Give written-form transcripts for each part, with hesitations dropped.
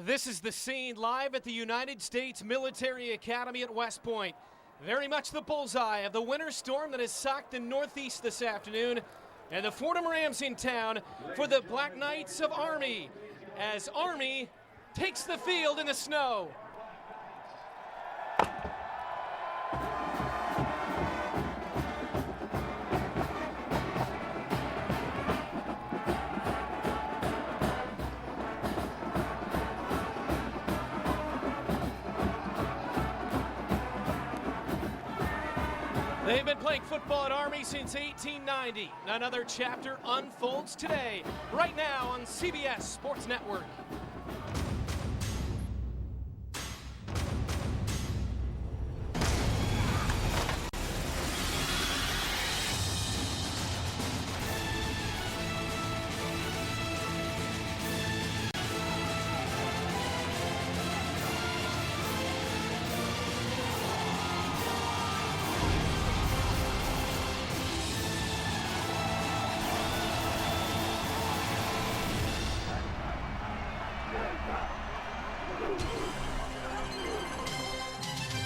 This is the scene live at the United States Military Academy at West Point. Very much the bullseye of the winter storm that has socked the Northeast this afternoon. And the Fordham Rams in town for the Black Knights of Army as Army takes the field in the snow. They've been playing football at Army since 1890. Another chapter unfolds today, right now on CBS Sports Network.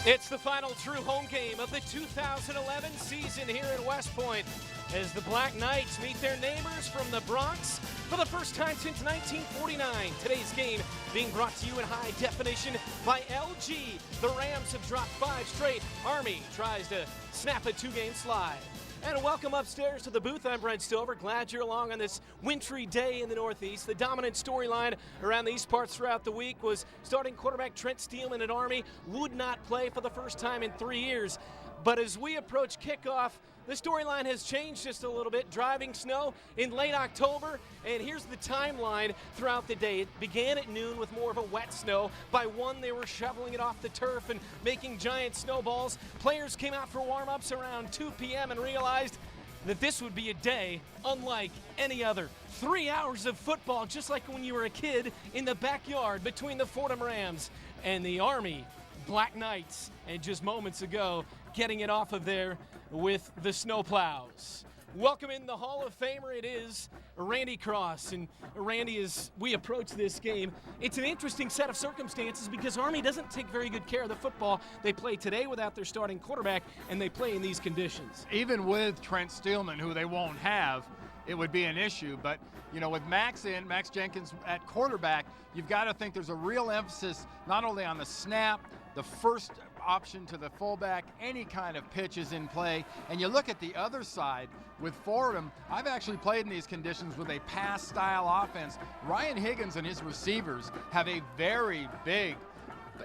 It's the final true home game of the 2011 season here at West Point as the Black Knights meet their neighbors from the Bronx for the first time since 1949. Today's game being brought to you in high definition by LG. The Rams have dropped 5 straight. Army tries to snap a 2-game slide. And welcome upstairs to the booth. I'm Brent Stover. Glad you're along on this wintry day in the Northeast. The dominant storyline around these parts throughout the week was starting quarterback Trent Steelman at Army would not play for the first time in 3 years. But as we approach kickoff, the storyline has changed just a little bit. Driving snow in late October, and here's the timeline throughout the day. It began at noon with more of a wet snow. By 1, they were shoveling it off the turf and making giant snowballs. Players came out for warm-ups around 2 p.m. and realized that this would be a day unlike any other. 3 hours of football, just like when you were a kid in the backyard between the Fordham Rams and the Army Black Knights. And just moments ago, getting it off of there with the snowplows. Welcome in the Hall of Famer. It is Randy Cross. And Randy, as we approach this game, it's an interesting set of circumstances because Army doesn't take very good care of the football. They play today without their starting quarterback, and they play in these conditions. Even with Trent Steelman, who they won't have, it would be an issue. But, you know, with Max Jenkins at quarterback, you've got to think there's a real emphasis not only on the snap, the first option to the fullback, any kind of pitch is in play. And you look at the other side with Fordham, I've actually played in these conditions with a pass-style offense. Ryan Higgins and his receivers have a very big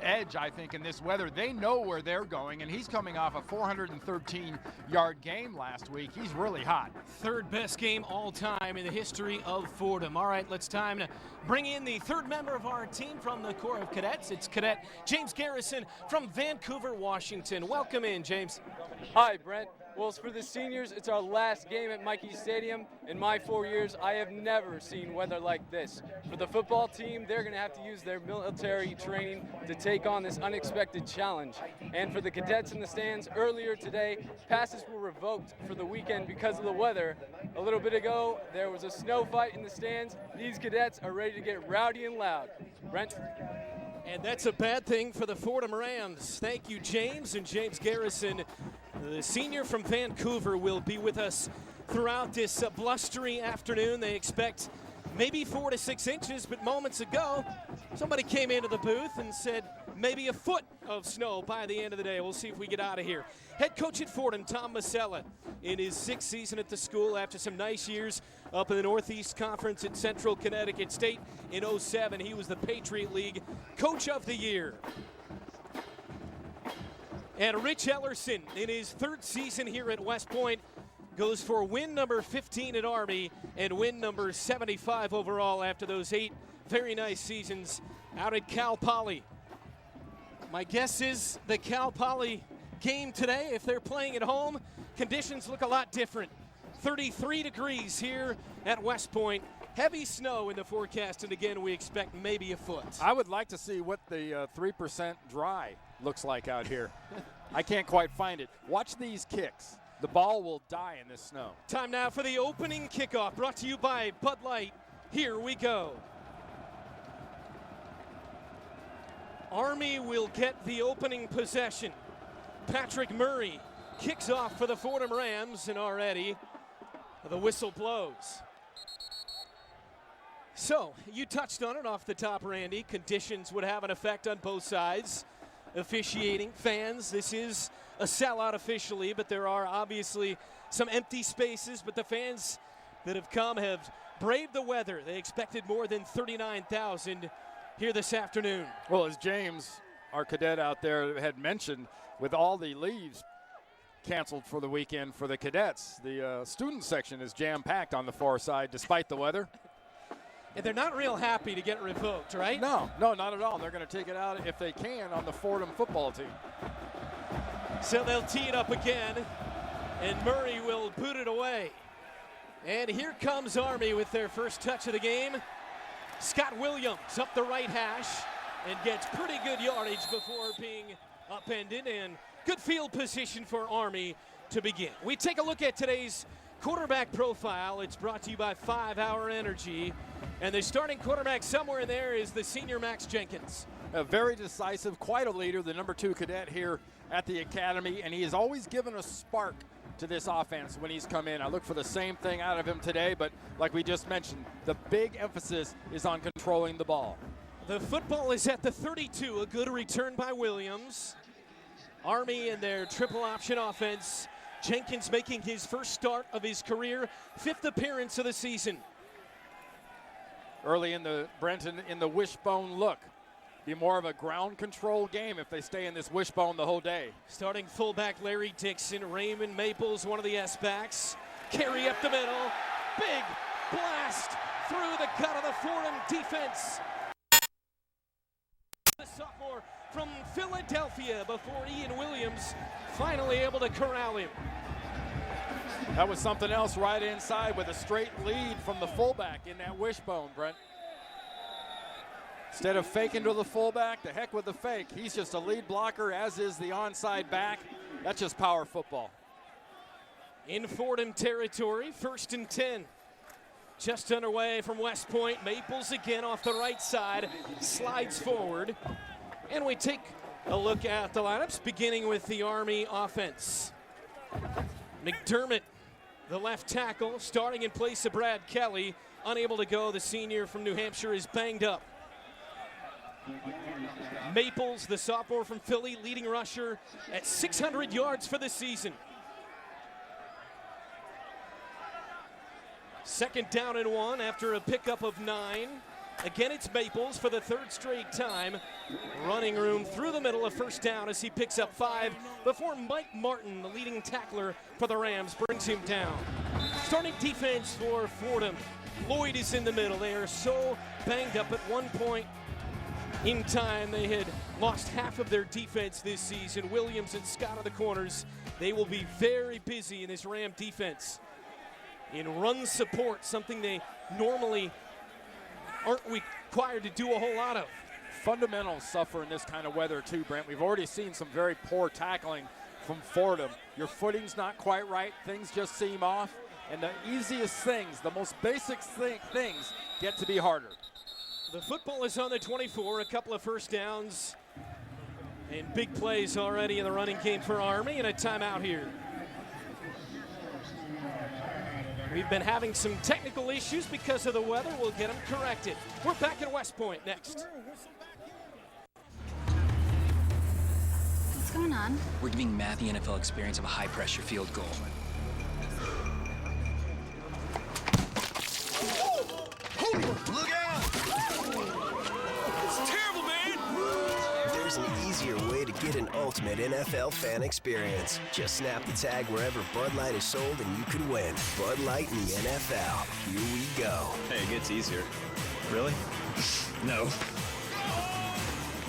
edge, I think, in this weather. They know where they're going, and he's coming off a 413-yard game last week. He's really hot. Third best game all time in the history of Fordham. All right, let's time to bring in the third member of our team from the Corps of Cadets. It's Cadet James Garrison from Vancouver, Washington. Welcome in, James. Hi, Brent. Well, for the seniors, it's our last game at Michie Stadium. In my 4 years, I have never seen weather like this. For the football team, they're going to have to use their military training to take on this unexpected challenge. And for the cadets in the stands, earlier today, passes were revoked for the weekend because of the weather. A little bit ago, there was a snow fight in the stands. These cadets are ready to get rowdy and loud. Brent? And that's a bad thing for the Fordham Rams. Thank you, James. And James Garrison, the senior from Vancouver, will be with us throughout this blustery afternoon. They expect maybe 4 to 6 inches, but moments ago, somebody came into the booth and said maybe a foot of snow by the end of the day. We'll see if we get out of here. Head coach at Fordham, Tom Masella, in his 6th season at the school after some nice years up in the Northeast Conference at Central Connecticut State in 07. He was the Patriot League Coach of the Year. And Rich Ellerson, in his 3rd season here at West Point, goes for win number 15 at Army and win number 75 overall after those 8 very nice seasons out at Cal Poly. My guess is the Cal Poly game today, if they're playing at home, conditions look a lot different. 33 degrees here at West Point. Heavy snow in the forecast, and again, we expect maybe a foot. I would like to see what the 3% dry looks like out here. I can't quite find it. Watch these kicks. The ball will die in this snow. Time now for the opening kickoff, brought to you by Bud Light. Here we go. Army will get the opening possession. Patrick Murray kicks off for the Fordham Rams, and already the whistle blows. So, you touched on it off the top, Randy. Conditions would have an effect on both sides. Officiating, fans, this is a sellout officially, but there are obviously some empty spaces, but the fans that have come have braved the weather. They expected more than 39,000 here this afternoon. Well, as James, our cadet out there, had mentioned, with all the leaves canceled for the weekend for the cadets, the student section is jam-packed on the far side despite the weather. And they're not real happy to get revoked, right? No, not at all. They're going to take it out, if they can, on the Fordham football team. So they'll tee it up again, and Murray will boot it away. And here comes Army with their first touch of the game. Scott Williams up the right hash and gets pretty good yardage before being upended, and good field position for Army to begin. We take a look at today's quarterback profile. It's brought to you by 5 Hour Energy. And the starting quarterback somewhere in there is the senior Max Jenkins. A very decisive, quite a leader, the number 2 cadet here at the academy, and he has always given a spark to this offense when he's come in. I look for the same thing out of him today, but like we just mentioned, the big emphasis is on controlling the ball. The football is at the 32, a good return by Williams. Army in their triple option offense. Jenkins making his first start of his career, 5th appearance of the season. Early in the Brenton in the wishbone look. Be more of a ground control game if they stay in this wishbone the whole day. Starting fullback Larry Dixon, Raymond Maples, one of the S-backs. Carry up the middle, big blast through the gut of the Fordham defense. The sophomore from Philadelphia before Ian Williams finally able to corral him. That was something else right inside with a straight lead from the fullback in that wishbone, Brent. Instead of faking to the fullback, the heck with the fake. He's just a lead blocker, as is the onside back. That's just power football. In Fordham territory, 1st and 10. Just underway from West Point. Maples again off the right side, slides forward. And we take a look at the lineups, beginning with the Army offense. McDermott, the left tackle, starting in place of Brad Kelly. Unable to go, the senior from New Hampshire is banged up. Maples, the sophomore from Philly, leading rusher at 600 yards for the season. 2nd down and 1 after a pickup of 9. Again, it's Maples for the 3rd straight time. Running room through the middle of 1st down as he picks up 5 before Mike Martin, the leading tackler for the Rams, brings him down. Starting defense for Fordham. Lloyd is in the middle. They are so banged up. At one point in time, they had lost half of their defense this season. Williams and Scott are the corners. They will be very busy in this Ram defense in run support, something they normally aren't required to do a whole lot of. Fundamentals suffer in this kind of weather too, Brent. We've already seen some very poor tackling from Fordham. Your footing's not quite right. Things just seem off. And the easiest things, the most basic things get to be harder. The football is on the 24, a couple of 1st downs and big plays already in the running game for Army, and a timeout here. We've been having some technical issues because of the weather. We'll get them corrected. We're back at West Point next. What's going on? We're giving Matt the NFL experience of a high-pressure field goal. Look out! It's terrible, man! There's an easier way to get an ultimate NFL fan experience. Just snap the tag wherever Bud Light is sold and you could win. Bud Light in the NFL. Here we go. Hey, it gets easier. Really? No.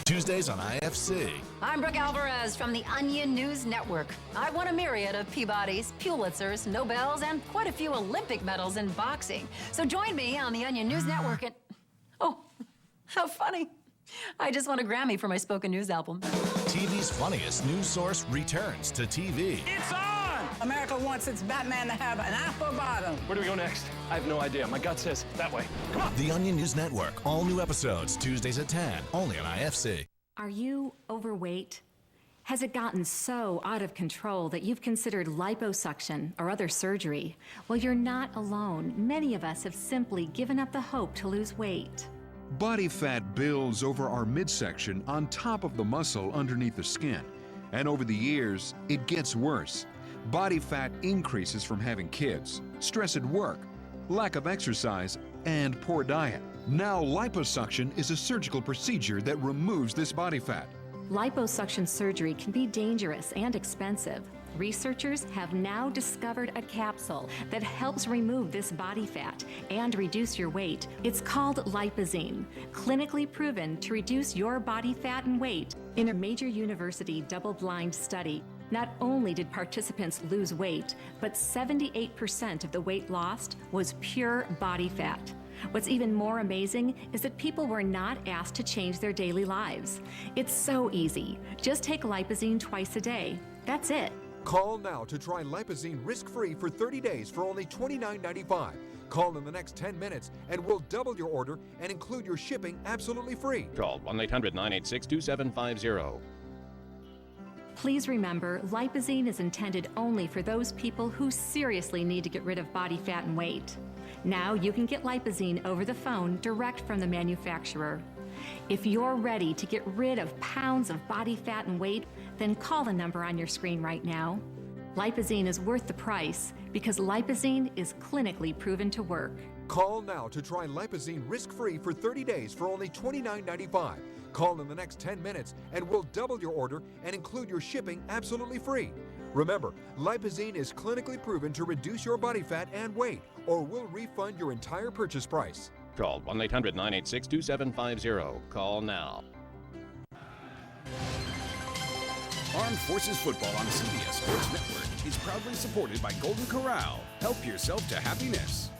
Tuesdays on IFC. I'm Brooke Alvarez from the Onion News Network. I've won a myriad of Peabodys, Pulitzers, Nobels, and quite a few Olympic medals in boxing. So join me on the Onion News Network and... Oh, how funny. I just won a Grammy for my spoken news album. TV's funniest news source returns to TV. It's on! America wants its Batman to have an apple bottom. Where do we go next? I have no idea. My gut says that way. Come on. The Onion News Network. All new episodes, Tuesdays at 10, only on IFC. Are you overweight? Has it gotten so out of control that you've considered liposuction or other surgery? Well, you're not alone. Many of us have simply given up the hope to lose weight. Body fat builds over our midsection on top of the muscle underneath the skin. And over the years, it gets worse. Body fat increases from having kids, stress at work, lack of exercise, and poor diet. Now, liposuction is a surgical procedure that removes this body fat. Liposuction surgery can be dangerous and expensive. Researchers have now discovered a capsule that helps remove this body fat and reduce your weight. It's called Lipozene, clinically proven to reduce your body fat and weight. In a major university double-blind study, not only did participants lose weight, but 78% of the weight lost was pure body fat. What's even more amazing is that people were not asked to change their daily lives. It's so easy. Just take Lipozene twice a day. That's it. Call now to try Lipozene risk-free for 30 days for only $29.95. Call in the next 10 minutes and we'll double your order and include your shipping absolutely free. Call 1-800-986-2750. Please remember, Lipozene is intended only for those people who seriously need to get rid of body fat and weight. Now you can get Lipozene over the phone direct from the manufacturer. If you're ready to get rid of pounds of body fat and weight, then call the number on your screen right now. Lipozene is worth the price because Lipozene is clinically proven to work. Call now to try Lipozene risk-free for 30 days for only $29.95. Call in the next 10 minutes and we'll double your order and include your shipping absolutely free. Remember, Lipozene is clinically proven to reduce your body fat and weight, or we'll refund your entire purchase price. Call 1-800-986-2750. Call now. Armed Forces Football on CBS Sports Network is proudly supported by Golden Corral. Help yourself to happiness.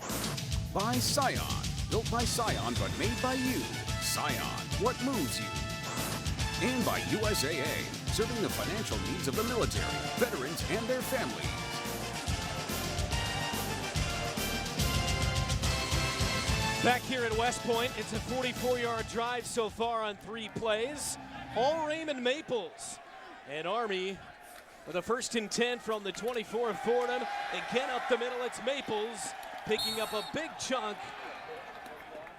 By Scion. Built by Scion, but made by you. Scion, what moves you? And by USAA, serving the financial needs of the military, veterans, and their families. Back here at West Point, it's a 44-yard drive so far on 3 plays. All Raymond Maples. And Army with a 1st and 10 from the 24 of Fordham. Again up the middle, it's Maples picking up a big chunk.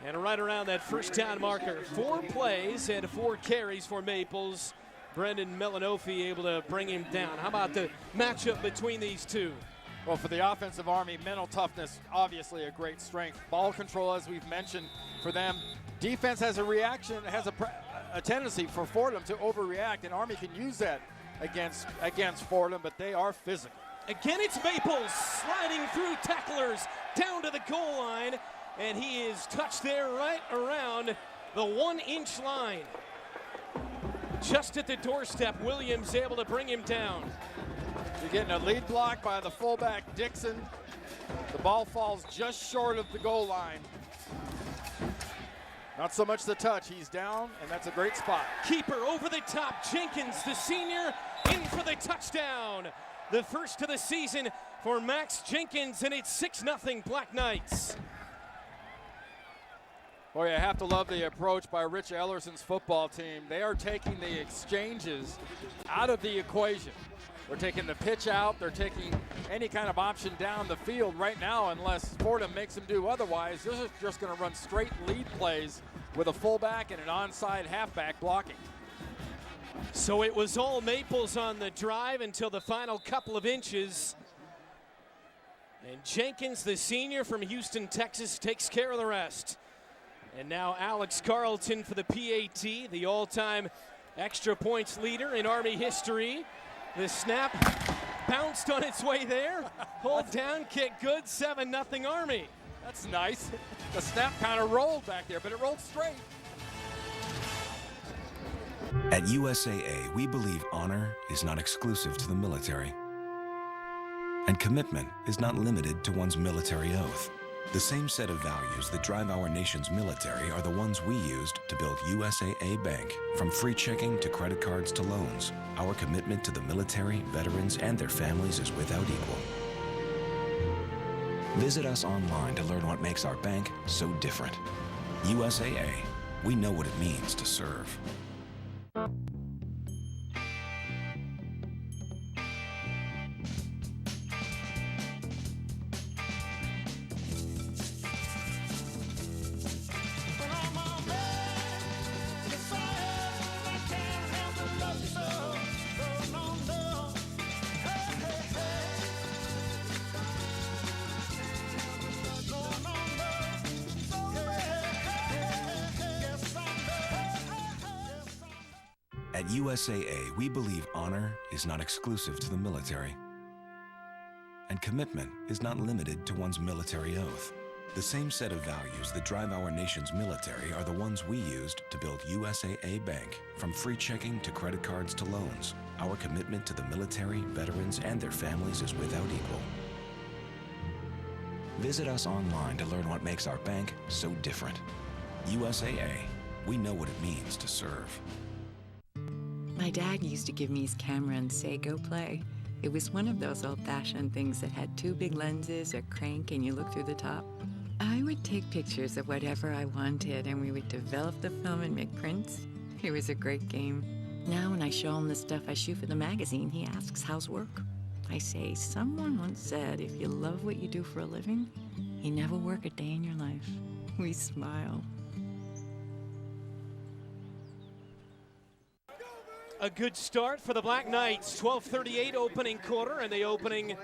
And right around that first down marker. 4 plays and 4 carries for Maples. Brendan Melanofi able to bring him down. How about the matchup between these two? Well, for the offensive Army, mental toughness, obviously a great strength. Ball control, as we've mentioned, for them. Defense has a reaction, has a tendency for Fordham to overreact, and Army can use that against Fordham, but they are physical. Again, it's Maples sliding through tacklers down to the goal line, and he is touched there right around the 1-inch line. Just at the doorstep, Williams able to bring him down. You're getting a lead block by the fullback, Dixon. The ball falls just short of the goal line. Not so much the touch, he's down, and that's a great spot. Keeper over the top, Jenkins, the senior, in for the touchdown. The first of the season for Max Jenkins, and it's 6-0 Black Knights. Boy, I have to love the approach by Rich Ellerson's football team. They are taking the exchanges out of the equation. They're taking the pitch out. They're taking any kind of option down the field right now unless Fordham makes them do otherwise. This is just going to run straight lead plays with a fullback and an onside halfback blocking. So it was all Maples on the drive until the final couple of inches. And Jenkins, the senior from Houston, Texas, takes care of the rest. And now Alex Carlton for the PAT, the all-time extra points leader in Army history. The snap bounced on its way there. Hold down, kick good, 7-0 Army. That's nice. The snap kind of rolled back there, but it rolled straight. At USAA, we believe honor is not exclusive to the military. And commitment is not limited to one's military oath. The same set of values that drive our nation's military are the ones we used to build USAA Bank. From free checking to credit cards to loans, our commitment to the military, veterans, and their families is without equal. Visit us online to learn what makes our bank so different. USAA, we know what it means to serve. At USAA, we believe honor is not exclusive to the military, and commitment is not limited to one's military oath. The same set of values that drive our nation's military are the ones we used to build USAA Bank. From free checking to credit cards to loans, our commitment to the military, veterans, and their families is without equal. Visit us online to learn what makes our bank so different. USAA, we know what it means to serve. My dad used to give me his camera and say, go play. It was one of those old-fashioned things that had two big lenses, a crank, and you look through the top. I would take pictures of whatever I wanted, and we would develop the film and make prints. It was a great game. Now when I show him the stuff I shoot for the magazine, he asks, how's work? I say, someone once said, if you love what you do for a living, you never work a day in your life. We smile. A good start for the Black Knights. 12:38 opening quarter, and they open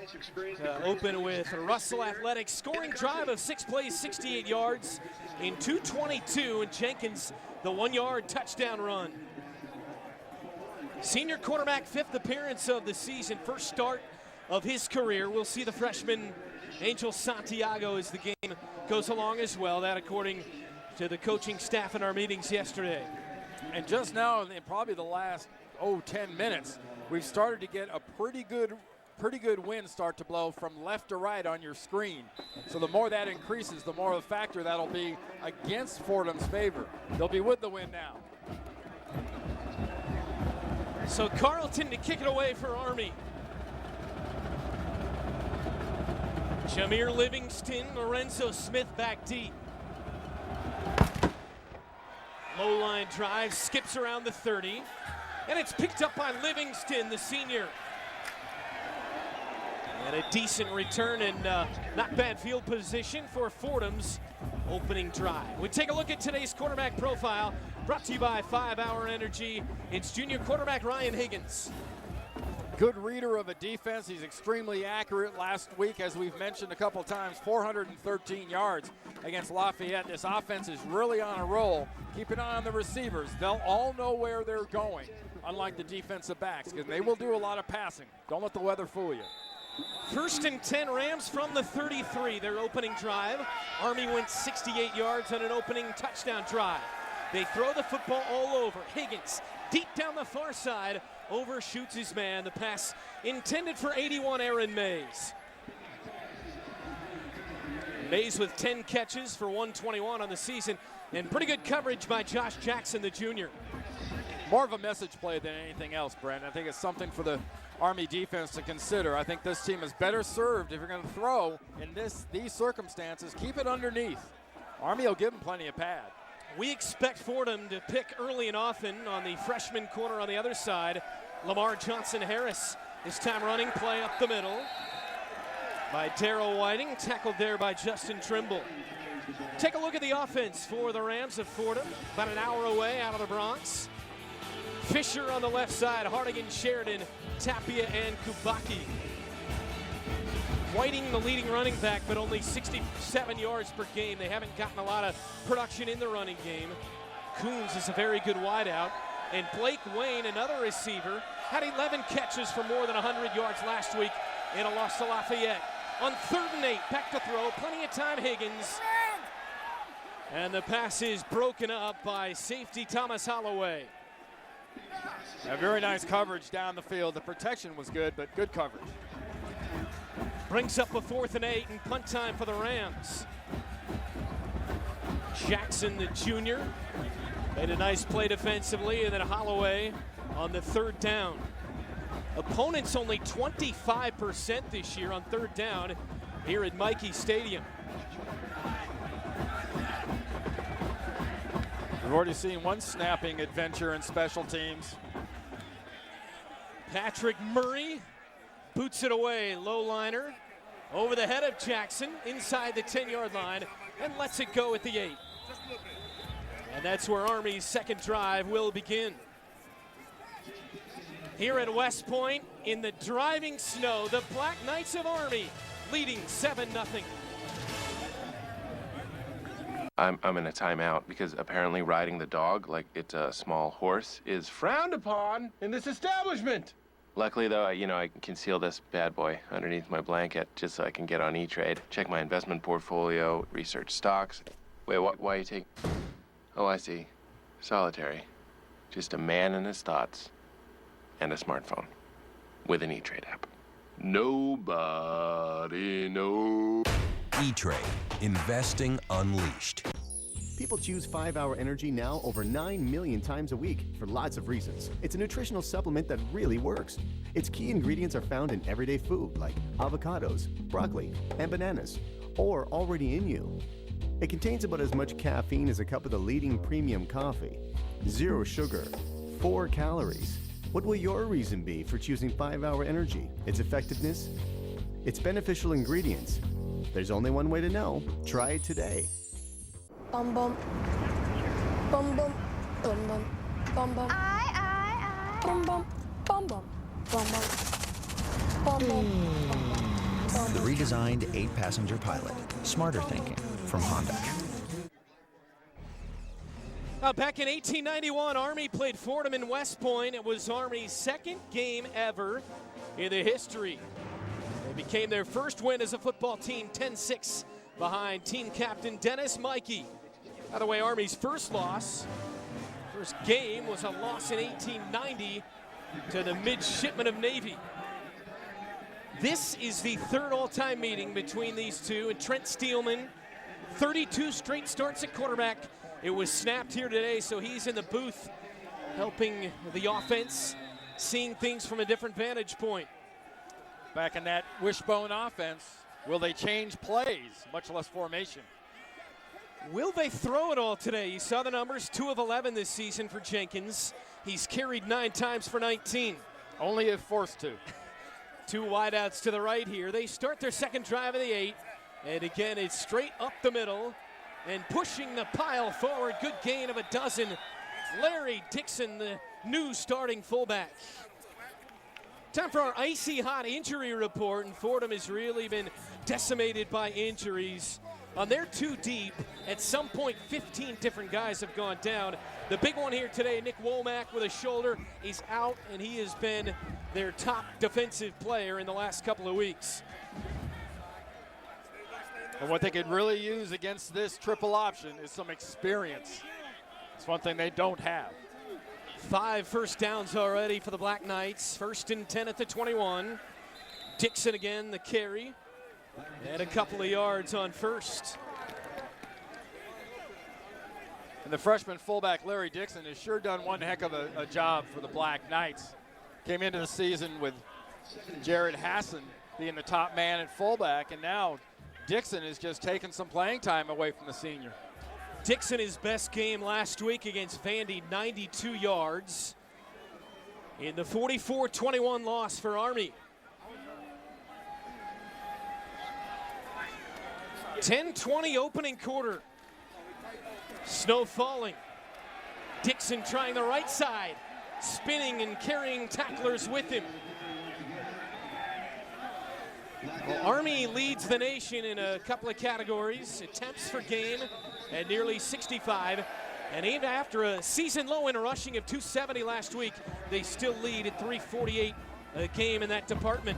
with Russell Athletics scoring drive of 6 plays, 68 yards in 2:22, and Jenkins the 1-yard touchdown run. Senior quarterback, 5th appearance of the season, first start of his career. We'll see the freshman Angel Santiago as the game goes along as well. That according to the coaching staff in our meetings yesterday. And just now, in probably the last 10 minutes, we've started to get a pretty good wind start to blow from left to right on your screen. So the more that increases, the more of a factor that'll be against Fordham's favor. They'll be with the wind now. So Carlton to kick it away for Army. Jameer Livingston, Lorenzo Smith back deep. Low line drive, skips around the 30. And it's picked up by Livingston, the senior. And a decent return and not bad field position for Fordham's opening drive. We take a look at today's quarterback profile, brought to you by 5 Hour Energy. It's junior quarterback Ryan Higgins. Good reader of a defense. He's extremely accurate. Last week, as we've mentioned a couple times, 413 yards against Lafayette. This offense is really on a roll. Keep an eye on the receivers. They'll all know where they're going, unlike the defensive backs, because they will do a lot of passing. Don't let the weather fool you. 1st and 10 Rams from the 33, their opening drive. Army went 68 yards on an opening touchdown drive. They throw the football all over. Higgins, deep down the far side, overshoots his man. The pass intended for 81, Aaron Mays. Mays with 10 catches for 121 on the season, and pretty good coverage by Josh Jackson, the junior. More of a message play than anything else, Brent. I think it's something for the Army defense to consider. I think this team is better served if you're going to throw in these circumstances. Keep it underneath. Army will give them plenty of pad. We expect Fordham to pick early and often on the freshman corner on the other side. Lamar Johnson-Harris, this time running play up the middle by Darrell Whiting, tackled there by Justin Trimble. Take a look at the offense for the Rams of Fordham, about an hour away out of the Bronx. Fisher on the left side, Hardigan, Sheridan, Tapia, and Kubaki. Whiting the leading running back, but only 67 yards per game. They haven't gotten a lot of production in the running game. Coons is a very good wideout. And Blake Wayne, another receiver, had 11 catches for more than 100 yards last week in a loss to Lafayette. On 3rd and 8, back to throw, plenty of time, Higgins. And the pass is broken up by safety Thomas Holloway. A very nice coverage down the field. The protection was good, but good coverage. Brings up a 4th and 8 and punt time for the Rams. Jackson, the junior, made a nice play defensively, and then Holloway on the 3rd down. Opponents only 25% this year on 3rd down here at Michie Stadium. We've already seen one snapping adventure in special teams. Patrick Murray boots it away, low liner, over the head of Jackson, inside the 10-yard line, and lets it go at the 8. And that's where Army's second drive will begin. Here at West Point, in the driving snow, the Black Knights of Army leading 7-0. I'm in a timeout because apparently riding the dog like it's a small horse is frowned upon in this establishment. Luckily, though, I can conceal this bad boy underneath my blanket just so I can get on E-Trade, check my investment portfolio, research stocks. Wait, why you take... Oh, I see. Solitary. Just a man and his thoughts and a smartphone with an E-Trade app. Nobody knows. E-Trade. Investing unleashed. People choose 5-Hour Energy now over 9 million times a week for lots of reasons. It's a nutritional supplement that really works. Its key ingredients are found in everyday food like avocados, broccoli, and bananas, or already in you. It contains about as much caffeine as a cup of the leading premium coffee. 0 sugar, 4 calories. What will your reason be for choosing 5-Hour Energy? Its effectiveness? Its beneficial ingredients? There's only one way to know. Try it today. Bum bum. Bum bum. Bum bum. Bum bum. I. Bum bum. Bum bum. Bum bum. Bum bum. The redesigned 8-passenger Pilot. Smarter thinking from Honda. Back in 1891, Army played Fordham in West Point. It was Army's second game ever in the history. It became their first win as a football team, 10-6 behind team captain Dennis Michie. By the way, Army's first game was a loss in 1890 to the Midshipmen of Navy. This is the third all-time meeting between these two, and Trent Steelman, 32 straight starts at quarterback. It was snapped here today, so he's in the booth helping the offense, seeing things from a different vantage point. Back in that wishbone offense, will they change plays, much less formation? Will they throw it all today? You saw the numbers, 2 of 11 this season for Jenkins. He's carried 9 times for 19. Only if forced to. 2 wideouts to the right here. They start their second drive of the 8. And again, it's straight up the middle and pushing the pile forward. Good gain of 12. Larry Dixon, the new starting fullback. Time for our icy hot injury report, and Fordham has really been decimated by injuries. They're too deep. At some point, 15 different guys have gone down. The big one here today, Nick Womack with a shoulder, is out, and he has been their top defensive player in the last couple of weeks. And what they could really use against this triple option is some experience. It's one thing they don't have. 5 first downs already for the Black Knights. 1st and 10 at the 21. Dixon again, the carry. And a couple of yards on first. And the freshman fullback, Larry Dixon, has sure done one heck of a job for the Black Knights. Came into the season with Jared Hassan being the top man at fullback, and now Dixon is just taking some playing time away from the senior. Dixon, his best game last week against Vandy, 92 yards in the 44-21 loss for Army. 10-20 opening quarter. Snow falling. Dixon trying the right side, spinning and carrying tacklers with him. Well, Army leads the nation in a couple of categories. Attempts per game at nearly 65. And even after a season low in rushing of 270 last week, they still lead at 348 a game in that department.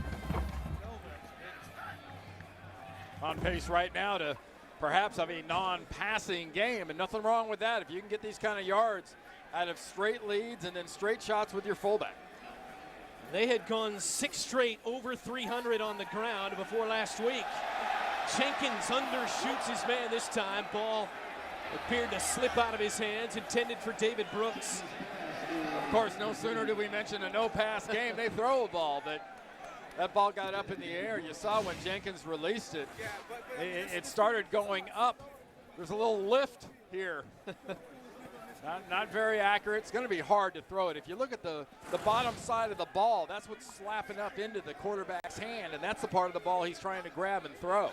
On pace right now to perhaps have a non-passing game, and nothing wrong with that if you can get these kind of yards out of straight leads and then straight shots with your fullback. They had gone 6 straight over 300 on the ground before last week. Jenkins undershoots his man this time. Ball appeared to slip out of his hands, intended for David Brooks. Of course, no sooner did we mention a no-pass game, they throw a ball, but that ball got up in the air. You saw when Jenkins released it, it started going up. There's a little lift here. Not very accurate. It's going to be hard to throw it. If you look at the bottom side of the ball, that's what's slapping up into the quarterback's hand, and that's the part of the ball he's trying to grab and throw.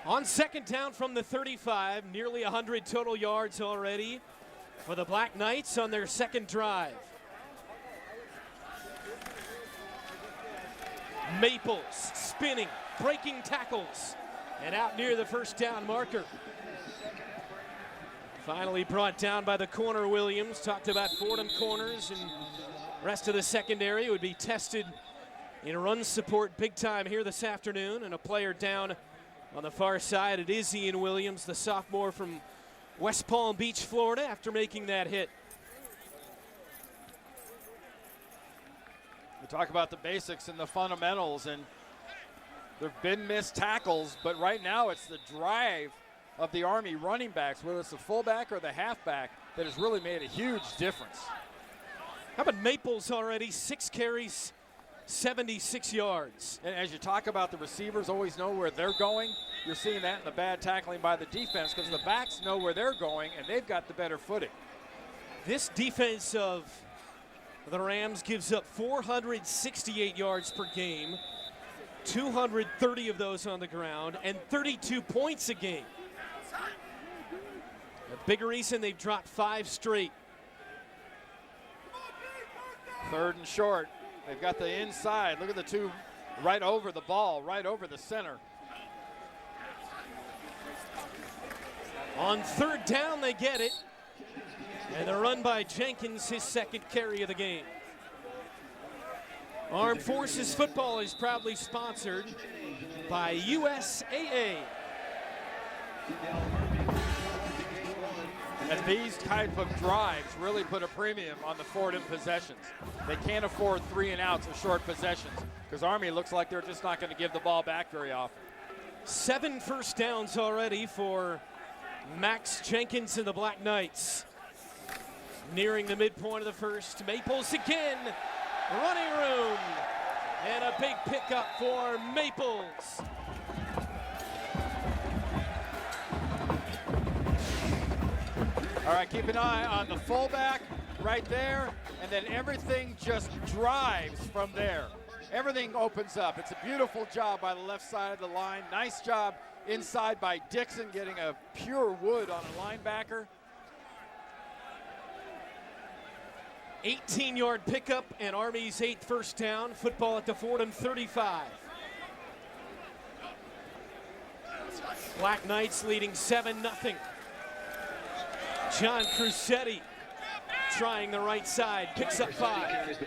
On second down from the 35, nearly 100 total yards already for the Black Knights on their second drive. Maples spinning, breaking tackles, and out near the first down marker. Finally brought down by the corner Williams. Talked about Fordham corners, and rest of the secondary would be tested in run support big time here this afternoon. And a player down on the far side, it is Ian Williams, the sophomore from West Palm Beach, Florida, after making that hit. We talk about the basics and the fundamentals, and there have been missed tackles, but right now it's the drive of the Army running backs, whether it's the fullback or the halfback, that has really made a huge difference. How about Maples already? 6 carries, 76 yards. And as you talk about the receivers always know where they're going, you're seeing that in the bad tackling by the defense because the backs know where they're going and they've got the better footing. This defense of the Rams gives up 468 yards per game, 230 of those on the ground, and 32 points a game. A big reason they've dropped 5 straight. Third and short. They've got the inside. Look at the two right over the ball, right over the center. On third down, they get it. And the run by Jenkins, his second carry of the game. Armed Forces Football is proudly sponsored by USAA. And these type of drives really put a premium on the Fordham possessions. They can't afford 3 and outs or short possessions because Army looks like they're just not going to give the ball back very often. 7 first downs already for Max Jenkins and the Black Knights. Nearing the midpoint of the first, Maples again, running room, and a big pickup for Maples. All right, keep an eye on the fullback right there, and then everything just drives from there. Everything opens up. It's a beautiful job by the left side of the line. Nice job inside by Dixon getting a pure wood on a linebacker. 18-yard pickup and Army's 8th first down. Football at the Fordham 35. Black Knights leading 7-0. John Crusetti trying the right side, picks up 5.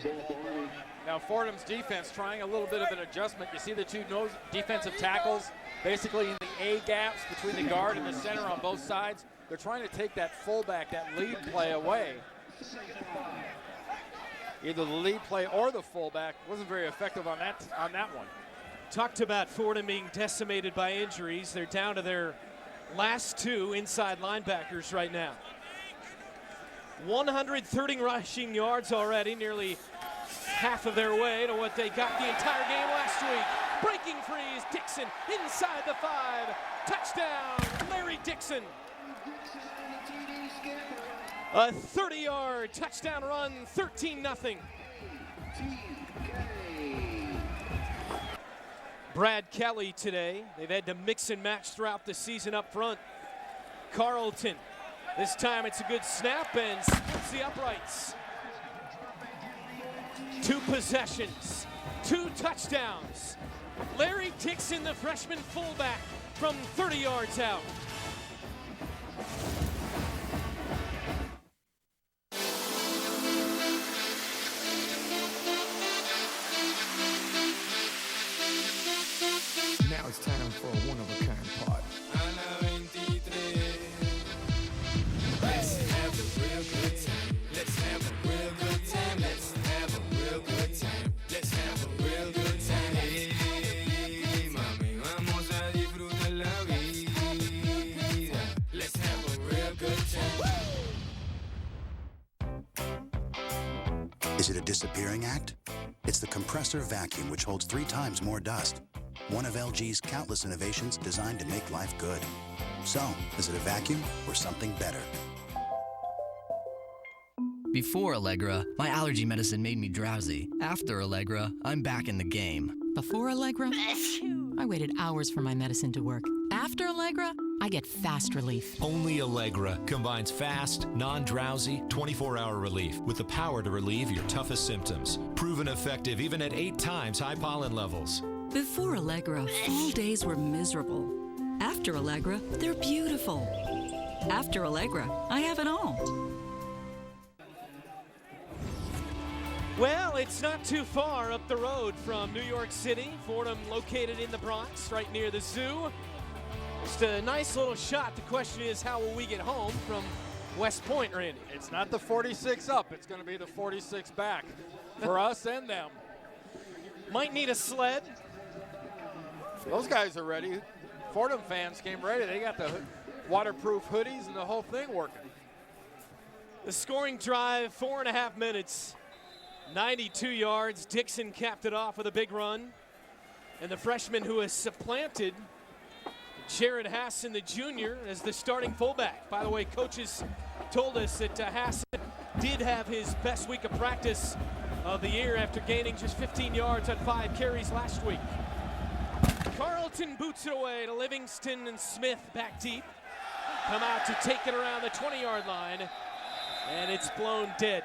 Now Fordham's defense trying a little bit of an adjustment. You see the two defensive tackles basically in the A gaps between the guard and the center on both sides. They're trying to take that fullback, that lead play away. Either the lead play or the fullback wasn't very effective on that one. Talked about Fordham being decimated by injuries. They're down to their last 2 inside linebackers right now. 130 rushing yards already, nearly half of their way to what they got the entire game last week. Breaking free is Dixon inside the 5. Touchdown, Larry Dixon. A 30-yard touchdown run, 13-0. Brad Kelly today. They've had to mix and match throughout the season up front. Carlton. This time it's a good snap and splits the uprights. 2 possessions, 2 touchdowns. Larry Dixon, the freshman fullback, from 30 yards out. Now it's time for a one-of-a-kind part. Let's have a real good time. Let's have a real good time. Let's have a real good time. Let's have a real good time. Hey, mami, vamos a disfrutar la vida. Let's have a real good time. Is it a disappearing act? It's the compressor vacuum, which holds 3 times more dust. One of LG's countless innovations designed to make life good. So, is it a vacuum or something better? Before Allegra, my allergy medicine made me drowsy. After Allegra, I'm back in the game. Before Allegra, I waited hours for my medicine to work. After Allegra, I get fast relief. Only Allegra combines fast, non-drowsy, 24-hour relief with the power to relieve your toughest symptoms. Proven effective even at 8 times high pollen levels. Before Allegra, fall days were miserable. After Allegra, they're beautiful. After Allegra, I have it all. Well, it's not too far up the road from New York City. Fordham located in the Bronx, right near the zoo. Just a nice little shot. The question is, how will we get home from West Point, Randy? It's not the 46 up. It's going to be the 46 back for us and them. Might need a sled. Those guys are ready. Fordham fans came ready. They got the waterproof hoodies and the whole thing working. The scoring drive, 4.5 minutes. 92 yards. Dixon capped it off with a big run. And the freshman who has supplanted Jared Hassan, the junior, as the starting fullback. By the way, coaches told us that Hassan did have his best week of practice of the year after gaining just 15 yards on 5 carries last week. Carlton boots it away to Livingston, and Smith back deep. Come out to take it around the 20-yard line, and it's blown dead.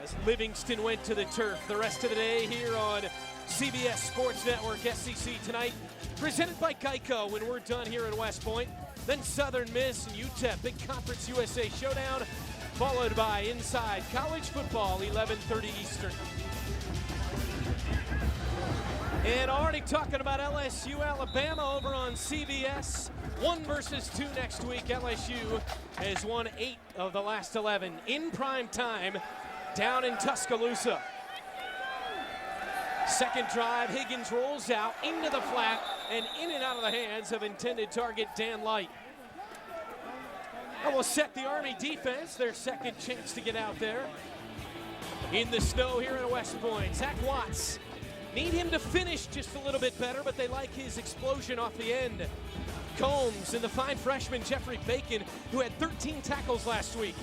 As Livingston went to the turf. The rest of the day here on CBS Sports Network, SEC Tonight, presented by Geico when we're done here in West Point. Then Southern Miss and UTEP, Big Conference USA Showdown, followed by Inside College Football, 11:30 Eastern. And already talking about LSU, Alabama over on CBS. 1 versus 2 next week. LSU has won 8 of the last 11 in prime time down in Tuscaloosa. Second drive, Higgins rolls out into the flat and in and out of the hands of intended target Dan Light. That will set the Army defense, their second chance to get out there. In the snow here in West Point, Zach Watts. Need him to finish just a little bit better, but they like his explosion off the end. Combs and the fine freshman Jeffrey Bacon, who had 13 tackles last week.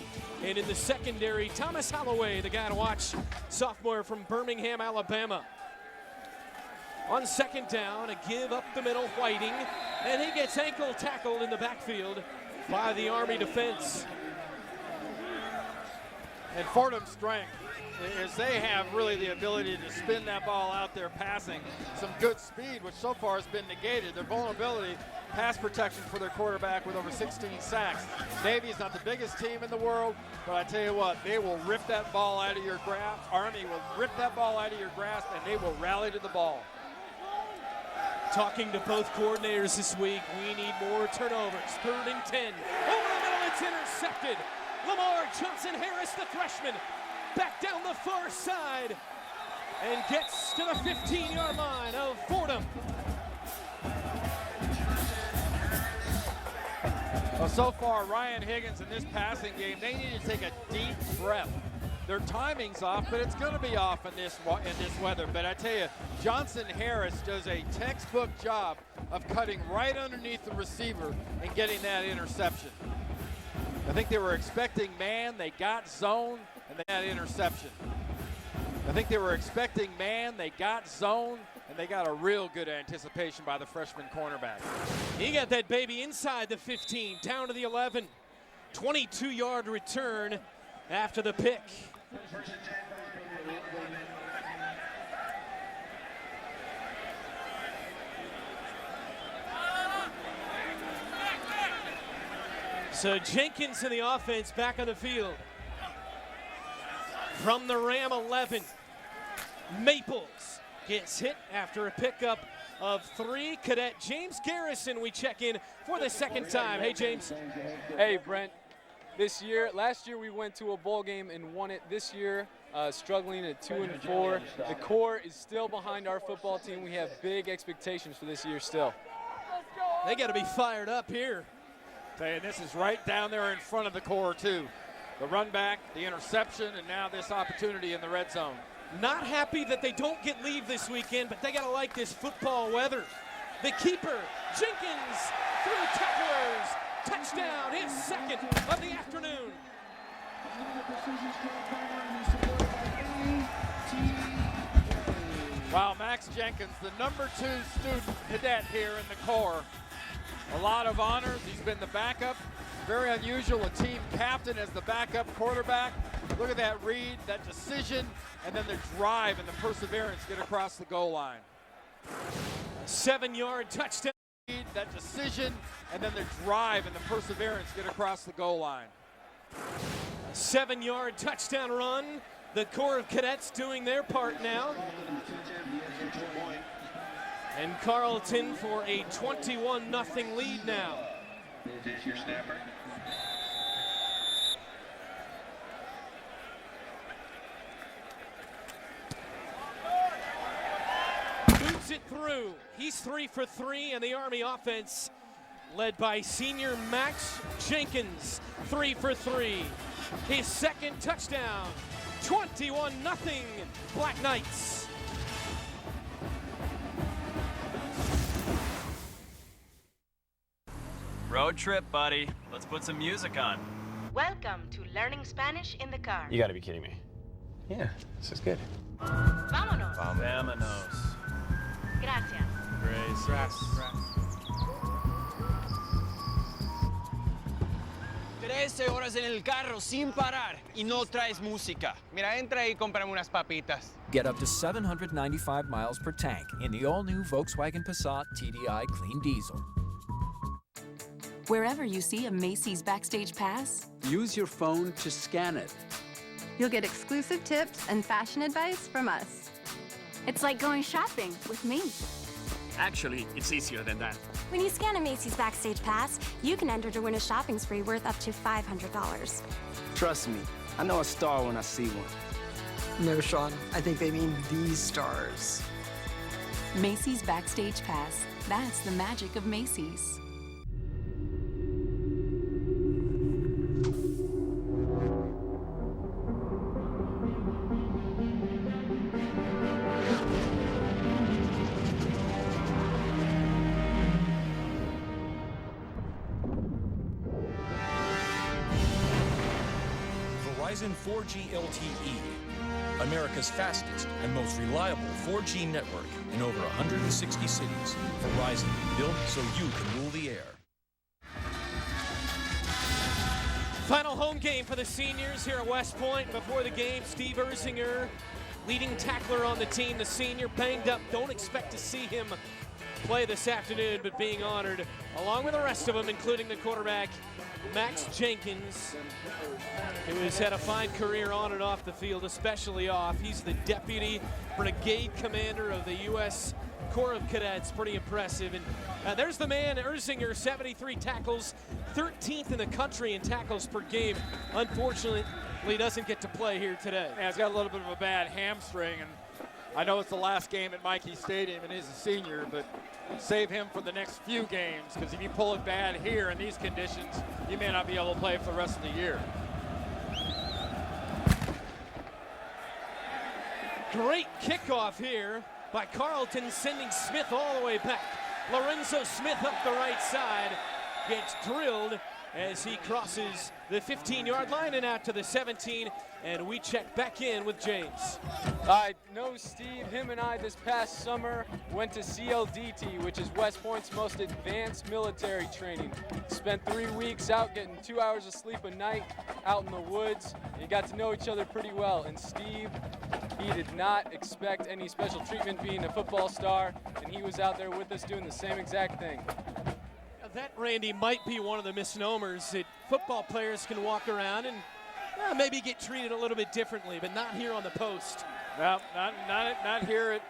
And in the secondary, Thomas Holloway, the guy to watch, sophomore from Birmingham, Alabama. On second down, a give up the middle, Whiting, and he gets ankle tackled in the backfield by the Army defense. And Fordham's strength is they have really the ability to spin that ball out there passing. Some good speed, which so far has been negated. Their vulnerability, pass protection for their quarterback with over 16 sacks. Navy's not the biggest team in the world, but I tell you what, they will rip that ball out of your grasp. Army will rip that ball out of your grasp, and they will rally to the ball. Talking to both coordinators this week, we need more turnovers. 3rd and 10. Over the middle, it's intercepted. Lamar Johnson-Harris, the freshman, back down the far side and gets to the 15-yard line of Fordham. Well, so far, Ryan Higgins in this passing game, they need to take a deep breath. Their timing's off, but it's going to be off in this weather. But I tell you, Johnson-Harris does a textbook job of cutting right underneath the receiver and getting that interception. I think they were expecting man, they got zone, and they got interception. I think they were expecting man, they got zone, and they got a real good anticipation by the freshman cornerback. He got that baby inside the 15, down to the 11. 22-yard return after the pick. So Jenkins in the offense back on the field. From the Ram 11, Maples gets hit after a pickup of 3. Cadet James Garrison, we check in for the second time. Hey, James. Hey, Brent. Last year we went to a bowl game and won it. This year, struggling at 2-4. The core is still behind our football team. We have big expectations for this year still. They got to be fired up here. And this is right down there in front of the core, too. The run back, the interception, and now this opportunity in the red zone. Not happy that they don't get leave this weekend, but they got to like this football weather. The keeper, Jenkins, through tacklers. Touchdown, his second of the afternoon. Wow, Max Jenkins, the #2 student cadet here in the Corps. A lot of honors. He's been the backup. Very unusual, a team captain as the backup quarterback. Look at that read, that decision, and then the drive and the perseverance get across the goal line. 7-yard touchdown. That decision, and then the drive and the perseverance get across the goal line. 7-yard touchdown run. The Corps of Cadets doing their part now. And Carleton for a 21-0 lead now. Is this your snapper? Boots it through. He's 3 for 3, and the Army offense led by senior Max Jenkins, 3 for 3. His second touchdown, 21-0 Black Knights. Road trip, buddy. Let's put some music on. Welcome to Learning Spanish in the Car. You gotta be kidding me. Yeah, this is good. Vámonos. Vámonos. Gracias. Gracias. 13 horas en el carro sin parar y no traes música. Mira, entra y cómprame unas papitas. Get up to 795 miles per tank in the all-new Volkswagen Passat TDI Clean Diesel. Wherever you see a Macy's Backstage Pass, use your phone to scan it. You'll get exclusive tips and fashion advice from us. It's like going shopping with me. Actually, it's easier than that. When you scan a Macy's Backstage Pass, you can enter to win a shopping spree worth up to $500. Trust me, I know a star when I see one. No, Sean, I think they mean these stars. Macy's Backstage Pass. That's the magic of Macy's. Verizon 4G LTE, America's fastest and most reliable 4G network in over 160 cities. Verizon, built so you can rule the air. Final home game for the seniors here at West Point. Before the game, Steve Erzinger, leading tackler on the team, the senior, banged up. Don't expect to see him play this afternoon, but being honored along with the rest of them, including the quarterback, Max Jenkins, who has had a fine career on and off the field, especially off. He's the deputy brigade commander of the U.S. Corps of Cadets. Pretty impressive. And there's the man, Erzinger, 73 tackles, 13th in the country in tackles per game. Unfortunately, doesn't get to play here today. Yeah, he's got a little bit of a bad hamstring, and I know it's the last game at Michie Stadium, and he's a senior, but save him for the next few games, because if you pull it bad here in these conditions, you may not be able to play for the rest of the year. Great kickoff here by Carleton, sending Smith all the way back. Lorenzo Smith up the right side, gets drilled as he crosses the 15-yard line and out to the 17, and we check back in with James. I know Steve. Him and I this past summer went to CLDT, which is West Point's most advanced military training. Spent 3 weeks out getting 2 hours of sleep a night out in the woods. You got to know each other pretty well. And Steve, he did not expect any special treatment being a football star, and he was out there with us doing the same exact thing. That, Randy, might be one of the misnomers that football players can walk around and maybe get treated a little bit differently, but not here on the post. No, not here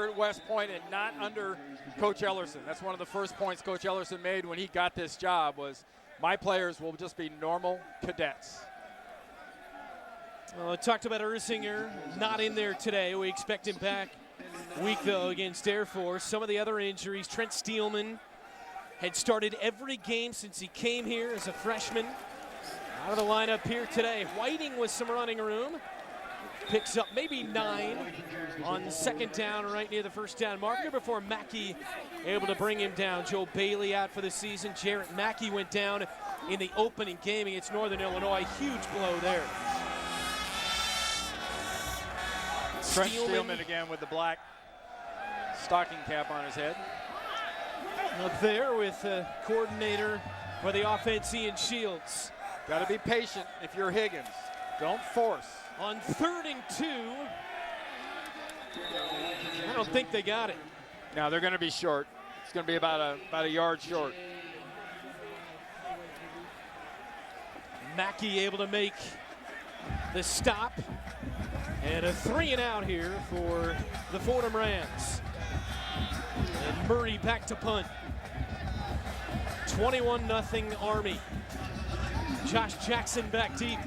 at West Point, and not under Coach Ellerson. That's one of the first points Coach Ellerson made when he got this job was, my players will just be normal cadets. Well, I talked about Erzinger, not in there today. We expect him back week, though, against Air Force. Some of the other injuries, Trent Steelman had started every game since he came here as a freshman. Out of the lineup here today. Whiting with some running room. Picks up maybe 9 on second down right near the first down marker before Mackey able to bring him down. Joe Bailey out for the season. Jarrett Mackey went down in the opening game against Northern Illinois. Huge blow there. Trent Steelman again with the black stocking cap on his head. Up there with coordinator for the offense, Ian Shields. Got to be patient if you're Higgins. Don't force. On 3rd and 2, I don't think they got it. Now they're going to be short. It's going to be about a yard short. Mackey able to make the stop. And a 3-and-out here for the Fordham Rams. And Murray back to punt. 21-0 Army. Josh Jackson back deep.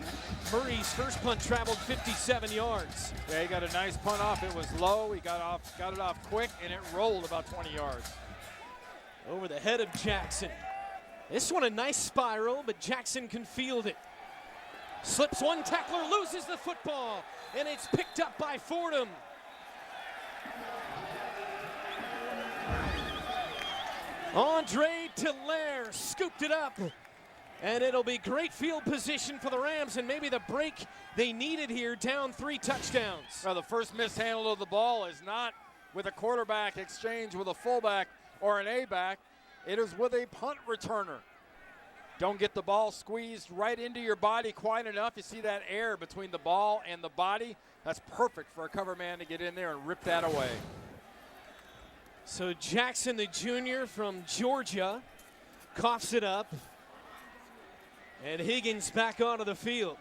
Murray's first punt traveled 57 yards. Yeah, he got a nice punt off. It was low. He got it off quick, and it rolled about 20 yards. Over the head of Jackson. This one a nice spiral, but Jackson can field it. Slips one tackler, loses the football, and it's picked up by Fordham. Andre Telaire scooped it up, and it'll be great field position for the Rams, and maybe the break they needed here, down 3 touchdowns. Well, the first mishandle of the ball is not with a quarterback exchange with a fullback or an A-back. It is with a punt returner. Don't get the ball squeezed right into your body quite enough. You see that air between the ball and the body? That's perfect for a cover man to get in there and rip that away. So Jackson, the junior from Georgia, coughs it up. And Higgins back onto the field.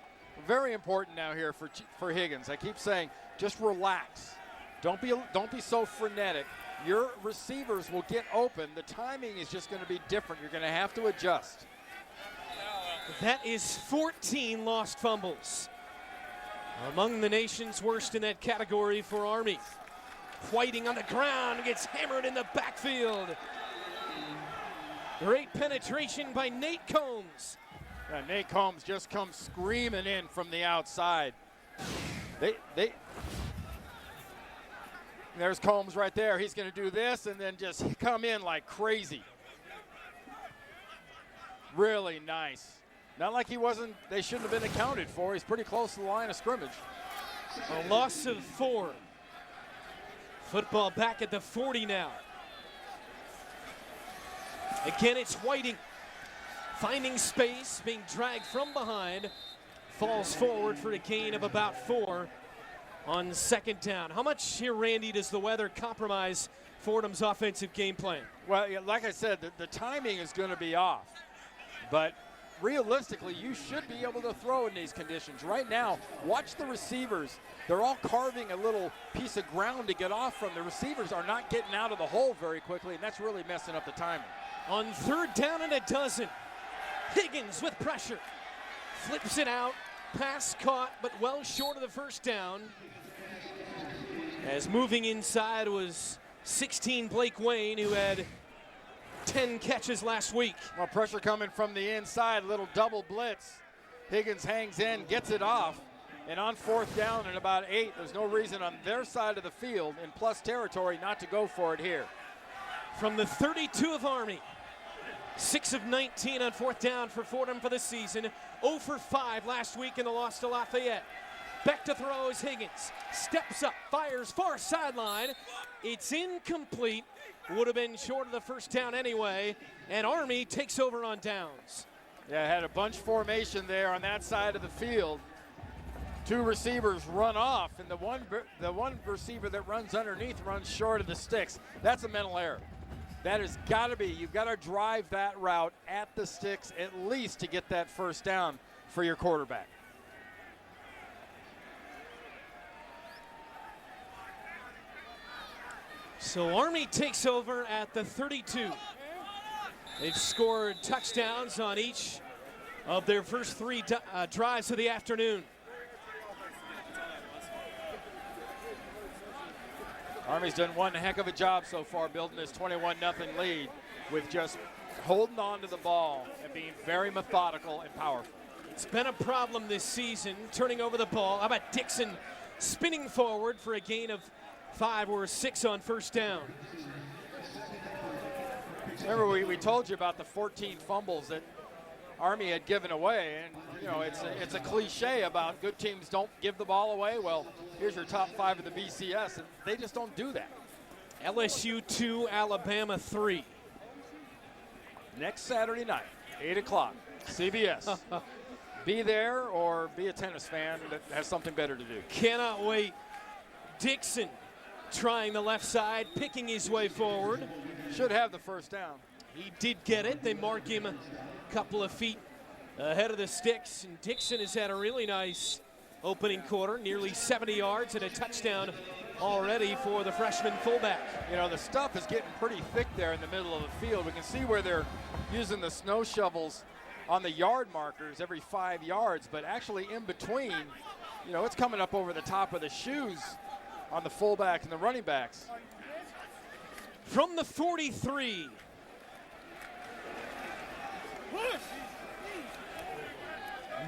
Very important now here for Higgins. I keep saying, just relax. Don't be so frenetic. Your receivers will get open. The timing is just going to be different. You're going to have to adjust. That is 14 lost fumbles. Among the nation's worst in that category for Army. Whiting on the ground, gets hammered in the backfield. Great penetration by Nate Combs. Yeah, Nate Combs just comes screaming in from the outside. There's Combs right there. He's going to do this and then just come in like crazy. Really nice. Not like they shouldn't have been accounted for. He's pretty close to the line of scrimmage. A loss of 4. Football back at the 40 now. Again, it's Whiting. Finding space, being dragged from behind. Falls forward for a gain of about 4 on 2nd down. How much here, Randy, does the weather compromise Fordham's offensive game plan? Well, yeah, like I said, the timing is going to be off. But realistically, you should be able to throw in these conditions. Right now, watch the receivers. They're all carving a little piece of ground to get off from. The receivers are not getting out of the hole very quickly, and that's really messing up the timing. On 3rd down and a dozen, Higgins with pressure. Flips it out, pass caught, but well short of the first down. As moving inside was 16 Blake Wayne, who had 10 catches last week. Well, pressure coming from the inside, little double blitz. Higgins hangs in, gets it off, and on 4th down and about 8, there's no reason on their side of the field in plus territory not to go for it here. From the 32 of Army, 6 of 19 on 4th down for Fordham for the season. 0 for 5 last week in the loss to Lafayette. Back to throw is Higgins. Steps up, fires far sideline. It's incomplete. Would have been short of the first down anyway. And Army takes over on downs. Yeah, had a bunch formation there on that side of the field. 2 receivers run off, and the one receiver that runs underneath runs short of the sticks. That's a mental error. That has got to be, you've got to drive that route at the sticks at least to get that first down for your quarterback. So Army takes over at the 32. They've scored touchdowns on each of their first 3 drives of the afternoon. Army's done one heck of a job so far building this 21-0 lead with just holding on to the ball and being very methodical and powerful. It's been a problem this season, turning over the ball. How about Dixon spinning forward for a gain of 5 or 6 on first down? Remember, we told you about the 14 fumbles that Army had given away. And, you know, it's a cliche about good teams don't give the ball away. Well, here's your top 5 of the BCS, and they just don't do that. LSU 2, Alabama 3. Next Saturday night, 8 o'clock, CBS. Be there or be a tennis fan that has something better to do. Cannot wait. Dixon trying the left side, picking his way forward. Should have the first down. He did get it. They mark him a couple of feet ahead of the sticks. And Dixon has had a really nice opening quarter, nearly 70 yards and a touchdown already for the freshman fullback. You know, the stuff is getting pretty thick there in the middle of the field. We can see where they're using the snow shovels on the yard markers every 5 yards, but actually in between, you know, it's coming up over the top of the shoes on the fullback and the running backs. From the 43.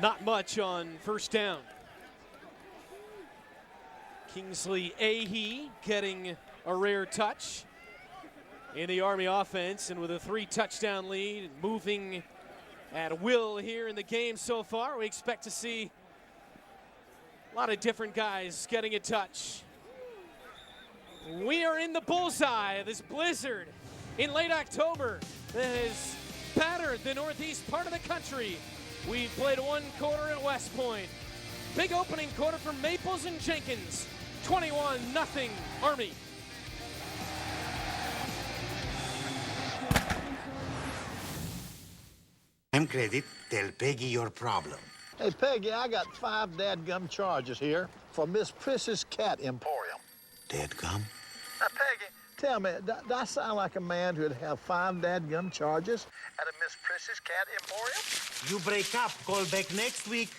Not much on first down. Kingsley Ahee getting a rare touch in the Army offense, and with a 3-touchdown lead, moving at will here in the game so far, we expect to see a lot of different guys getting a touch. We are in the bullseye of this blizzard in late October that has battered the northeast part of the country. We've played one quarter at West Point. Big opening quarter for Maples and Jenkins. 21-0 Army. I'm credit. Tell Peggy your problem. Hey, Peggy, I got 5 dadgum charges here for Miss Priss's Cat Emporium. Dadgum? Now, Peggy, tell me, do I sound like a man who'd have 5 dadgum charges at a Miss Priss's Cat Emporium? You break up. Call back next week.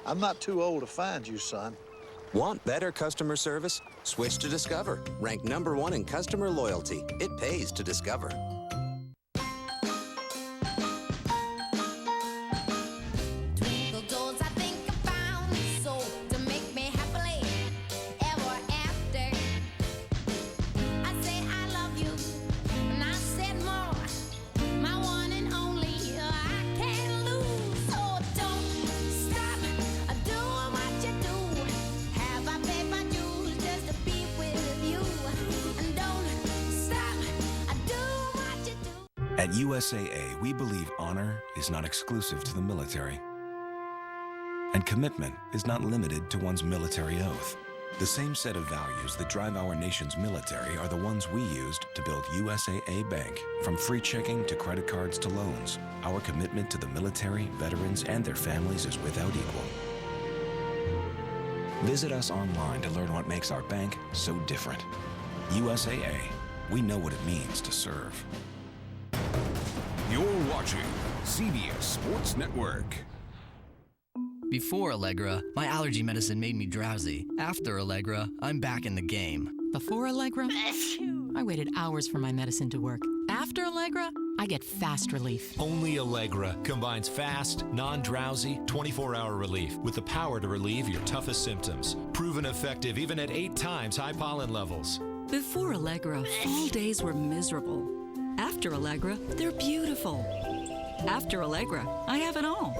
I'm not too old to find you, son. Want better customer service? Switch to Discover. Ranked #1 in customer loyalty. It pays to Discover. At USAA, we believe honor is not exclusive to the military, and commitment is not limited to one's military oath. The same set of values that drive our nation's military are the ones we used to build USAA Bank. From free checking to credit cards to loans, our commitment to the military, veterans, and their families is without equal. Visit us online to learn what makes our bank so different. USAA, we know what it means to serve. You're watching CBS Sports Network. Before Allegra, my allergy medicine made me drowsy. After Allegra, I'm back in the game. Before Allegra, I waited hours for my medicine to work. After Allegra, I get fast relief. Only Allegra combines fast, non-drowsy, 24-hour relief with the power to relieve your toughest symptoms. Proven effective even at 8 times high pollen levels. Before Allegra, fall days were miserable. After Allegra, they're beautiful. After Allegra, I have it all.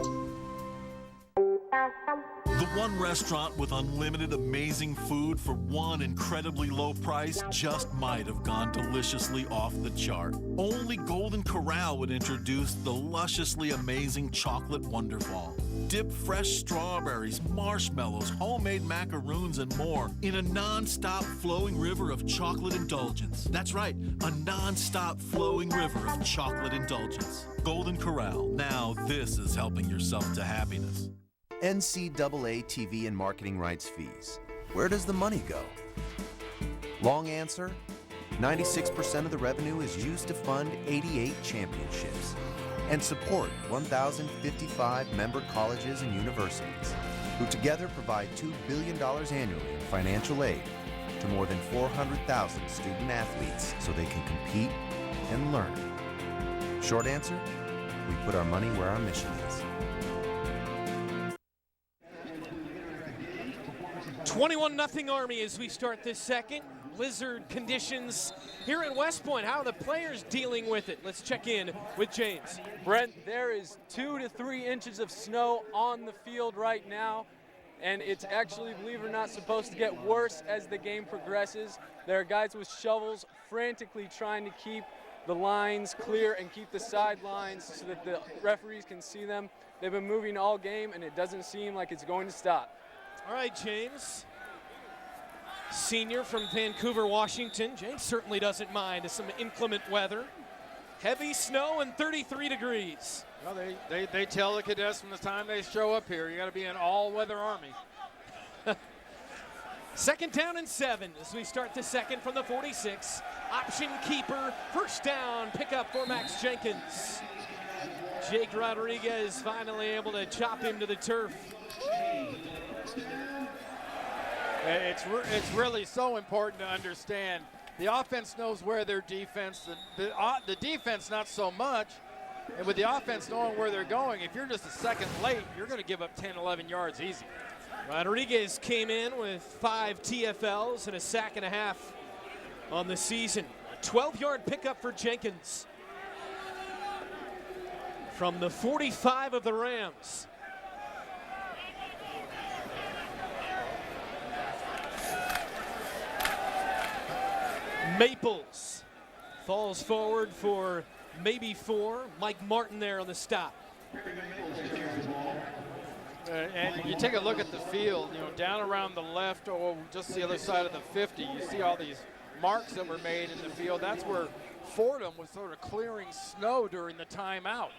The one restaurant with unlimited amazing food for one incredibly low price just might have gone deliciously off the chart. Only Golden Corral would introduce the lusciously amazing chocolate wonderfall. Dip fresh strawberries, marshmallows, homemade macaroons, and more in a non-stop flowing river of chocolate indulgence. That's right, a non-stop flowing river of chocolate indulgence. Golden Corral. Now this is helping yourself to happiness. NCAA TV and marketing rights fees. Where does the money go? Long answer, 96% of the revenue is used to fund 88 championships and support 1,055 member colleges and universities, who together provide $2 billion annually in financial aid to more than 400,000 student athletes so they can compete and learn. Short answer, we put our money where our mission is. 21-0 Army as we start this second. blizzard conditions here at West Point. How are the players dealing with it? Let's check in with James. Brent, there is 2 to 3 inches of snow on the field right now, and it's actually, believe it or not, supposed to get worse as the game progresses. There are guys with shovels frantically trying to keep the lines clear and keep the sidelines so that the referees can see them. They've been moving all game, and it doesn't seem like it's going to stop. All right, James, senior from Vancouver, Washington. James certainly doesn't mind some inclement weather. Heavy snow and 33 degrees. Well, they tell the cadets from the time they show up here, you got to be an all-weather Army. Second down and 7 as we start the second from the 46. Option keeper, first down, pickup for Max Jenkins. Jake Rodriguez finally able to chop him to the turf. It's really so important to understand. The offense knows where their defense, the defense not so much. And with the offense knowing where they're going, if you're just a second late, you're going to give up 10, 11 yards easy. Rodriguez came in with 5 TFLs and a sack and a half on the season. A 12-yard pickup for Jenkins from the 45 of the Rams. Maples falls forward for maybe 4. Mike Martin there on the stop. And you take a look at the field, down around the left or just the other side of the 50, you see all these marks that were made in the field. That's where Fordham was sort of clearing snow during the timeout.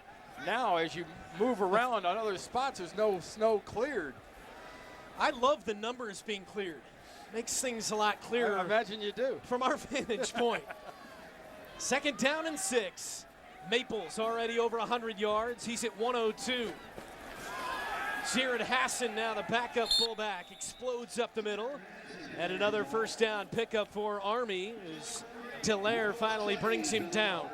Now, as you move around on other spots, there's no snow cleared. I love the numbers being cleared. Makes things a lot clearer. I imagine you do. From our vantage point. Second down and 6. Maples already over 100 yards. He's at 102. Jared Hassan, now the backup fullback, explodes up the middle. And another first down pickup for Army as Dallaire finally brings him down.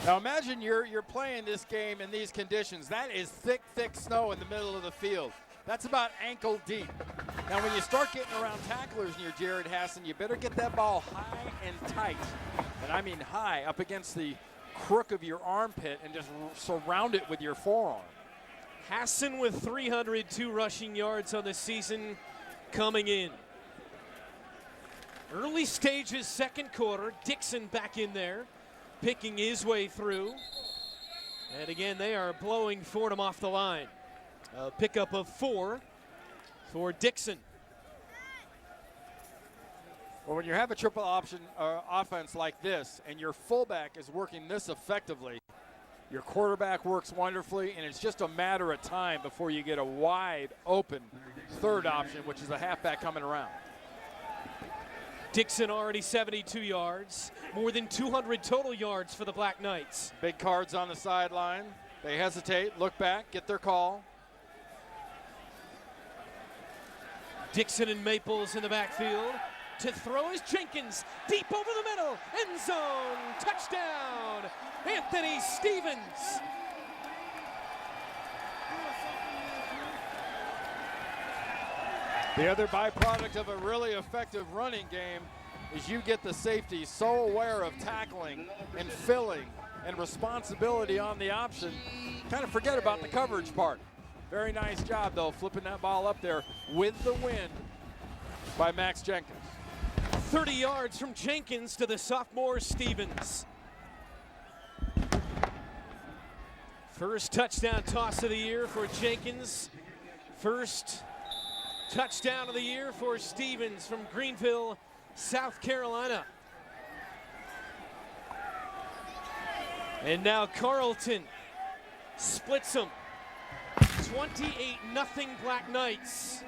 Now imagine you're playing this game in these conditions. That is thick, thick snow in the middle of the field. That's about ankle deep. Now when you start getting around tacklers near Jared Hassan, you better get that ball high and tight. And I mean high, up against the crook of your armpit and just surround it with your forearm. Hassan with 302 rushing yards on the season coming in. Early stages, second quarter. Dixon back in there, picking his way through. And again, they are blowing Fordham off the line. A pickup of 4 for Dixon. Well, when you have a triple option offense like this and your fullback is working this effectively, your quarterback works wonderfully, and it's just a matter of time before you get a wide open third option, which is a halfback coming around. Dixon already 72 yards, more than 200 total yards for the Black Knights. Big cards on the sideline. They hesitate, look back, get their call. Dixon and Maples in the backfield. To throw is Jenkins, deep over the middle, end zone, touchdown, Anthony Stevens. The other byproduct of a really effective running game is you get the safety so aware of tackling and filling and responsibility on the option, kind of forget about the coverage part. Very nice job, though, flipping that ball up there with the wind by Max Jenkins. 30 yards from Jenkins to the sophomore Stevens. First touchdown toss of the year for Jenkins. First touchdown of the year for Stevens from Greenville, South Carolina. And now Carlton splits them. 28-0 Black Knights.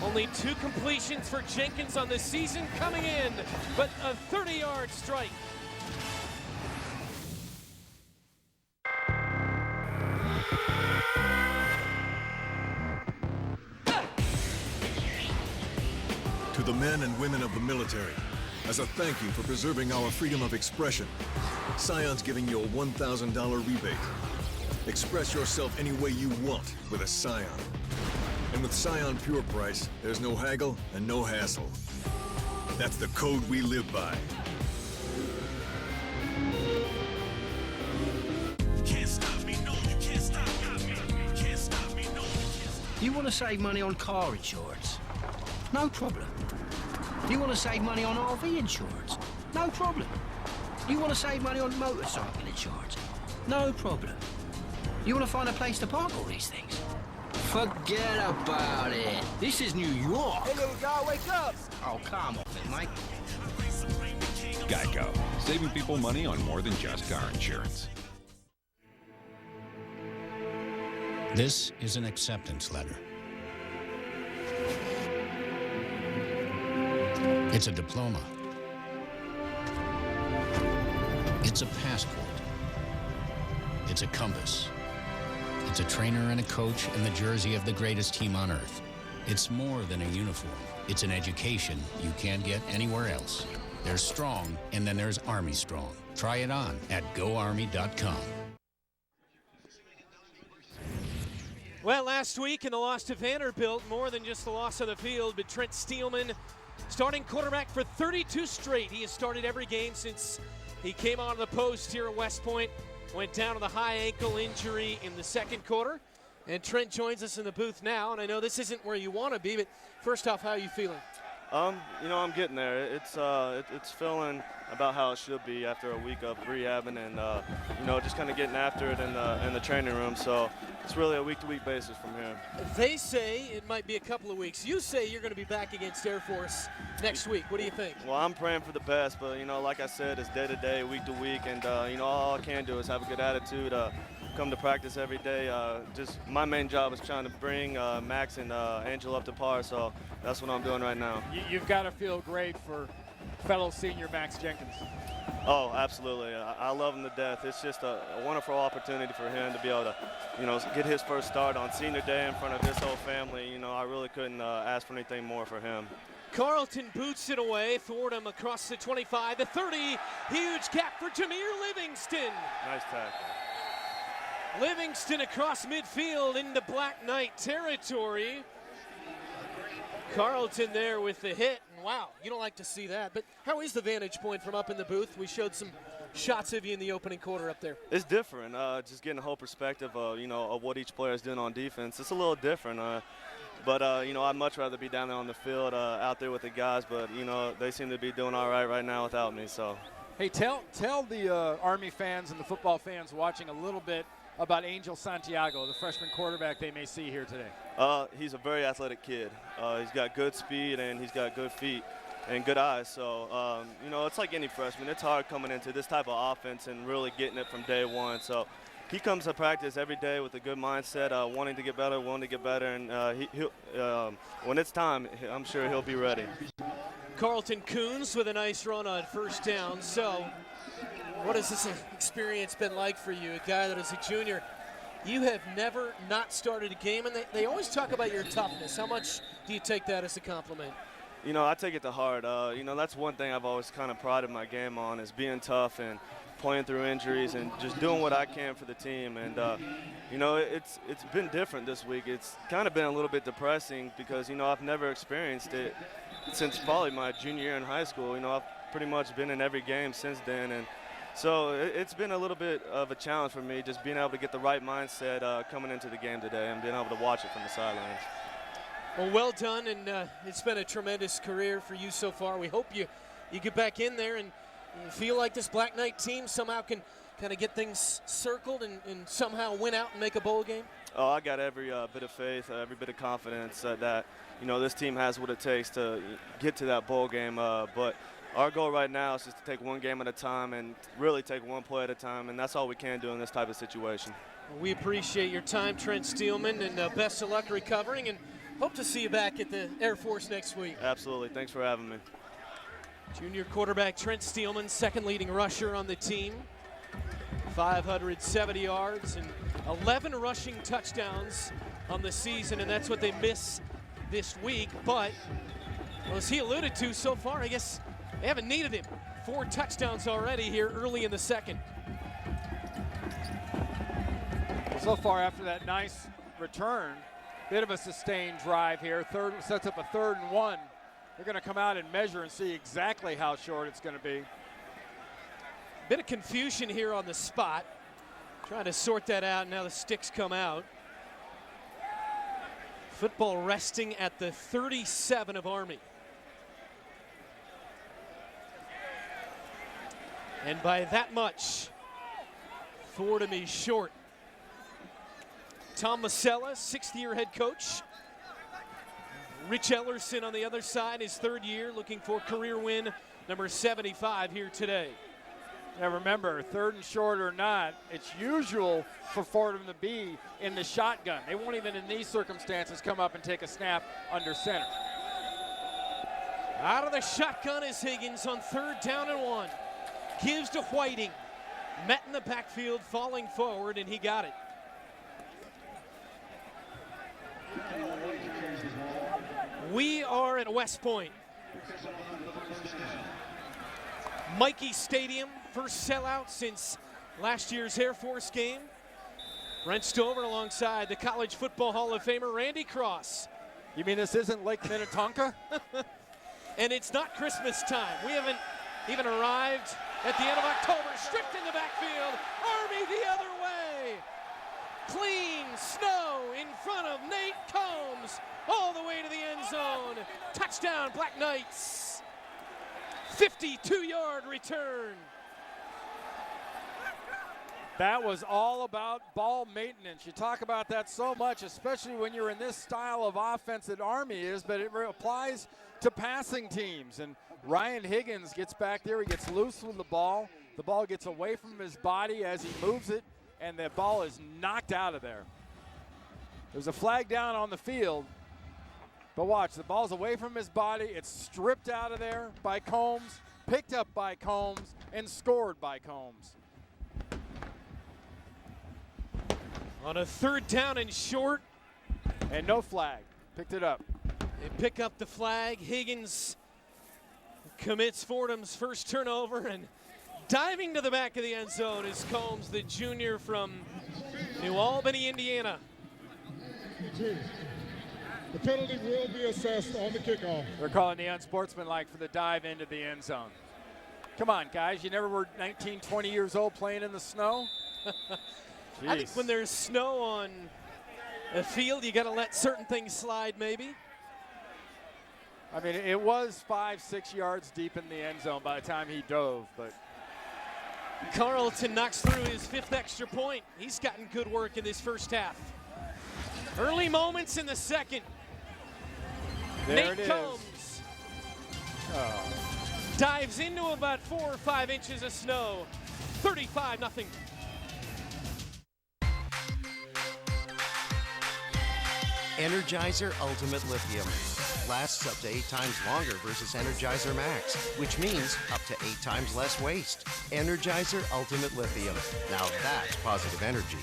Only 2 completions for Jenkins on the season coming in, but a 30-yard strike. To the men and women of the military, as a thank you for preserving our freedom of expression, Scion's giving you a $1,000 rebate. Express yourself any way you want with a Scion. And with Scion Pure Price, there's no haggle and no hassle. That's the code we live by. Can't stop me, no, you can't stop me. Can't stop me, no, you can't stop me. You want to save money on car insurance? No problem. You want to save money on RV insurance? No problem. You want to save money on motorcycle insurance? No problem. You want to find a place to park all these things? Forget about it. This is New York. Hey, little guy, wake up! Oh, come off it, Mike. Geico, saving people money on more than just car insurance. This is an acceptance letter. It's a diploma. It's a passport. It's a compass. It's a trainer and a coach and the jersey of the greatest team on earth. It's more than a uniform. It's an education you can't get anywhere else. There's Strong, and then there's Army Strong. Try it on at GoArmy.com. Well, last week in the loss to Vanderbilt, more than just the loss of the field, but Trent Steelman, starting quarterback for 32 straight. He has started every game since he came on the post here at West Point. Went down with a high ankle injury in the second quarter. And Trent joins us in the booth now. And I know this isn't where you want to be, but first off, how are you feeling? You know, I'm getting there. It's feeling about how it should be after a week of rehabbing and, you know, just kind of getting after it in the training room. So it's really a week-to-week basis from here. They say it might be a couple of weeks. You say you're going to be back against Air Force next week. What do you think? Well, I'm praying for the best, but, you know, like I said, it's day-to-day, week-to-week, and, you know, all I can do is have a good attitude, come to practice every day. Just my main job is trying to bring Max and Angel up to par, so that's what I'm doing right now. You've got to feel great for fellow senior Max Jenkins. Oh, absolutely. I love him to death. It's just a wonderful opportunity for him to be able to, you know, get his first start on senior day in front of his whole family. You know, I really couldn't ask for anything more for him. Carlton boots it away. Fordham across the 25, the 30. Huge gap for Jameer Livingston. Nice tackle. Livingston across midfield into Black Knight territory. Carlton there with the hit. And wow, you don't like to see that. But how is the vantage point from up in the booth? We showed some shots of you in the opening quarter up there. It's different. Just getting a whole perspective of, you know, of what each player is doing on defense. It's a little different. But you know, I'd much rather be down there on the field out there with the guys. But, you know, they seem to be doing all right now without me. So, hey, tell the Army fans and the football fans watching a little bit about Angel Santiago, the freshman quarterback they may see here today. He's a very athletic kid. He's got good speed and he's got good feet and good eyes. So, you know, it's like any freshman. It's hard coming into this type of offense and really getting it from day one. So he comes to practice every day with a good mindset, wanting to get better, and he'll when it's time, I'm sure he'll be ready. Carlton Coons with a nice run on first down. So what has this experience been like for you, a guy that is a junior? You have never not started a game, and they always talk about your toughness. How much do you take that as a compliment? You know, I take it to heart. You know, that's one thing I've always kind of prided my game on, is being tough and playing through injuries and just doing what I can for the team. And, you know, it's been different this week. It's kind of been a little bit depressing because, you know, I've never experienced it since probably my junior year in high school. You know, I've pretty much been in every game since then. And so it's been a little bit of a challenge for me, just being able to get the right mindset coming into the game today and being able to watch it from the sidelines. Well, well done, and it's been a tremendous career for you so far. We hope you get back in there and you feel like this Black Knight team somehow can kind of get things circled and somehow win out and make a bowl game. Oh, I got every bit of faith, every bit of confidence that, you know, this team has what it takes to get to that bowl game. But our goal right now is just to take one game at a time and really take one play at a time, and that's all we can do in this type of situation. Well, we appreciate your time, Trent Steelman, and best of luck recovering, and hope to see you back at the Air Force next week. Absolutely. Thanks for having me. Junior quarterback Trent Steelman, second leading rusher on the team. 570 yards and 11 rushing touchdowns on the season, and that's what they miss this week. But, well, as he alluded to so far, I guess they haven't needed him. 4 touchdowns already here early in the second. So far, after that nice return, Bit of a sustained drive here. Third sets up a 3rd and 1. They're going to come out and measure and see exactly how short it's going to be. Bit of confusion here on the spot. Trying to sort that out. Now the sticks come out. Football resting at the 37 of Army. And by that much, Fordham is short. Tom Masella, 6th-year head coach. Rich Ellerson on the other side, his 3rd year, looking for career win number 75 here today. Now remember, 3rd and short or not, it's usual for Fordham to be in the shotgun. They won't even in these circumstances come up and take a snap under center. Out of the shotgun is Higgins on 3rd down and 1. Gives to Whiting. Met in the backfield, falling forward, and he got it. We are at West Point. Michie Stadium, first sellout since last year's Air Force game. Brent Stover alongside the College Football Hall of Famer Randy Cross. You mean this isn't Lake Minnetonka? And it's not Christmas time. We haven't even arrived at the end of October. Stripped in the backfield. Army the other way. Clean snow in front of Nate Combs. All the way to the end zone. Touchdown, Black Knights. 52-yard return. That was all about ball maintenance. You talk about that so much, especially when you're in this style of offense that Army is, but it applies to passing teams. And Ryan Higgins gets back there. He gets loose with the ball. The ball gets away from his body as he moves it, and the ball is knocked out of there. There's a flag down on the field. But watch, the ball's away from his body. It's stripped out of there by Combs, picked up by Combs, and scored by Combs. On a 3rd down and short. And no flag. Picked it up. They pick up the flag. Higgins commits Fordham's first turnover, and diving to the back of the end zone is Combs, the junior from New Albany, Indiana. The penalty will be assessed on the kickoff. They're calling the unsportsmanlike for the dive into the end zone. Come on, guys. You never were 19, 20 years old playing in the snow? I think when there's snow on a field, you got to let certain things slide, maybe. I mean, it was 5-6 yards deep in the end zone by the time he dove, but Carlton knocks through his 5th extra point. He's gotten good work in this first half. Early moments in the second. There Nate Combs dives into about 4 or 5 inches of snow. 35-0. Energizer Ultimate Lithium lasts up to 8 times longer versus Energizer Max, which means up to 8 times less waste. Energizer Ultimate Lithium. Now that's positive energy.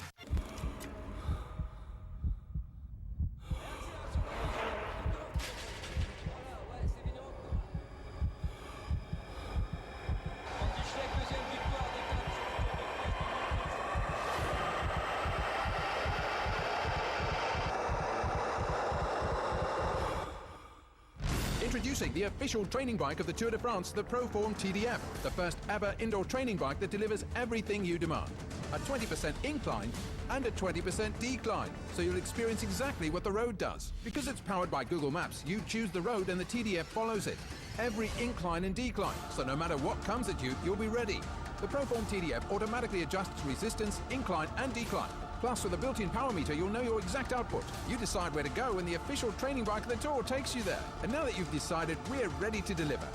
Introducing the official training bike of the Tour de France, the ProForm TDF, the first ever indoor training bike that delivers everything you demand. A 20% incline and a 20% decline, so you'll experience exactly what the road does. Because it's powered by Google Maps, you choose the road and the TDF follows it. Every incline and decline, so no matter what comes at you, you'll be ready. The ProForm TDF automatically adjusts resistance, incline and decline. Plus, with a built-in power meter, you'll know your exact output. You decide where to go and the official training bike of the Tour takes you there. And now that you've decided, we're ready to deliver.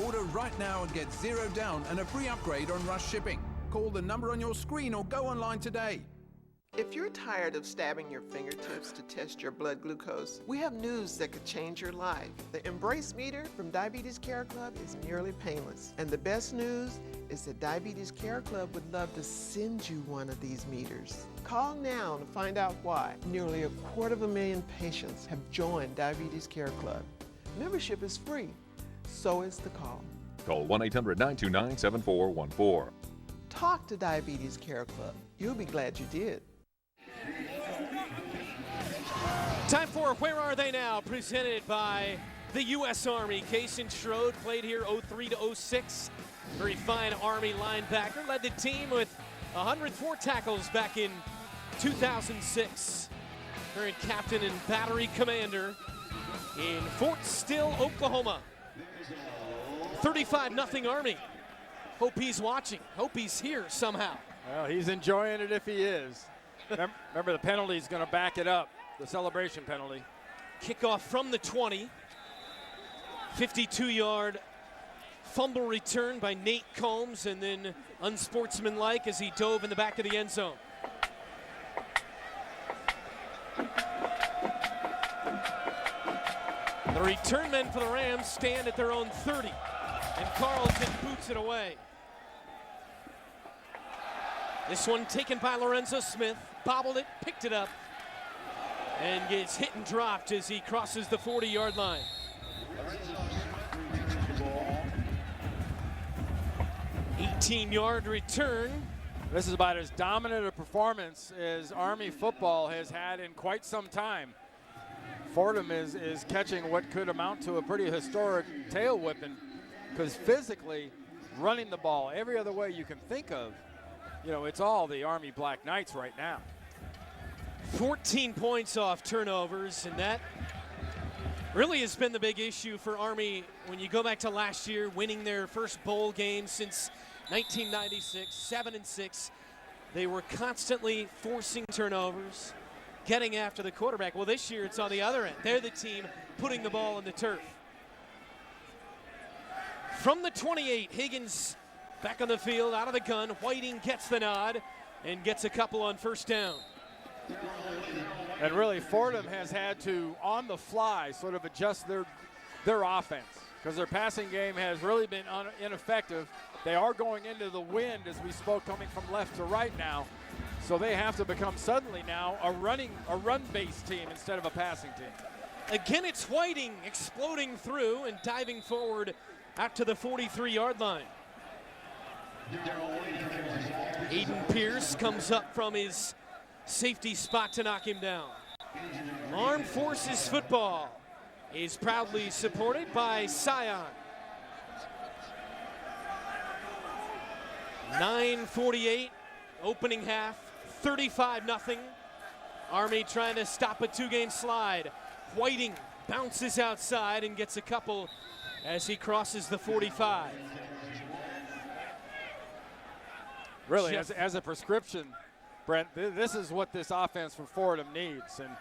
Order right now and get 0 down and a free upgrade on rush shipping. Call the number on your screen or go online today. If you're tired of stabbing your fingertips to test your blood glucose, we have news that could change your life. The Embrace Meter from Diabetes Care Club is nearly painless. And the best news is that Diabetes Care Club would love to send you one of these meters. Call now to find out why. Nearly 250,000 patients have joined Diabetes Care Club. Membership is free, so is the call. Call 1-800-929-7414. Talk to Diabetes Care Club. You'll be glad you did. Time for Where Are They Now, presented by the U.S. Army. Kason Schroed played here 03 to 06. Very fine Army linebacker. Led the team with 104 tackles back in 2006. Current captain and battery commander in Fort Still, Oklahoma. 35-0 Army. Hope he's watching. Hope he's here somehow. Well, he's enjoying it if he is. Remember, the penalty's going to back it up. The celebration penalty. Kickoff from the 20. 52-yard fumble return by Nate Combs, and then unsportsmanlike as he dove in the back of the end zone. The return men for the Rams stand at their own 30, and Carlton boots it away. This one taken by Lorenzo Smith, bobbled it, picked it up, and gets hit and dropped as he crosses the 40-yard line. $18-yard return. This is about as dominant a performance as Army football has had in quite some time. Fordham is catching what could amount to a pretty historic tail whipping, because physically running the ball every other way you can think of, you know, it's all the Army Black Knights right now. 14 points off turnovers, and that really has been the big issue for Army when you go back to last year, winning their first bowl game since 1996, 7-6. They were constantly forcing turnovers, getting after the quarterback. Well, this year it's on the other end. They're the team putting the ball in the turf. From the 28, Higgins back on the field, out of the gun. Whiting gets the nod and gets a couple on first down. And really, Fordham has had to, on the fly, sort of adjust their offense, because their passing game has really been ineffective. They are going into the wind, as we spoke, coming from left to right now. So they have to become suddenly now a run-based team instead of a passing team. Again, it's Whiting exploding through and diving forward out to the 43-yard line. Aiden Pierce comes up from his safety spot to knock him down. Armed Forces football is proudly supported by Scion. 9:48, opening half, 35-0. Army trying to stop a two-game slide. Whiting bounces outside and gets a couple as he crosses the 45. Really, as a prescription, Brent, this is what this offense from Fordham needs. And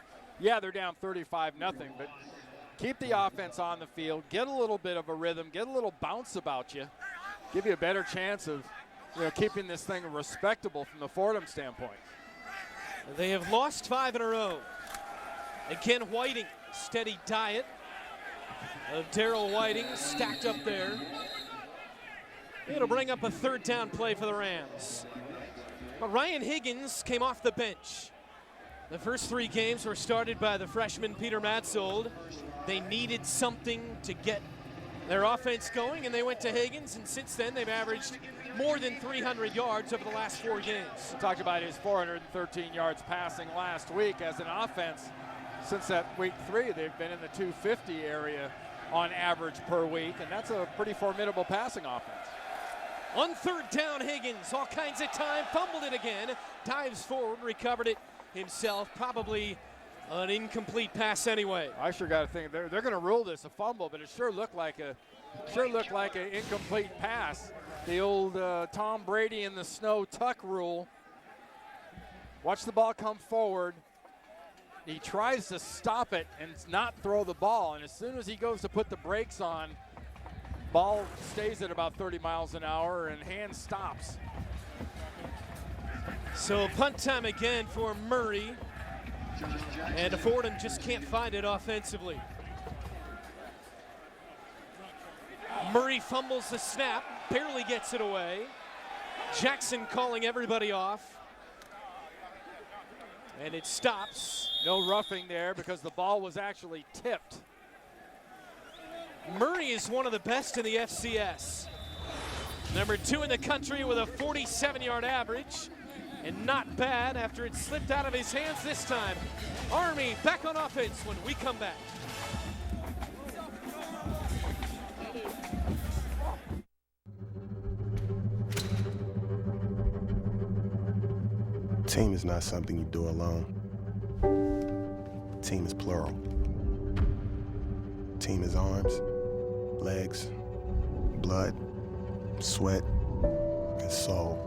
yeah, they're down 35-0, but keep the offense on the field, get a little bit of a rhythm, get a little bounce about you, give you a better chance of, you know, keeping this thing respectable from the Fordham standpoint. They have lost 5 in a row. Again, Whiting, steady diet of Darrell Whiting stacked up there. It'll bring up a third down play for the Rams. But Ryan Higgins came off the bench. The first 3 games were started by the freshman Peter Matzold. They needed something to get their offense going, and they went to Higgins, and since then they've averaged more than 300 yards over the last 4 games. We talked about his 413 yards passing last week. As an offense, since that week 3, they've been in the 250 area on average per week, and that's a pretty formidable passing offense. On third down, Higgins, all kinds of time, fumbled it again, dives forward, recovered it himself, probably an incomplete pass anyway. I sure got to think they're going to rule this a fumble, but it sure looked like an incomplete pass. The old Tom Brady in the snow tuck rule. Watch the ball come forward. He tries to stop it and not throw the ball, and as soon as he goes to put the brakes on, ball stays at about 30 miles an hour and hand stops. So punt time again for Murray. And Fordham just can't find it offensively. Murray fumbles the snap, barely gets it away. Jackson calling everybody off. And it stops. No roughing there because the ball was actually tipped. Murray is one of the best in the FCS. Number 2 in the country with a 47-yard average. And not bad after it slipped out of his hands this time. Army back on offense when we come back. Team is not something you do alone. Team is plural. Team is arms, legs, blood, sweat, and soul.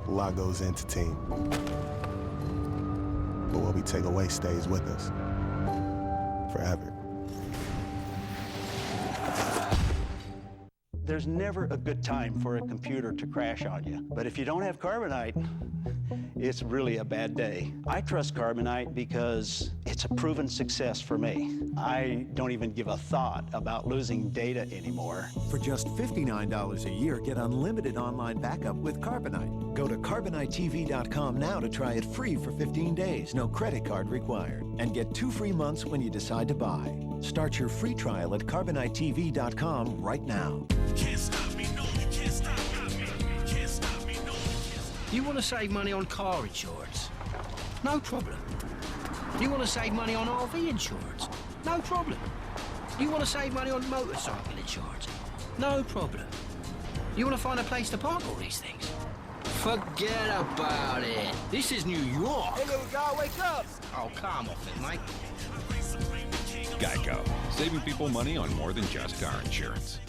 A lot goes into team. But what we take away stays with us forever. There's never a good time for a computer to crash on you. But if you don't have Carbonite, it's really a bad day. I trust Carbonite because it's a proven success for me. I don't even give a thought about losing data anymore. For just $59 a year, get unlimited online backup with Carbonite. Go to CarboniteTV.com now to try it free for 15 days, no credit card required. And get 2 free months when you decide to buy. Start your free trial at CarboniteTV.com right now. Can't stop me, no, you can't stop me. Can't stop me, no, you can't stop me. You want to save money on car insurance? No problem. You want to save money on RV insurance? No problem. You want to save money on motorcycle insurance? No problem. You want to find a place to park all these things? Forget about it. This is New York. Hey, little guy, wake up. Oh, come off it, Mike. Geico. Saving people money on more than just car insurance.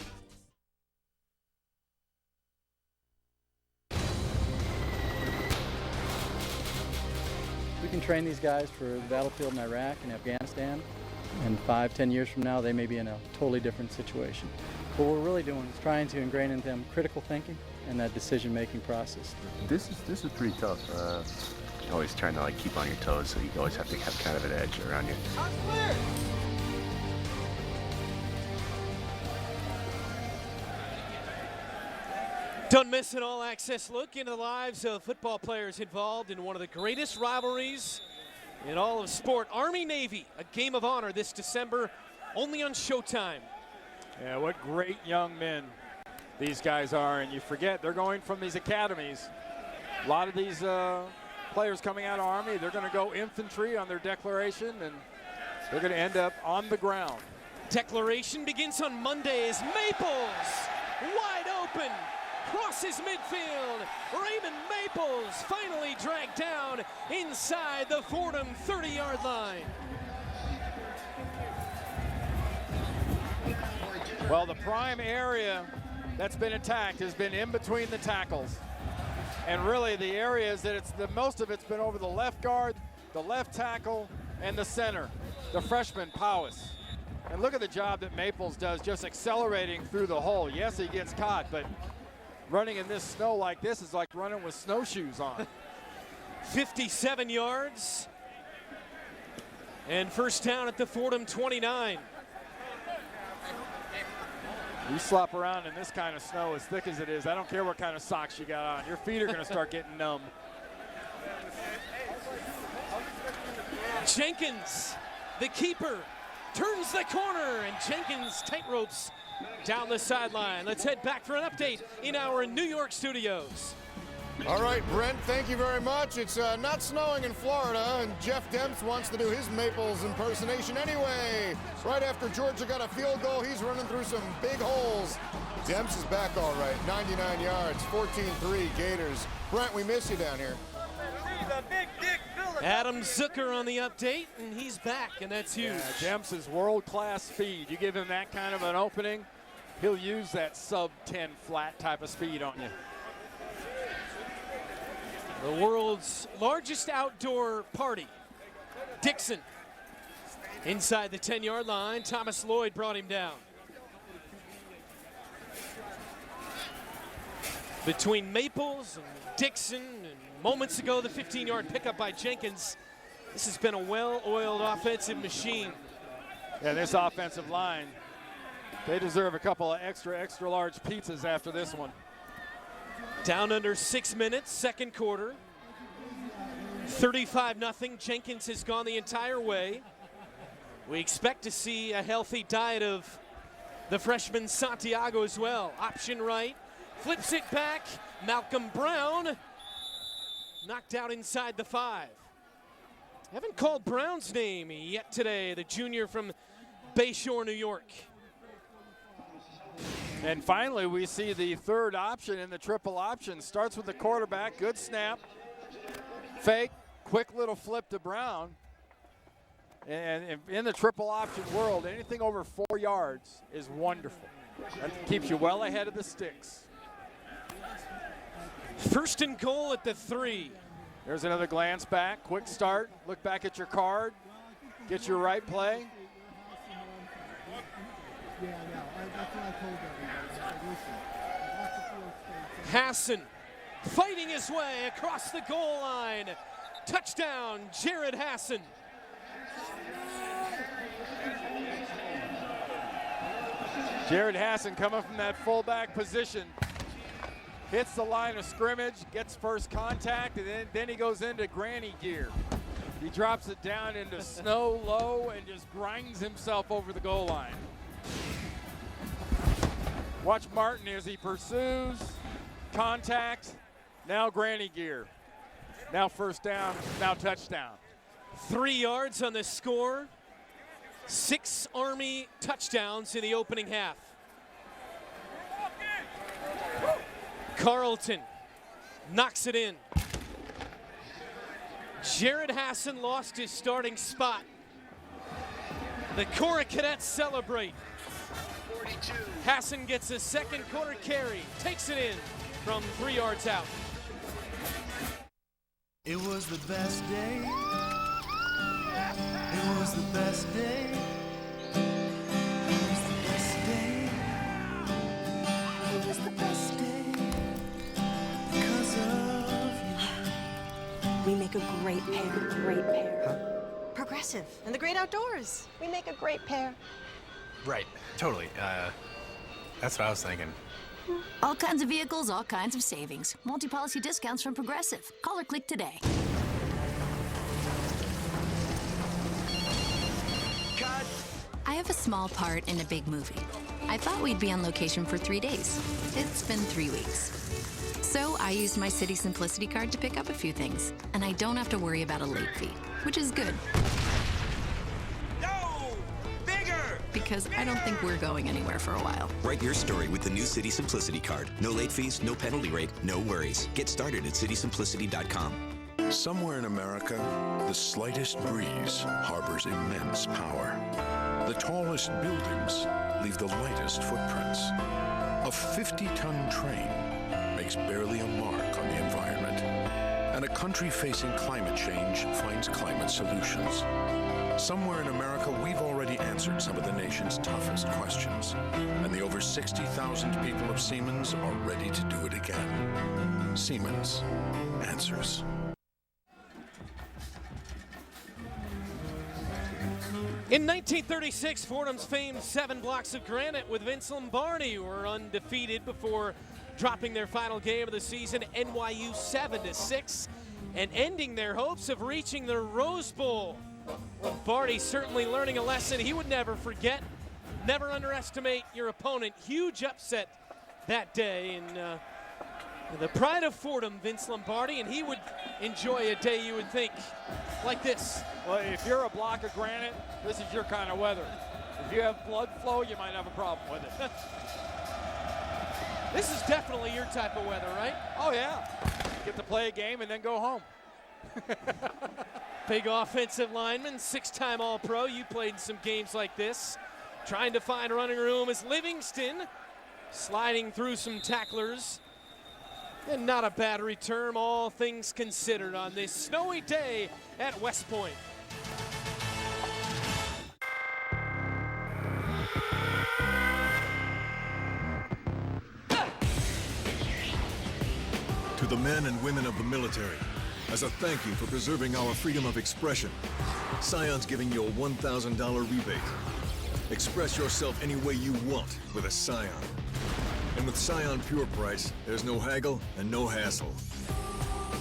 We can train these guys for the battlefield in Iraq and Afghanistan, and 5-10 years from now they may be in a totally different situation. What we're really doing is trying to ingrain in them critical thinking and that decision-making process. This is pretty tough. You're always trying to like keep on your toes, so you always have to have kind of an edge around you. Don't miss an all-access look into the lives of football players involved in one of the greatest rivalries in all of sport. Army-Navy, a game of honor this December, only on Showtime. Yeah, what great young men these guys are, and you forget they're going from these academies. A lot of these players coming out of Army, they're going to go infantry on their declaration, and they're going to end up on the ground. Declaration begins on Monday as Maples, wide open, crosses midfield. Raymond Maples finally dragged down inside the Fordham 30-yard line. Well, the prime area that's been attacked has been in between the tackles. And really the areas that most of it's been over the left guard, the left tackle, and the center, the freshman Powis. And look at the job that Maples does just accelerating through the hole. Yes, he gets caught, but running in this snow like this is like running with snowshoes on. 57 yards. And first down at the Fordham 29. You slop around in this kind of snow as thick as it is. I don't care what kind of socks you got on. Your feet are going to start getting numb. Jenkins, the keeper, turns the corner, and Jenkins tightropes down the sideline. Let's head back for an update in our New York studios. All right, Brent, thank you very much. It's not snowing in Florida, and Jeff Demps wants to do his Maples impersonation anyway. Right after Georgia got a field goal, he's running through some big holes. Demps is back all right, 99 yards, 14-3 Gators. Brent, we miss you down here. Adam Zucker on the update, and he's back, and that's huge. Yeah, Demps is world-class speed. You give him that kind of an opening, he'll use that sub-10 flat type of speed on you. The world's largest outdoor party. Dixon inside the 10-yard line. Thomas Lloyd brought him down. Between Maples and Dixon, and moments ago the 15-yard pickup by Jenkins, this has been a well-oiled offensive machine. Yeah, this offensive line, they deserve a couple of extra large pizzas after this one. Down under 6 minutes, second quarter. 35-0. Jenkins has gone the entire way. We expect to see a healthy diet of the freshman Santiago as well. Option right, flips it back. Malcolm Brown knocked out inside the 5. Haven't called Brown's name yet today, the junior from Bayshore, New York. And finally, we see the third option in the triple option. Starts with the quarterback, good snap, fake, quick little flip to Brown. And in the triple option world, anything over 4 yards is wonderful. That keeps you well ahead of the sticks. First and goal at the 3. There's another glance back, quick start, look back at your card, get your right play. Hassan fighting his way across the goal line. Touchdown, Jared Hassan. Jared Hassan coming from that fullback position. Hits the line of scrimmage, gets first contact, and then he goes into granny gear. He drops it down into snow low and just grinds himself over the goal line. Watch Martin as he pursues, contact, now granny gear. Now first down, now touchdown. 3 yards on the score. 6 Army touchdowns in the opening half. Carlton knocks it in. Jared Hassan lost his starting spot. The Cora Cadets celebrate. Hassan gets a second quarter carry, takes it in from 3 yards out. It was the best day. It was the best day. It was the best day. It was the best day because of you. We make a great pair. Huh? Progressive and the great outdoors. We make a great pair. Right, totally. That's what I was thinking. All kinds of vehicles, all kinds of savings. Multi-policy discounts from Progressive. Call or click today. Cut. I have a small part in a big movie. I thought we'd be on location for 3 days. It's been 3 weeks. So I used my City Simplicity card to pick up a few things, and I don't have to worry about a late fee, which is good. Because I don't think we're going anywhere for a while. Write your story with the new City Simplicity card. No late fees, no penalty rate, no worries. Get started at citysimplicity.com. Somewhere in America, the slightest breeze harbors immense power. The tallest buildings leave the lightest footprints. A 50-ton train makes barely a mark on the environment. And a country facing climate change finds climate solutions. Somewhere in America, we've already answered some of the nation's toughest questions. And the over 60,000 people of Siemens are ready to do it again. Siemens answers. In 1936, Fordham's famed 7 blocks of granite with Vince Lombardi were undefeated before dropping their final game of the season, NYU 7-6, and ending their hopes of reaching the Rose Bowl. Lombardi certainly learning a lesson he would never forget. Never underestimate your opponent. Huge upset that day. And the pride of Fordham, Vince Lombardi, and he would enjoy a day, you would think, like this. Well, if you're a block of granite, this is your kind of weather. If you have blood flow, you might have a problem with it. This is definitely your type of weather, right? Oh, yeah. Get to play a game and then go home. Big offensive lineman, 6-time All-Pro. You played in some games like this. Trying to find running room as Livingston sliding through some tacklers. And not a bad return, all things considered, on this snowy day at West Point. To the men and women of the military, as a thank you for preserving our freedom of expression, Scion's giving you a $1,000 rebate. Express yourself any way you want with a Scion. And with Scion Pure Price, there's no haggle and no hassle.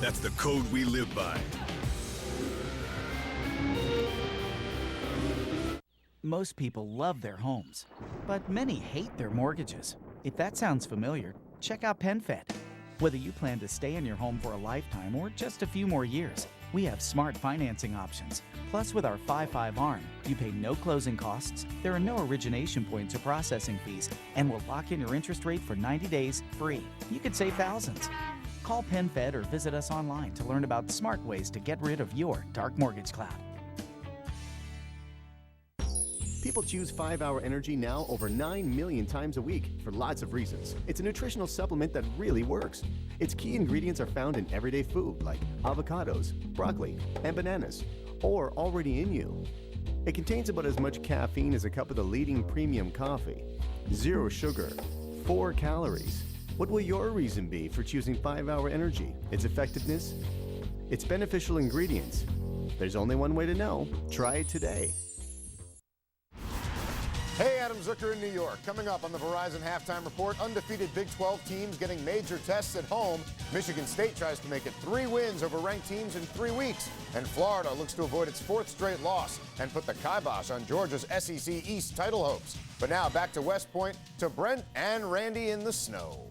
That's the code we live by. Most people love their homes, but many hate their mortgages. If that sounds familiar, check out PenFed. Whether you plan to stay in your home for a lifetime or just a few more years, We have smart financing options. Plus, with our 5-5 ARM, you pay no closing costs, there are no origination points or processing fees, and we'll lock in your interest rate for 90 days free. You could save thousands. Call PenFed or visit us online to learn about smart ways to get rid of your dark mortgage cloud. People choose 5-Hour Energy now over 9 million times a week for lots of reasons. It's a nutritional supplement that really works. Its key ingredients are found in everyday food like avocados, broccoli, and bananas, or already in you. It contains about as much caffeine as a cup of the leading premium coffee. 0 sugar, 4 calories. What will your reason be for choosing 5-Hour Energy? Its effectiveness? Its beneficial ingredients? There's only one way to know. Try it today. Hey, Adam Zucker in New York. Coming up on the Verizon Halftime Report, undefeated Big 12 teams getting major tests at home. Michigan State tries to make it 3 wins over ranked teams in 3 weeks. And Florida looks to avoid its 4th straight loss and put the kibosh on Georgia's SEC East title hopes. But now back to West Point, to Brent and Randy in the snow.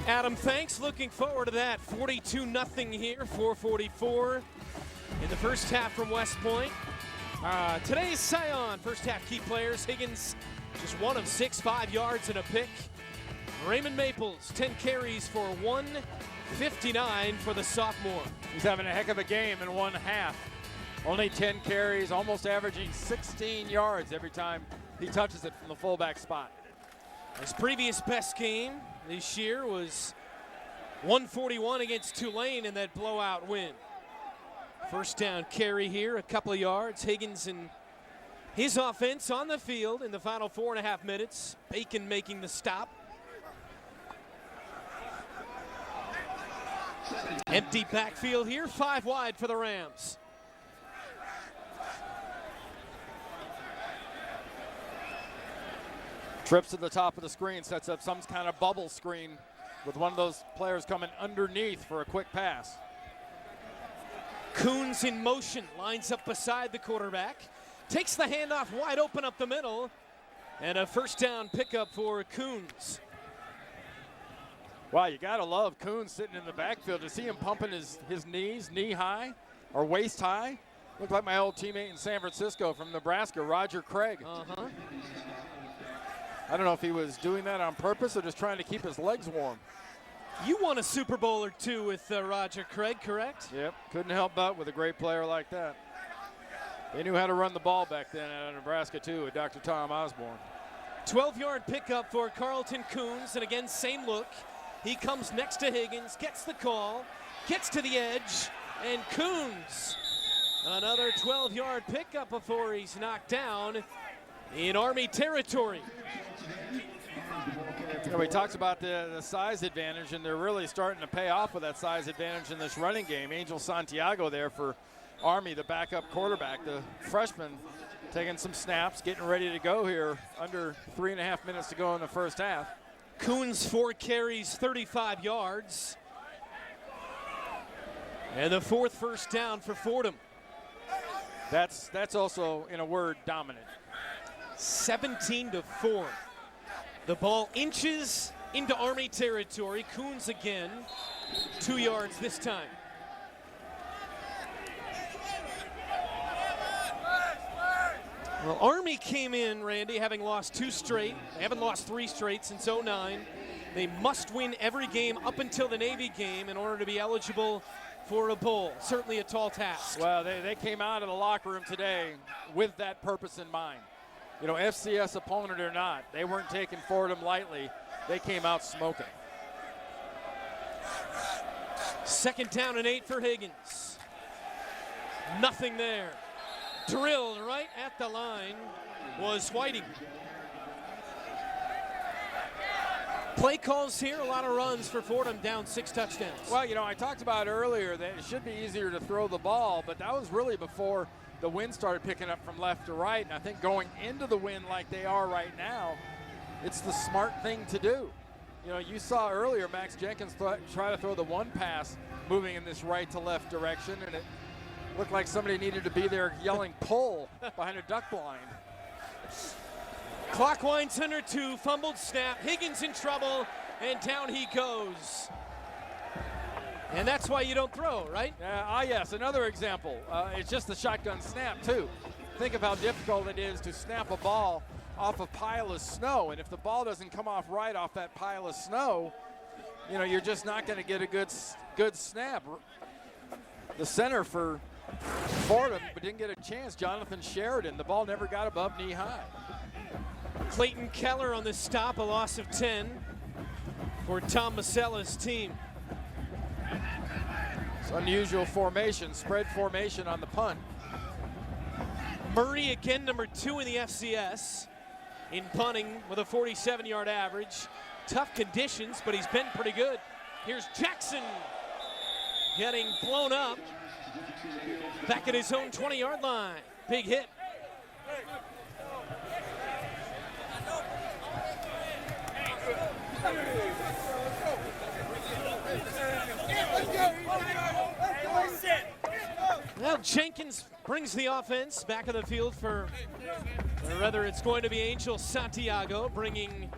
Adam, thanks. Looking forward to that. 42-0 here, 4:44 in the first half from West Point. Today's Scion first half key players. Higgins just 1 of 6, 5 yards and a pick. Raymond Maples 10 carries for 159 for the sophomore. He's having a heck of a game in one half. Only 10 carries, almost averaging 16 yards every time he touches it from the fullback spot. His previous best game this year was 141 against Tulane in that blowout win. First down carry here, a couple of yards. Higgins and his offense on the field in the final 4.5 minutes. Bacon making the stop. Empty backfield here, 5 wide for the Rams. Trips to the top of the screen, sets up some kind of bubble screen with one of those players coming underneath for a quick pass. Coons in motion, lines up beside the quarterback, takes the handoff wide open up the middle, and a first down pickup for Coons. Wow, you gotta love Coons sitting in the backfield. To see him pumping his knees, knee high or waist high. Looked like my old teammate in San Francisco from Nebraska, Roger Craig. I don't know if he was doing that on purpose or just trying to keep his legs warm. You won a Super Bowl or 2 with Roger Craig, correct? Yep, couldn't help but with a great player like that. They knew how to run the ball back then out of Nebraska too with Dr. Tom Osborne. 12-yard pickup for Carlton Coons, and again, same look. He comes next to Higgins, gets the call, gets to the edge, and Coons, another 12-yard pickup before he's knocked down in Army territory. You know, he talks about the size advantage, and they're really starting to pay off with that size advantage in this running game. Angel Santiago there for Army, the backup quarterback, the freshman, taking some snaps, getting ready to go here. Under 3.5 minutes to go in the first half. Coons 4 carries, 35 yards. And the 4th first down for Fordham. That's also, in a word, dominant. 17-4. The ball inches into Army territory. Coons again, 2 yards this time. Well, Army came in, Randy, having lost 2 straight. They haven't lost 3 straight since '09. They must win every game up until the Navy game in order to be eligible for a bowl. Certainly a tall task. Well, they came out of the locker room today with that purpose in mind. You know, FCS opponent or not, they weren't taking Fordham lightly. They came out smoking. 2nd down and 8 for Higgins. Nothing there. Drilled right at the line was Whiting. Play calls here, a lot of runs for Fordham, down 6 touchdowns. Well, you know, I talked about earlier that it should be easier to throw the ball, but that was really before the wind started picking up from left to right. And I think going into the wind like they are right now, it's the smart thing to do. You know, you saw earlier Max Jenkins try to throw the one pass moving in this right to left direction, and it looked like somebody needed to be there yelling pull behind a duck blind. Clock winds under 2, fumbled snap. Higgins in trouble, and down he goes. And that's why you don't throw, right? Yes, another example. It's just the shotgun snap, too. Think of how difficult it is to snap a ball off a pile of snow. And if the ball doesn't come off right off that pile of snow, you know, you're just not going to get a good snap. The center for Fordham but didn't get a chance. Jonathan Sheridan, the ball never got above knee high. Clayton Keller on this stop, a loss of 10 for Tom Masella's team. It's unusual formation, spread formation on the punt. Murray again, number 2 in the FCS in punting with a 47-yard average. Tough conditions, but he's been pretty good. Here's Jackson getting blown up back at his own 20-yard line. Big hit. Well, Jenkins brings the offense back of the field or rather it's going to be Angel Santiago bringing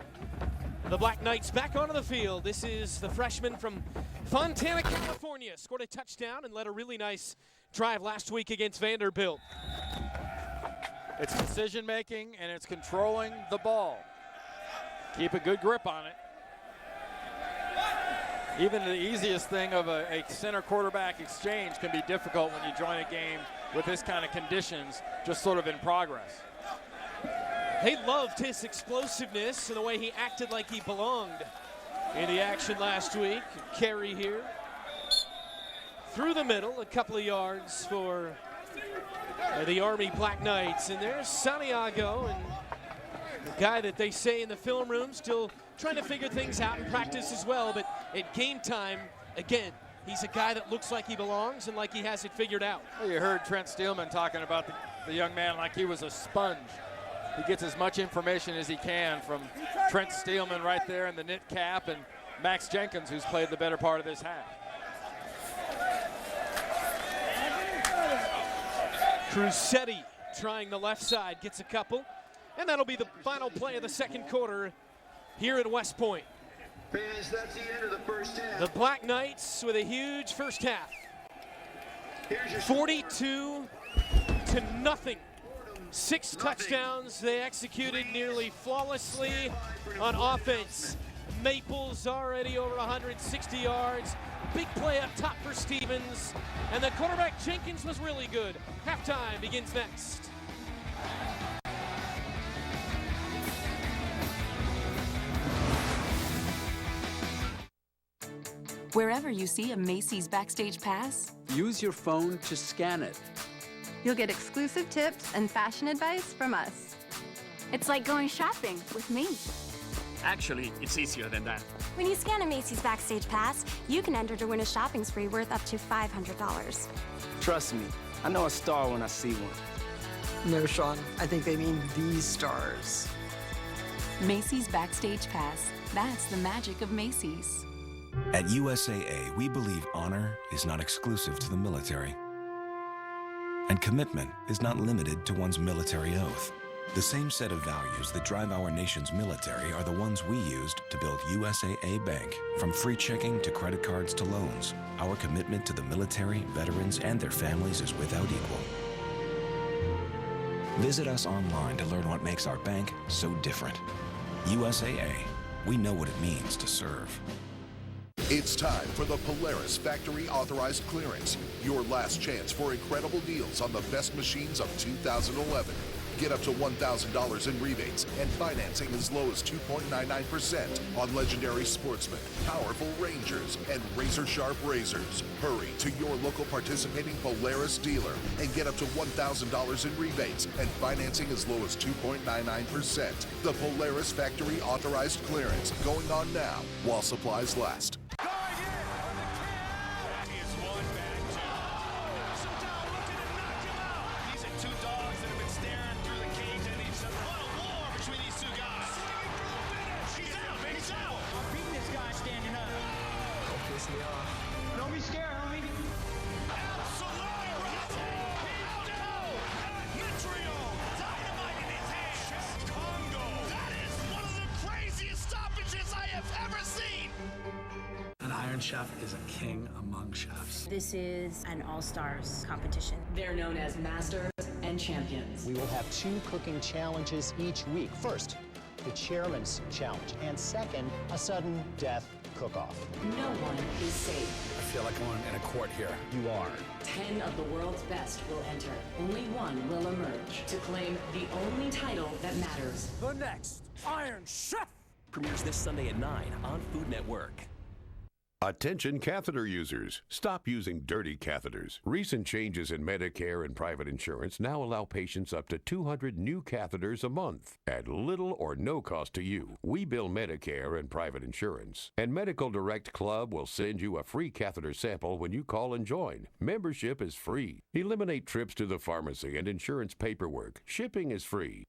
the Black Knights back onto the field. This is the freshman from Fontana, California. Scored a touchdown and led a really nice drive last week against Vanderbilt. It's decision making and it's controlling the ball. Keep a good grip on it. Even the easiest thing of a center quarterback exchange can be difficult when you join a game with this kind of conditions, just sort of in progress. They loved his explosiveness and the way he acted like he belonged in the action last week. Carry here. Through the middle, a couple of yards for the Army Black Knights. And there's Santiago, and the guy that they say in the film room still trying to figure things out in practice as well, but at game time, again, he's a guy that looks like he belongs and like he has it figured out. Well, you heard Trent Steelman talking about the young man like he was a sponge. He gets as much information as he can from Trent Steelman right there in the knit cap and Max Jenkins, who's played the better part of this half. Crucetti trying the left side, gets a couple, and that'll be the final play of the second quarter here at West Point. Fans, that's the end of the first half. The Black Knights with a huge first half. 42-0. 6 touchdowns they executed nearly flawlessly on offense. Maples already over 160 yards. Big play up top for Stevens. And the quarterback Jenkins was really good. Halftime begins next. Wherever you see a Macy's Backstage Pass, use your phone to scan it. You'll get exclusive tips and fashion advice from us. It's like going shopping with me. Actually, it's easier than that. When you scan a Macy's Backstage Pass, you can enter to win a shopping spree worth up to $500. Trust me, I know a star when I see one. No, Sean, I think they mean these stars. Macy's Backstage Pass. That's the magic of Macy's. At USAA, we believe honor is not exclusive to the military. And commitment is not limited to one's military oath. The same set of values that drive our nation's military are the ones we used to build USAA Bank. From free checking to credit cards to loans, our commitment to the military, veterans, and their families is without equal. Visit us online to learn what makes our bank so different. USAA, we know what it means to serve. It's time for the Polaris Factory Authorized Clearance, your last chance for incredible deals on the best machines of 2011. Get up to $1,000 in rebates and financing as low as 2.99% on legendary Sportsman, powerful Rangers, and razor-sharp razors. Hurry to your local participating Polaris dealer and get up to $1,000 in rebates and financing as low as 2.99%. The Polaris Factory Authorized Clearance, going on now while supplies last. Don't be scared, homie. An Iron Chef is a king among young chefs. This is an all-stars competition. They're known as masters and champions. We will have 2 cooking challenges each week. First, the Chairman's Challenge, and second, a sudden death cook-off. No one is safe. I feel like I'm in a court here. You are. 10 of the world's best will enter. Only one will emerge to claim the only title that matters. The next Iron Chef premieres this Sunday at 9 on Food Network. Attention catheter users, stop using dirty catheters. Recent changes in Medicare and private insurance now allow patients up to 200 new catheters a month at little or no cost to you. We bill Medicare and private insurance, and Medical Direct Club will send you a free catheter sample when you call and join. Membership is free. Eliminate trips to the pharmacy and insurance paperwork. Shipping is free.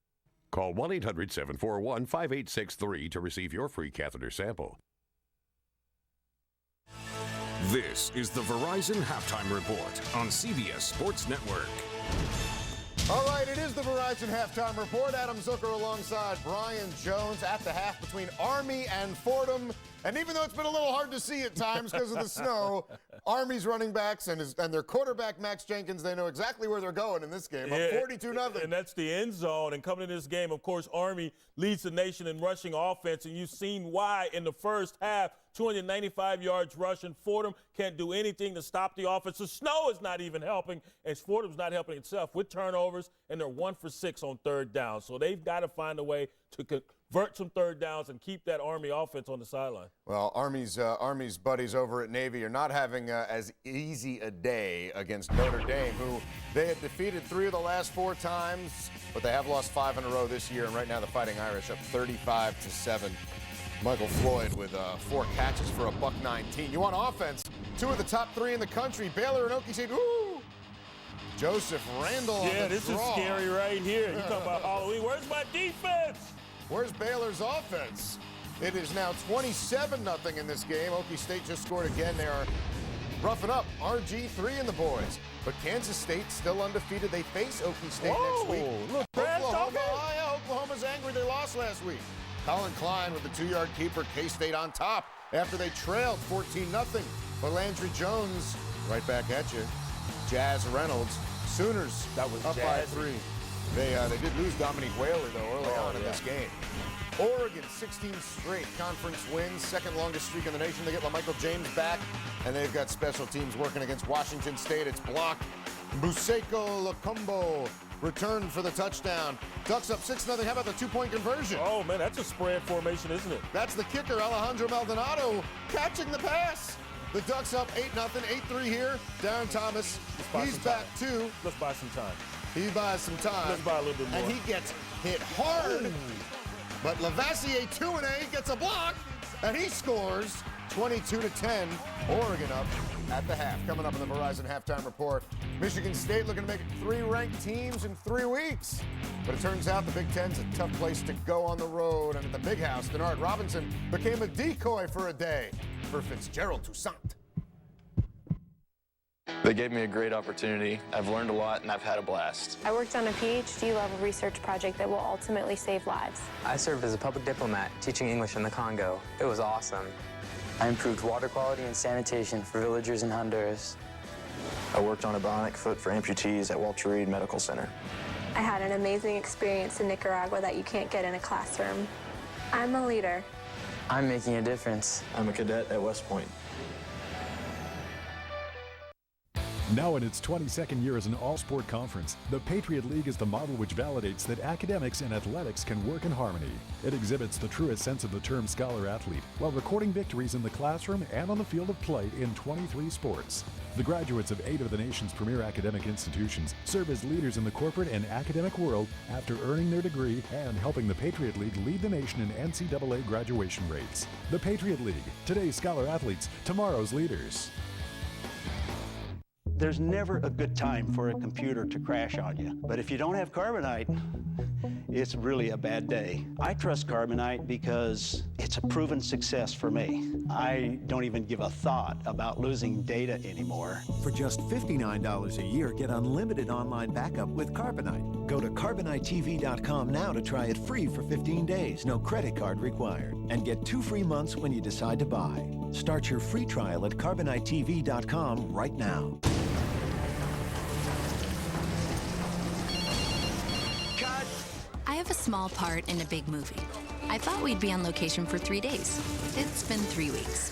Call 1-800-741-5863 to receive your free catheter sample. This is the Verizon Halftime Report on CBS Sports Network. All right, it is the Verizon Halftime Report. Adam Zucker alongside Brian Jones at the half between Army and Fordham. And even though it's been a little hard to see at times because of the snow, Army's running backs and their quarterback, Max Jenkins, they know exactly where they're going in this game. Up 42-0. And that's the end zone. And coming in this game, of course, Army leads the nation in rushing offense. And you've seen why in the first half. 295 yards rushing. Fordham can't do anything to stop the offense. The snow is not even helping, and Fordham's not helping itself with turnovers, and they're 1 for 6 on third down. So they've got to find a way to convert some third downs and keep that Army offense on the sideline. Well, Army's buddies over at Navy are not having as easy a day against Notre Dame, who they had defeated 3 of the last 4 times, but they have lost 5 in a row this year, and right now the Fighting Irish up 35-7. Michael Floyd with 4 catches for a $119. You want offense? 2 of the top 3 in the country. Baylor and Okie State. Ooh! Joseph Randall on the Yeah, this draw. is scary right here. You talk about Halloween. Where's my defense? Where's Baylor's offense? It is now 27-0 in this game. Okie State just scored again. They are roughing up RG3 and the boys. But Kansas State still undefeated. They face Okie State next week. Look, Oklahoma's angry they lost last week. Colin Klein with the 2-yard keeper. K-State on top after they trailed 14-0. But Landry Jones right back at you. Jazz Reynolds. Sooners that was up jazzy. by 3. They did lose Dominique Whaler, though, early on in this game. Oregon, 16 straight conference wins. Second longest streak in the nation. They get LaMichael James back. And they've got special teams working against Washington State. It's blocked. Buseko Lacombo returned for the touchdown. Ducks up 6-0. How about the 2-point conversion? Oh, man, that's a spread formation, isn't it? That's the kicker, Alejandro Maldonado, catching the pass. The Ducks up 8-0, 8-3 here. Darren Thomas, he's back too. Let's buy some time. He buys some time. Let's buy a little bit more. And he gets hit hard. Ooh. But Lavassier, 2-8, gets a block, and he scores 22-10. Oregon up at the half. Coming up in the Verizon Halftime Report, Michigan State looking to make it 3 ranked teams in 3 weeks. But it turns out the Big Ten's a tough place to go on the road. And at the Big House, Denard Robinson became a decoy for a day for Fitzgerald Toussaint. They gave me a great opportunity. I've learned a lot, and I've had a blast. I worked on a PhD-level research project that will ultimately save lives. I served as a public diplomat teaching English in the Congo. It was awesome. I improved water quality and sanitation for villagers in Honduras. I worked on a bionic foot for amputees at Walter Reed Medical Center. I had an amazing experience in Nicaragua that you can't get in a classroom. I'm a leader. I'm making a difference. I'm a cadet at West Point. Now in its 22nd year as an all-sport conference, the Patriot League is the model which validates that academics and athletics can work in harmony. It exhibits the truest sense of the term scholar-athlete while recording victories in the classroom and on the field of play in 23 sports. The graduates of 8 of the nation's premier academic institutions serve as leaders in the corporate and academic world after earning their degree and helping the Patriot League lead the nation in NCAA graduation rates. The Patriot League, today's scholar-athletes, tomorrow's leaders. There's never a good time for a computer to crash on you. But if you don't have carbonite, it's really a bad day. I trust Carbonite because it's a proven success for me. I don't even give a thought about losing data anymore. For just $59 a year, get unlimited online backup with Carbonite. Go to CarboniteTV.com now to try it free for 15 days, no credit card required. And get 2 free months when you decide to buy. Start your free trial at CarboniteTV.com right now. I have a small part in a big movie. I thought we'd be on location for 3 days. It's been 3 weeks.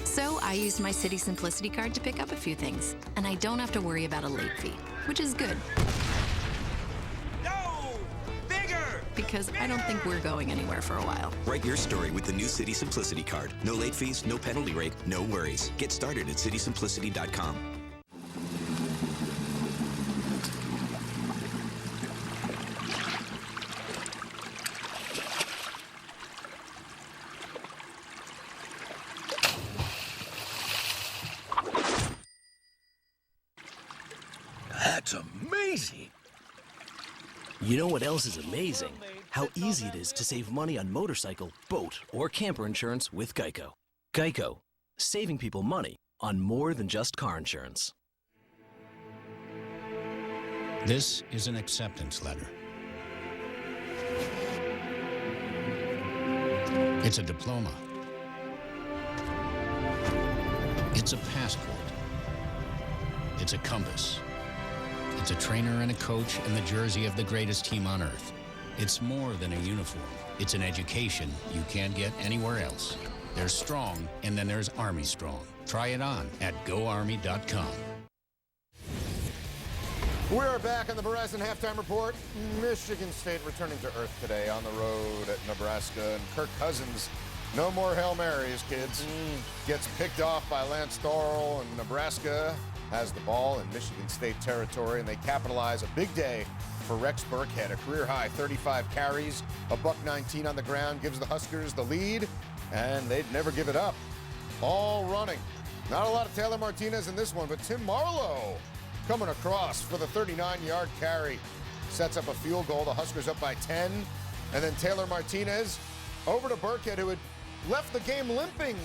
So I used my City Simplicity card to pick up a few things, and I don't have to worry about a late fee, which is good. No! Bigger! Because I don't think we're going anywhere for a while. Write your story with the new City Simplicity card. No late fees, no penalty rate, no worries. Get started at citysimplicity.com. That's amazing. You know what else is amazing? How easy it is to save money on motorcycle, boat, or camper insurance with Geico. Geico, saving people money on more than just car insurance. This is an acceptance letter. It's a diploma. It's a passport. It's a compass. It's a trainer and a coach and the jersey of the greatest team on earth. It's more than a uniform. It's an education you can't get anywhere else. There's Strong, and then there's Army Strong. Try it on at GoArmy.com. We're back on the Verizon Halftime Report. Michigan State returning to earth today on the road at Nebraska. And Kirk Cousins, no more Hail Marys, kids. Gets picked off by Lance Thorl, and Nebraska has the ball in Michigan State territory, and they capitalize a big day for Rex Burkhead. A career-high 35 carries, a $119 on the ground, gives the Huskers the lead, and they'd never give it up. All running. Not a lot of Taylor Martinez in this one, but Tim Marlowe coming across for the 39-yard carry. Sets up a field goal. The Huskers up by 10. And then Taylor Martinez over to Burkhead, who had left the game limping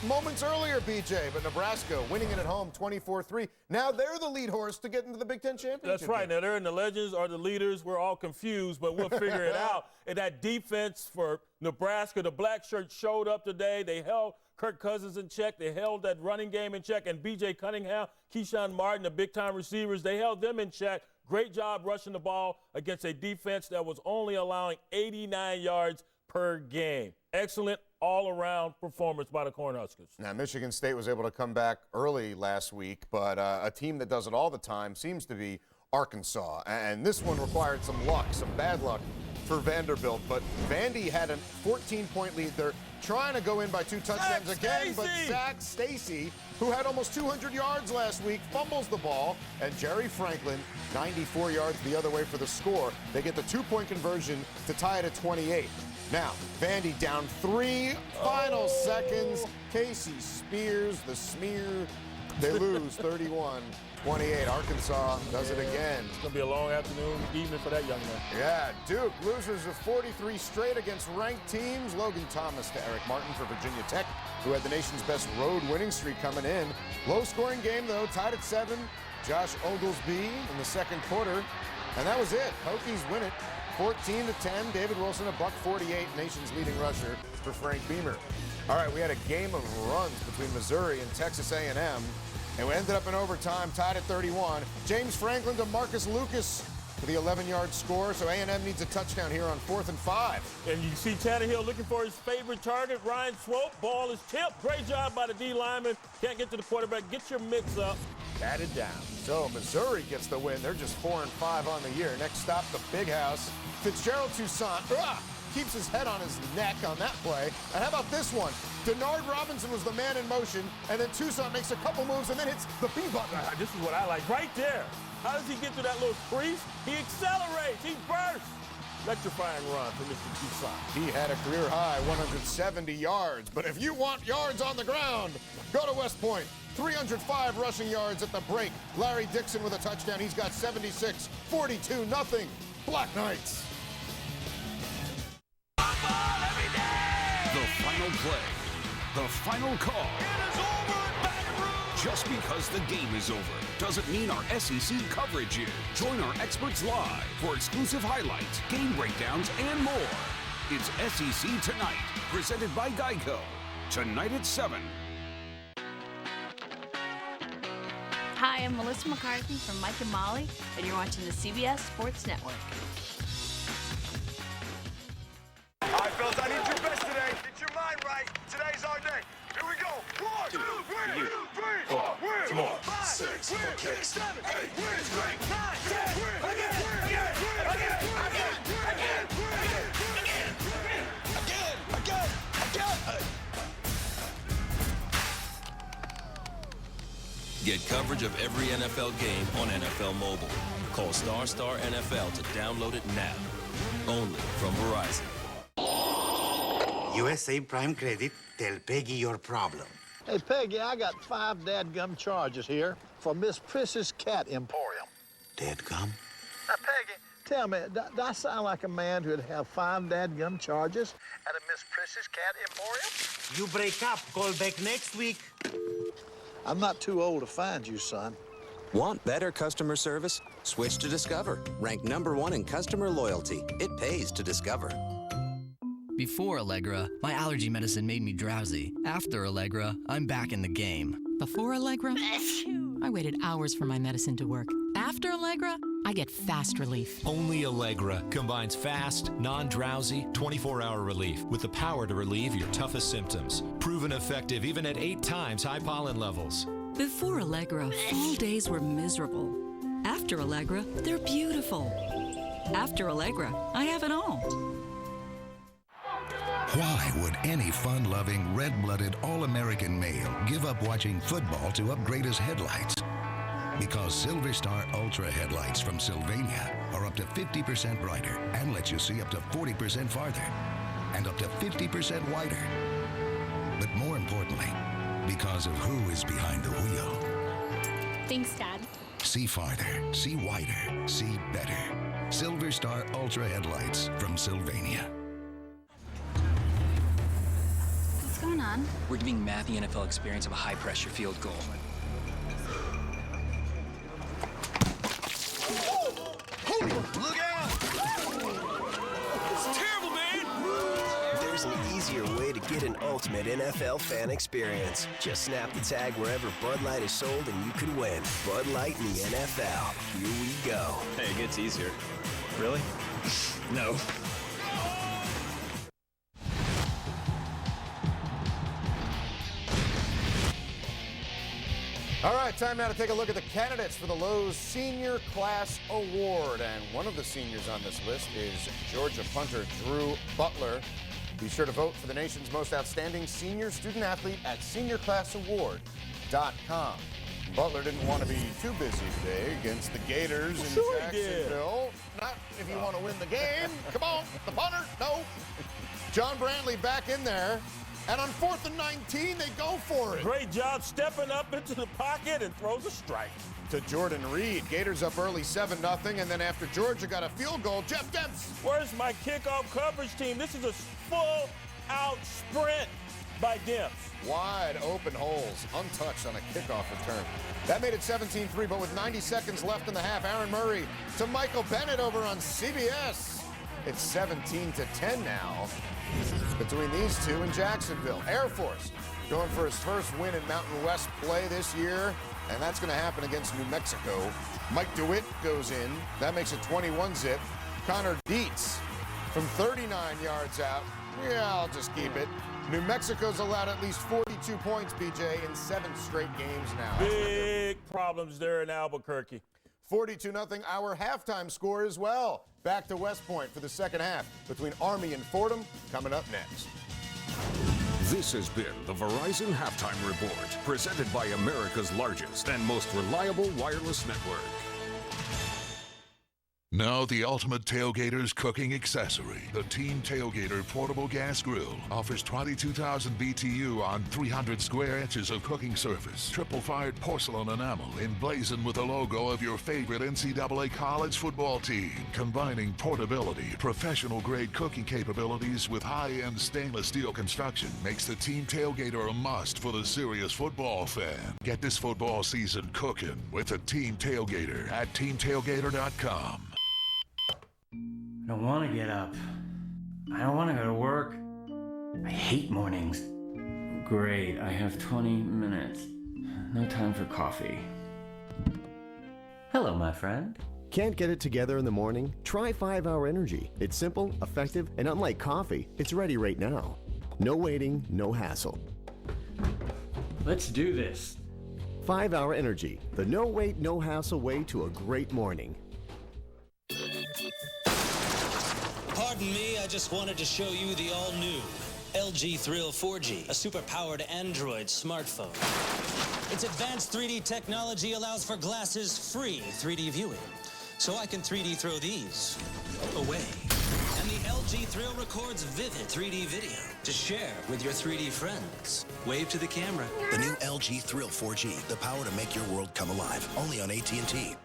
moments earlier, BJ, but Nebraska winning it at home 24-3. Now they're the lead horse to get into the Big Ten championship. That's right. Now they're in the legends or the leaders. We're all confused, but we'll figure it out. And that defense for Nebraska, the black shirts showed up today. They held Kirk Cousins in check. They held that running game in check. And B.J. Cunningham, Keyshawn Martin, the big-time receivers, they held them in check. Great job rushing the ball against a defense that was only allowing 89 yards per game. Excellent all-around performance by the Cornhuskers. Now, Michigan State was able to come back early last week, but a team that does it all the time seems to be Arkansas. And this one required some luck, some bad luck for Vanderbilt. But Vandy had a 14-point lead. They're trying to go in by 2 touchdowns again, but Zach Stacy, who had almost 200 yards last week, fumbles the ball, and Jerry Franklin, 94 yards the other way for the score. They get the 2-point conversion to tie it at 28. Now, Vandy down 3 final seconds. Casey Spears, the smear. They lose 31-28. Arkansas does it again. It's going to be a long afternoon, evening for that young man. Yeah, Duke loses of 43 straight against ranked teams. Logan Thomas to Eric Martin for Virginia Tech, who had the nation's best road winning streak coming in. Low-scoring game, though, tied at 7. Josh Oglesby in the second quarter. And that was it. Hokies win it. 14-10, David Wilson, a $148, nation's leading rusher for Frank Beamer. All right, we had a game of runs between Missouri and Texas A&M, and we ended up in overtime, tied at 31. James Franklin to Marcus Lucas for the 11-yard score, so A&M needs a touchdown here on 4th and 5. And you see Tannehill looking for his favorite target, Ryan Swope. Ball is tipped. Great job by the D lineman. Can't get to the quarterback. Get your mitts up. Pat it down. So Missouri gets the win. They're just 4 and 5 on the year. Next stop, the Big House. Fitzgerald Toussaint keeps his head on his neck on that play. And how about this one? Denard Robinson was the man in motion, and then Toussaint makes a couple moves and then hits the B button. This is what I like right there. How does he get to that little crease? He accelerates. He bursts. Electrifying run for Mr. Toussaint. He had a career-high 170 yards. But if you want yards on the ground, go to West Point. 305 rushing yards at the break. Larry Dixon with a touchdown. He's got 76. 42-0. Black Knights. final play, the final call. It is over in Baton Rouge. Just because the game is over doesn't mean our SEC coverage is. Join our experts live for exclusive highlights, game breakdowns, and more. It's SEC Tonight, presented by Geico. Tonight at 7. Hi, I'm Melissa McCarthy from Mike and Molly, and you're watching the CBS Sports Network. All right, fellas, I need your best today. Get your mind right. Today's our day. Here we go. 1, 2, 3, 4, 5, 6, 7, 8, 9, 10, again. Get coverage of every NFL game on NFL Mobile. Call Star NFL to download it now. Only from Verizon. USA Prime Credit, tell Peggy your problem. Hey, Peggy, I got 5 dadgum charges here for Miss Priss's Cat Emporium. Dadgum? Now, Peggy, tell me, do I sound like a man who'd have 5 dadgum charges at a Miss Priss's Cat Emporium? You break up, call back next week. I'm not too old to find you, son. Want better customer service? Switch to Discover. Ranked #1 in customer loyalty. It pays to Discover. Before Allegra, my allergy medicine made me drowsy. After Allegra, I'm back in the game. Before Allegra, I waited hours for my medicine to work. After Allegra, I get fast relief. Only Allegra combines fast, non-drowsy, 24-hour relief with the power to relieve your toughest symptoms. Proven effective even at 8 times high pollen levels. Before Allegra, fall days were miserable. After Allegra, they're beautiful. After Allegra, I have it all. Why would any fun-loving, red-blooded, all-American male give up watching football to upgrade his headlights? Because Silver Star Ultra headlights from Sylvania are up to 50% brighter and let you see up to 40% farther and up to 50% wider. But more importantly, because of who is behind the wheel. Thanks, Dad. See farther, see wider, see better. Silver Star Ultra headlights from Sylvania. What's going on? We're giving Matt the NFL experience of a high-pressure field goal. Look out! It's terrible, man! There's an easier way to get an ultimate NFL fan experience. Just snap the tag wherever Bud Light is sold and you could win. Bud Light in the NFL. Here we go. Hey, it gets easier. Really? No. All right, time now to take a look at the candidates for the Lowe's Senior Class Award. And one of the seniors on this list is Georgia punter Drew Butler. Be sure to vote for the nation's most outstanding senior student athlete at seniorclassaward.com. Butler didn't want to be too busy today against the Gators in Jacksonville. Not if you want to win the game. Come on, the punter, no. John Brantley back in there. And on 4th and 19, they go for it. Great job stepping up into the pocket and throws a strike. To Jordan Reed. Gators up early 7-0, and then after Georgia got a field goal, Jeff Demps. Where's my kickoff coverage team? This is a full-out sprint by Demps. Wide open holes, untouched on a kickoff return. That made it 17-3, but with 90 seconds left in the half, Aaron Murray to Michael Bennett over on CBS. It's 17-10 now between these two in Jacksonville. Air Force going for his first win in Mountain West play this year, and that's going to happen against New Mexico. Mike DeWitt goes in. That makes it 21-zip. Connor Dietz from 39 yards out. Yeah, I'll just keep it. New Mexico's allowed at least 42 points, BJ, in 7 straight games now. Big problems there in Albuquerque. 42-0, our halftime score as well. Back to West Point for the second half between Army and Fordham coming up next. This has been the Verizon Halftime Report, presented by America's largest and most reliable wireless network. Now the ultimate tailgater's cooking accessory. The Team Tailgater Portable Gas Grill offers 22,000 BTU on 300 square inches of cooking surface. Triple-fired porcelain enamel emblazoned with the logo of your favorite NCAA college football team. Combining portability, professional-grade cooking capabilities with high-end stainless steel construction makes the Team Tailgater a must for the serious football fan. Get this football season cooking with the Team Tailgater at teamtailgater.com. I don't want to get up. I don't want to go to work. I hate mornings. Great, I have 20 minutes. No time for coffee. Hello, my friend. Can't get it together in the morning? Try 5-Hour Energy. It's simple, effective, and unlike coffee, it's ready right now. No waiting, no hassle. Let's do this. 5-Hour Energy, the no wait, no hassle way to a great morning. Pardon me, I just wanted to show you the all-new LG Thrill 4G, a super-powered Android smartphone. Its advanced 3D technology allows for glasses-free 3D viewing, so I can 3D throw these away. And the LG Thrill records vivid 3D video to share with your 3D friends. Wave to the camera. The new LG Thrill 4G, the power to make your world come alive, only on AT&T.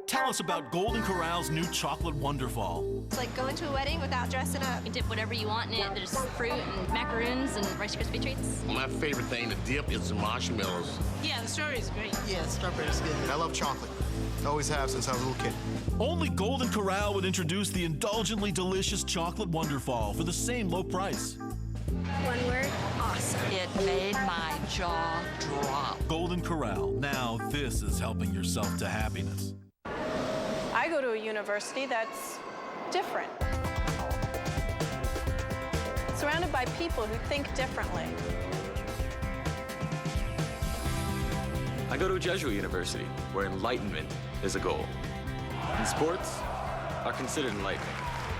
Tell us about Golden Corral's new chocolate Wonderfall. It's like going to a wedding without dressing up. You can dip whatever you want in it. There's fruit and macaroons and Rice Krispie treats. My favorite thing to dip is the marshmallows. Yeah, the strawberry's great. Yeah, strawberry's good. I love chocolate. Always have since I was a little kid. Only Golden Corral would introduce the indulgently delicious chocolate Wonderfall for the same low price. One word, awesome. It made my jaw drop. Golden Corral. Now this is helping yourself to happiness. I go to a university that's different. Surrounded by people who think differently. I go to a Jesuit university where enlightenment is a goal. And sports are considered enlightening.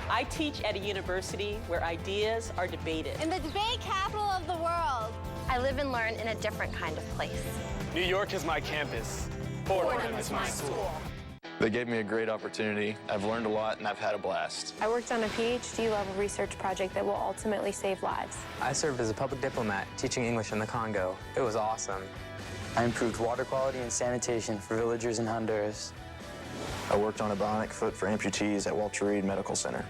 I teach at a university where ideas are debated. In the debate capital of the world. I live and learn in a different kind of place. New York is my campus. Fordham is my school. They gave me a great opportunity. I've learned a lot and I've had a blast. I worked on a PhD-level research project that will ultimately save lives. I served as a public diplomat teaching English in the Congo. It was awesome. I improved water quality and sanitation for villagers in Honduras. I worked on a bionic foot for amputees at Walter Reed Medical Center.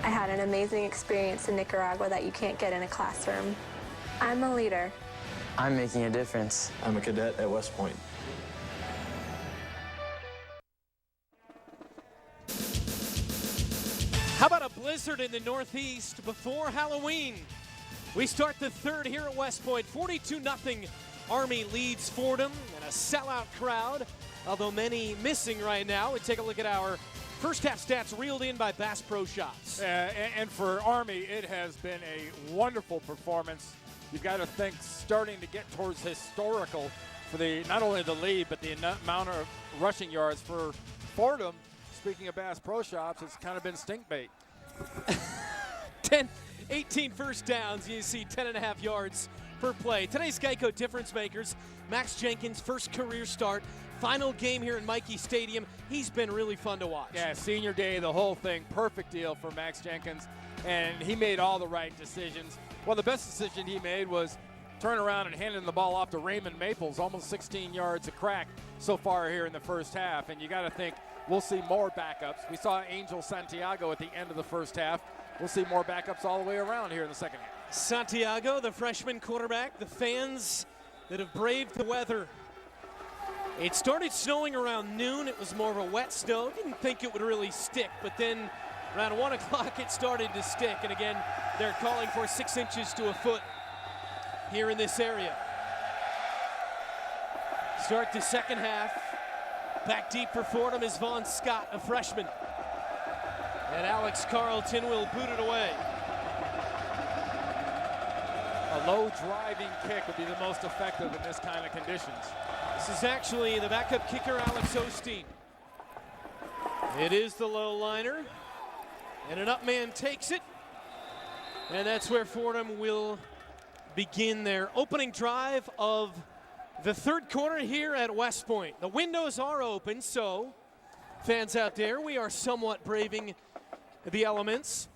I had an amazing experience in Nicaragua that you can't get in a classroom. I'm a leader. I'm making a difference. I'm a cadet at West Point. How about a blizzard in the Northeast before Halloween? We start the third here at West Point. 42-0 Army leads Fordham and a sellout crowd, although many missing right now. We take a look at our first half stats reeled in by Bass Pro Shops. And for Army, it has been a wonderful performance. You've got to think starting to get towards historical for the not only the lead, but the amount of rushing yards for Fordham. Speaking of Bass Pro Shops, it's kind of been stink bait. 18 first downs. You see 10.5 yards per play. Today's Geico difference makers. Max Jenkins, first career start. Final game here in Michie Stadium. He's been really fun to watch. Yeah, senior day, the whole thing. Perfect deal for Max Jenkins. And he made all the right decisions. Well, the best decision he made was turn around and handing the ball off to Raymond Maples. Almost 16 yards a crack so far here in the first half. And you got to think, we'll see more backups. We saw Angel Santiago at the end of the first half. We'll see more backups all the way around here in the second half. Santiago, the freshman quarterback, the fans that have braved the weather. It started snowing around noon. It was more of a wet snow. Didn't think it would really stick, but then around 1 o'clock it started to stick. And again, they're calling for 6 inches to a foot here in this area. Start the second half. Back deep for Fordham is Vaughn Scott, a freshman. And Alex Carlton will boot it away. A low driving kick would be the most effective in this kind of conditions. This is actually the backup kicker, Alex Osteen. It is the low liner. And an up man takes it. And that's where Fordham will begin their opening drive of the third quarter here at West Point. The windows are open, so Fans out there, we are somewhat braving the elements.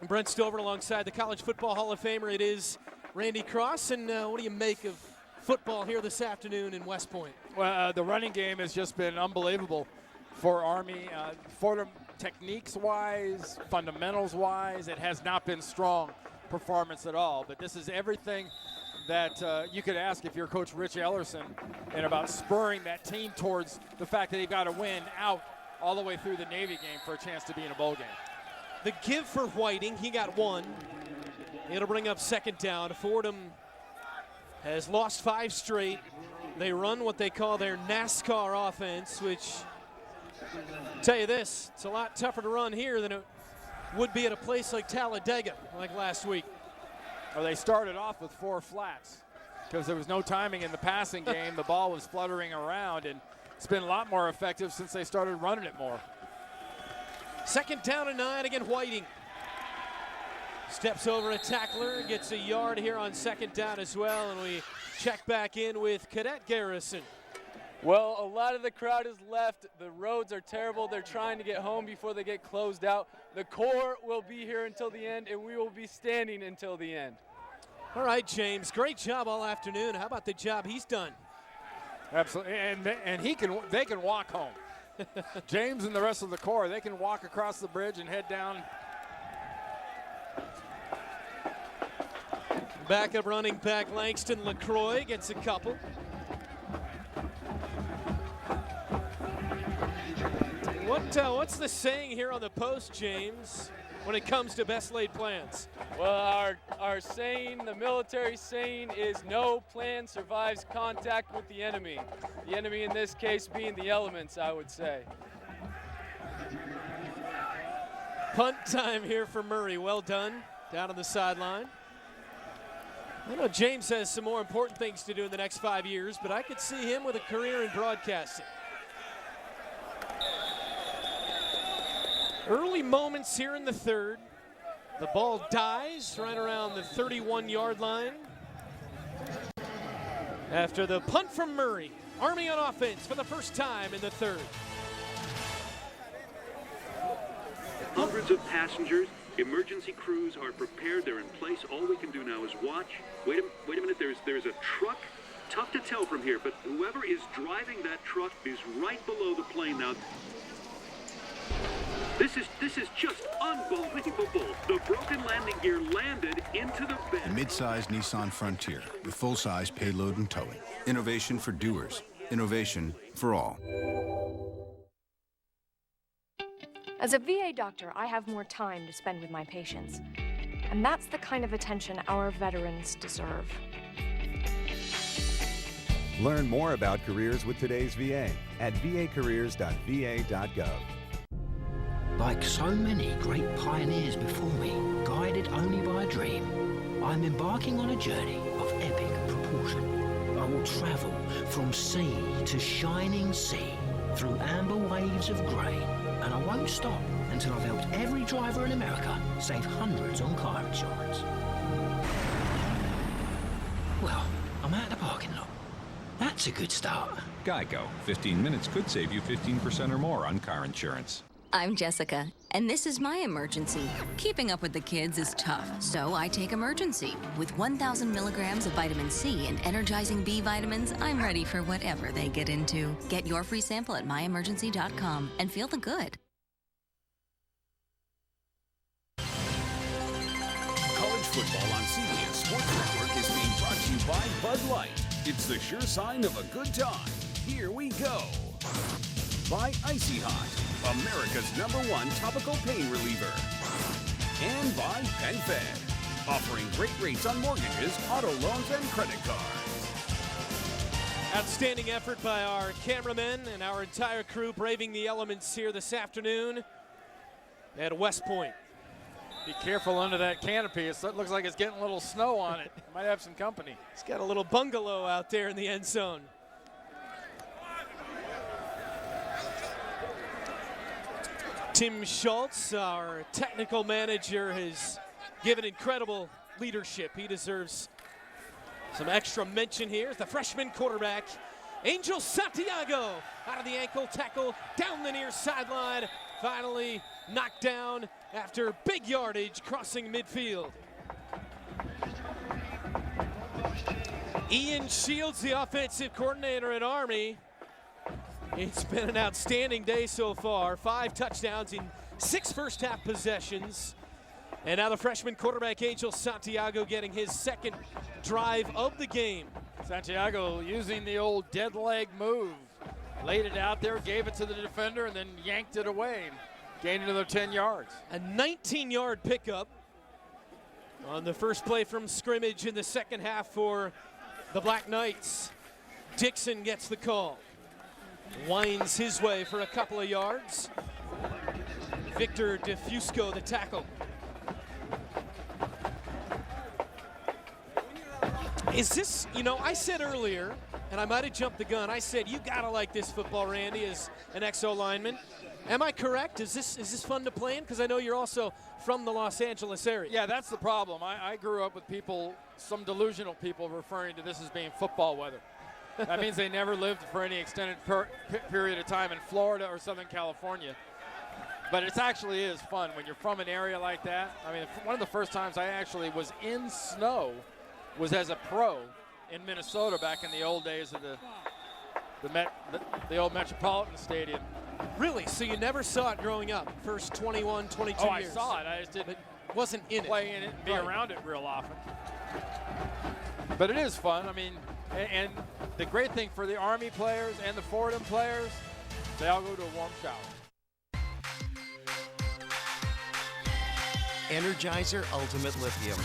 Brent Stover alongside the College Football Hall of Famer. It is Randy Cross. And what do you make of football here this afternoon in West Point? Well, the running game has just been unbelievable for Army. Fordham, techniques-wise, fundamentals-wise, it has not been strong performance at all. But this is everything that you could ask if you're Coach Rich Ellerson, and about spurring that team towards the fact that they've got to win out all the way through the Navy game for a chance to be in a bowl game. The give for Whiting, he got one. It'll bring up second down. Fordham has lost 5 straight. They run what they call their NASCAR offense, which, tell you this, it's a lot tougher to run here than it would be at a place like Talladega, like last week. Well, they started off with 4 flats because there was no timing in the passing game. The ball was fluttering around, and it's been a lot more effective since they started running it more. Second down and 9, again Whiting. Steps over a tackler, gets a yard here on second down as well, and we check back in with Cadet Garrison. Well, a lot of the crowd is left. The roads are terrible. They're trying to get home before they get closed out. The Corps will be here until the end, and we will be standing until the end. All right, James, great job all afternoon. How about the job he's done? Absolutely, and they can walk home. James and the rest of the Corps, they can walk across the bridge and head down. Backup running back Langston LaCroix gets a couple. What's the saying here on the post, James, when it comes to best laid plans? Well, our saying, the military saying, is no plan survives contact with the enemy. The enemy in this case being the elements, I would say. Punt time here for Murray. Well done down on the sideline. I know James has some more important things to do in the next 5 years, but I could see him with a career in broadcasting. Early moments here in the third. The ball dies right around the 31-yard line. After the punt from Murray, Army on offense for the first time in the third. Hundreds of passengers, emergency crews are prepared. They're in place. All we can do now is watch. Wait a minute. There's a truck. Tough to tell from here, but whoever is driving that truck is right below the plane now. This is just unbelievable. The broken landing gear landed into the bed. A mid-size Nissan Frontier with full-size payload and towing. Innovation for doers. Innovation for all. As a VA doctor, I have more time to spend with my patients. And that's the kind of attention our veterans deserve. Learn more about careers with today's VA at vacareers.va.gov. Like so many great pioneers before me, guided only by a dream, I'm embarking on a journey of epic proportion. I will travel from sea to shining sea, through amber waves of grain, and I won't stop until I've helped every driver in America save hundreds on car insurance. Well, I'm at the parking lot. That's a good start. Geico. 15 minutes could save you 15% or more on car insurance. I'm Jessica, and this is my emergency. Keeping up with the kids is tough, so I take Emergency. With 1,000 milligrams of vitamin C and energizing B vitamins, I'm ready for whatever they get into. Get your free sample at myemergency.com and feel the good. College football on CBS Sports Network is being brought to you by Bud Light. It's the sure sign of a good time. Here we go. By Icy Hot, America's #1 topical pain reliever. And by PenFed, offering great rates on mortgages, auto loans, and credit cards. Outstanding effort by our cameramen and our entire crew braving the elements here this afternoon at West Point. Be careful under that canopy. It looks like it's getting a little snow on it. Might have some company. It's got a little bungalow out there in the end zone. Tim Schultz, our technical manager, has given incredible leadership. He deserves some extra mention here. The freshman quarterback Angel Santiago out of the ankle tackle, down the near sideline, finally knocked down after big yardage crossing midfield. Ian Shields, the offensive coordinator at Army. It's been an outstanding day so far. 5 touchdowns in 6 first-half possessions. And now the freshman quarterback, Angel Santiago, getting his second drive of the game. Santiago using the old dead leg move. Laid it out there, gave it to the defender, and then yanked it away and gained another 10 yards. A 19-yard pickup on the first play from scrimmage in the second half for the Black Knights. Dixon gets the call. Winds his way for a couple of yards. Victor DeFusco, the tackle. Is this, you know, I said earlier, and I might have jumped the gun, I said you gotta like this football, Randy, as an XO lineman. Am I correct? Is this fun to play in? Because I know you're also from the Los Angeles area. Yeah, that's the problem. I grew up with people, some delusional people, referring to this as being football weather. That means they never lived for any extended period of time in Florida or Southern California. But it actually is fun when you're from an area like that. I mean, one of the first times I actually was in snow was as a pro in Minnesota back in the old days of the old Metropolitan Stadium. Really? So you never saw it growing up? First 21, 22 years? Oh, I saw it. I just didn't wasn't in play in it and be around it real often. But it is fun. I mean, and the great thing for the Army players and the Fordham players, they all go to a warm shower. Energizer Ultimate Lithium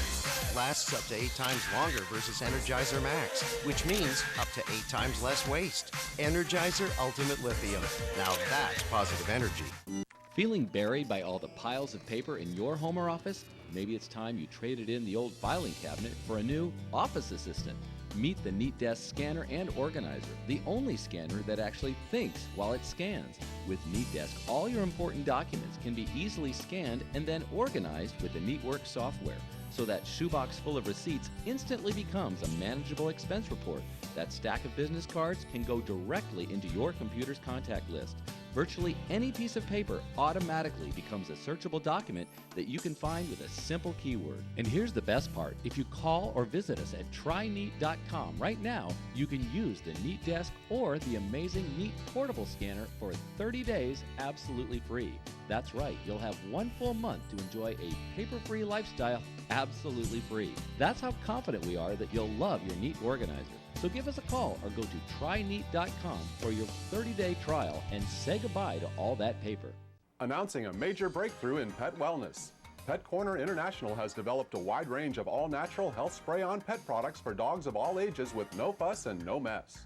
lasts up to 8 times longer versus Energizer Max, which means up to 8 times less waste. Energizer Ultimate Lithium. Now that's positive energy. Feeling buried by all the piles of paper in your home or office? Maybe it's time you traded in the old filing cabinet for a new office assistant. Meet the Neat Desk Scanner and Organizer, the only scanner that actually thinks while it scans. With Neat Desk, all your important documents can be easily scanned and then organized with the NeatWorks software, so that shoebox full of receipts instantly becomes a manageable expense report. That stack of business cards can go directly into your computer's contact list. Virtually any piece of paper automatically becomes a searchable document that you can find with a simple keyword. And here's the best part. If you call or visit us at tryneat.com right now, you can use the Neat Desk or the amazing Neat Portable Scanner for 30 days absolutely free. That's right, you'll have 1 full month to enjoy a paper-free lifestyle absolutely free. That's how confident we are that you'll love your Neat Organizer. So give us a call or go to tryneat.com for your 30-day trial and say goodbye to all that paper. Announcing a major breakthrough in pet wellness. Pet Corner International has developed a wide range of all-natural health spray-on pet products for dogs of all ages with no fuss and no mess.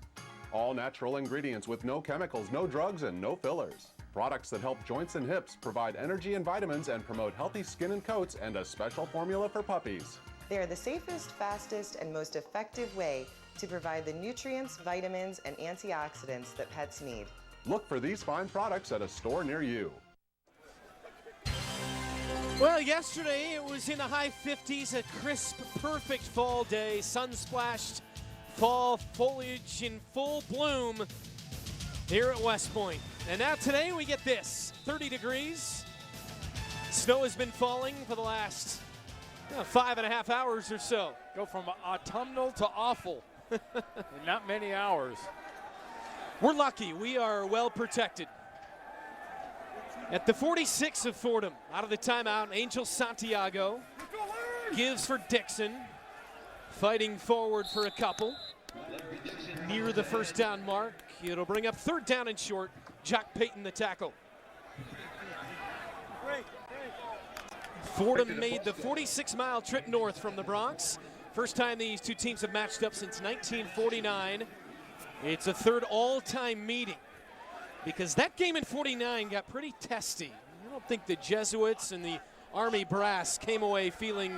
All natural ingredients with no chemicals, no drugs, and no fillers. Products that help joints and hips, provide energy and vitamins, and promote healthy skin and coats, and a special formula for puppies. They are the safest, fastest, and most effective way to provide the nutrients, vitamins, and antioxidants that pets need. Look for these fine products at a store near you. Well, yesterday it was in the high 50s, a crisp, perfect fall day, sun-splashed fall foliage in full bloom here at West Point. And now today we get this, 30 degrees. Snow has been falling for the last 5.5 hours or so. Go from autumnal to awful in not many hours. We're lucky. We are well protected. At the 46 of Fordham, out of the timeout, Angel Santiago gives for Dixon. Fighting forward for a couple. Near the first down mark. It'll bring up 3rd down and short. Jock Payton, the tackle. Fordham made the 46-mile trip north from the Bronx. First time these two teams have matched up since 1949. It's a 3rd all-time meeting because that game in 49 got pretty testy. I don't think the Jesuits and the Army brass came away feeling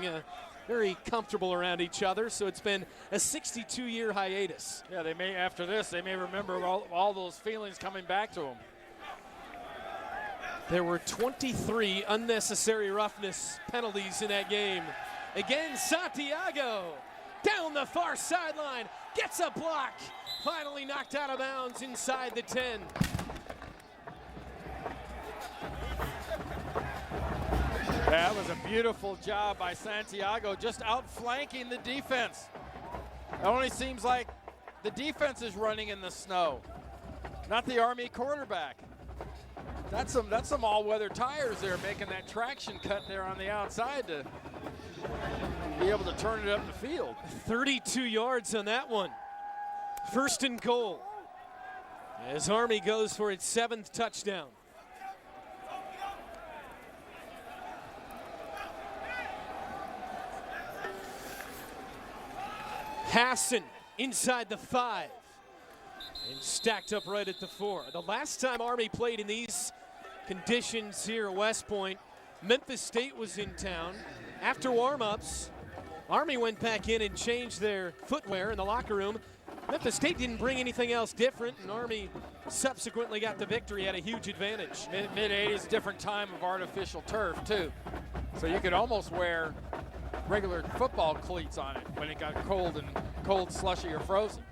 very comfortable around each other, so it's been a 62-year hiatus. Yeah, they may, after this, they may remember all those feelings coming back to them. There were 23 unnecessary roughness penalties in that game. Again, Santiago Down the far sideline, gets a block. Finally knocked out of bounds inside the 10. That was a beautiful job by Santiago, just outflanking the defense. It only seems like the defense is running in the snow, not the Army quarterback. That's some all-weather tires there, making that traction cut there on the outside to be able to turn it up the field. 32 yards on that one. First and goal as Army goes for its 7th touchdown. Hassan inside the 5 and stacked up right at the 4. The last time Army played in these conditions here at West Point, Memphis State was in town. After warm-ups, Army went back in and changed their footwear in the locker room. Memphis State didn't bring anything else different, and Army subsequently got the victory at a huge advantage. Mid-80s, different time of artificial turf, too. So you could almost wear regular football cleats on it when it got cold, slushy, or frozen.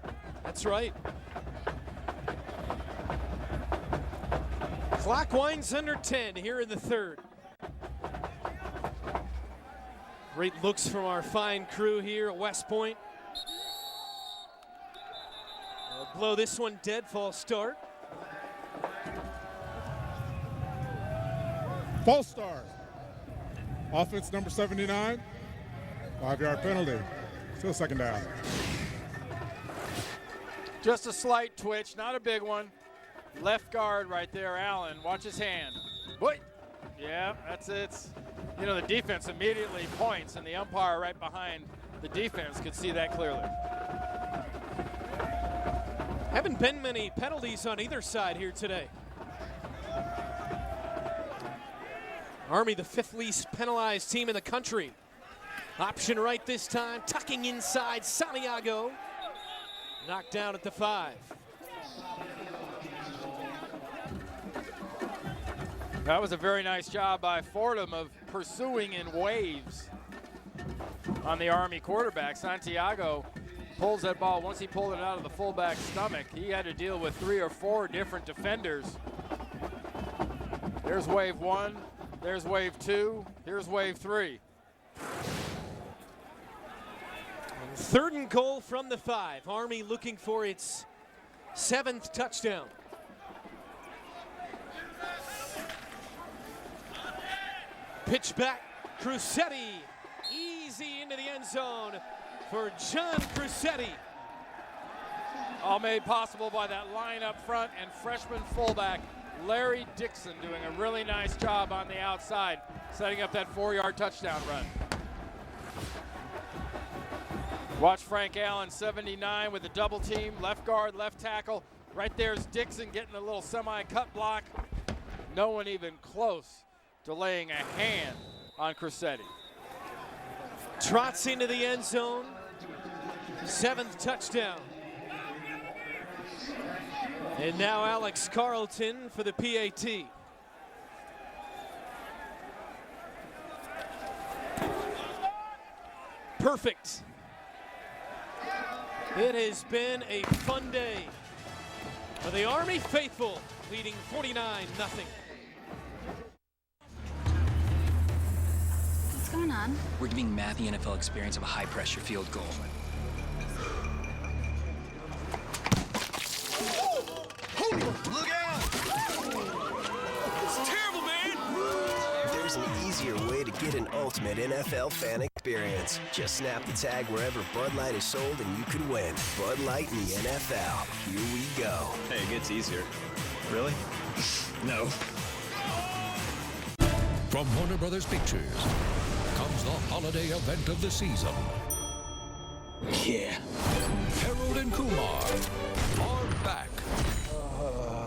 That's right. Clock winds under 10 here in the 3rd. Great looks from our fine crew here at West Point. They'll blow this one dead, false start. False start. Offense number 79. 5-yard penalty. Still second down. Just a slight twitch, not a big one. Left guard right there, Allen. Watch his hand. Boy. Yeah, that's it. You know, the defense immediately points, and the umpire right behind the defense could see that clearly. Haven't been many penalties on either side here today. Army, the 5th least penalized team in the country. Option right this time, tucking inside Santiago. Knocked down at the 5. That was a very nice job by Fordham of pursuing in waves on the Army quarterback. Santiago pulls that ball. Once he pulled it out of the fullback's stomach, he had to deal with 3 or 4 different defenders. There's wave 1, there's wave 2, here's wave 3. 3rd and goal from the 5. Army looking for its 7th touchdown. Pitch back, Crucetti, easy into the end zone for John Crucetti. All made possible by that line up front and freshman fullback Larry Dixon doing a really nice job on the outside, setting up that 4-yard touchdown run. Watch Frank Allen, 79 with a double team, left guard, left tackle. Right there's Dixon getting a little semi-cut block. No one even close to laying a hand on Crucetti. Trots into the end zone. 7th touchdown. And now Alex Carlton for the PAT. Perfect. It has been a fun day for the Army faithful, leading 49-0. What's going on? We're giving Matt the NFL experience of a high-pressure field goal. Look out! It's terrible, man! There's an easier way to get an ultimate NFL fan experience. Just snap the tag wherever Bud Light is sold and you could win. Bud Light in the NFL. Here we go. Hey, it gets easier. Really? No. From Warner Brothers Pictures comes the holiday event of the season. Yeah. Harold and Kumar are back.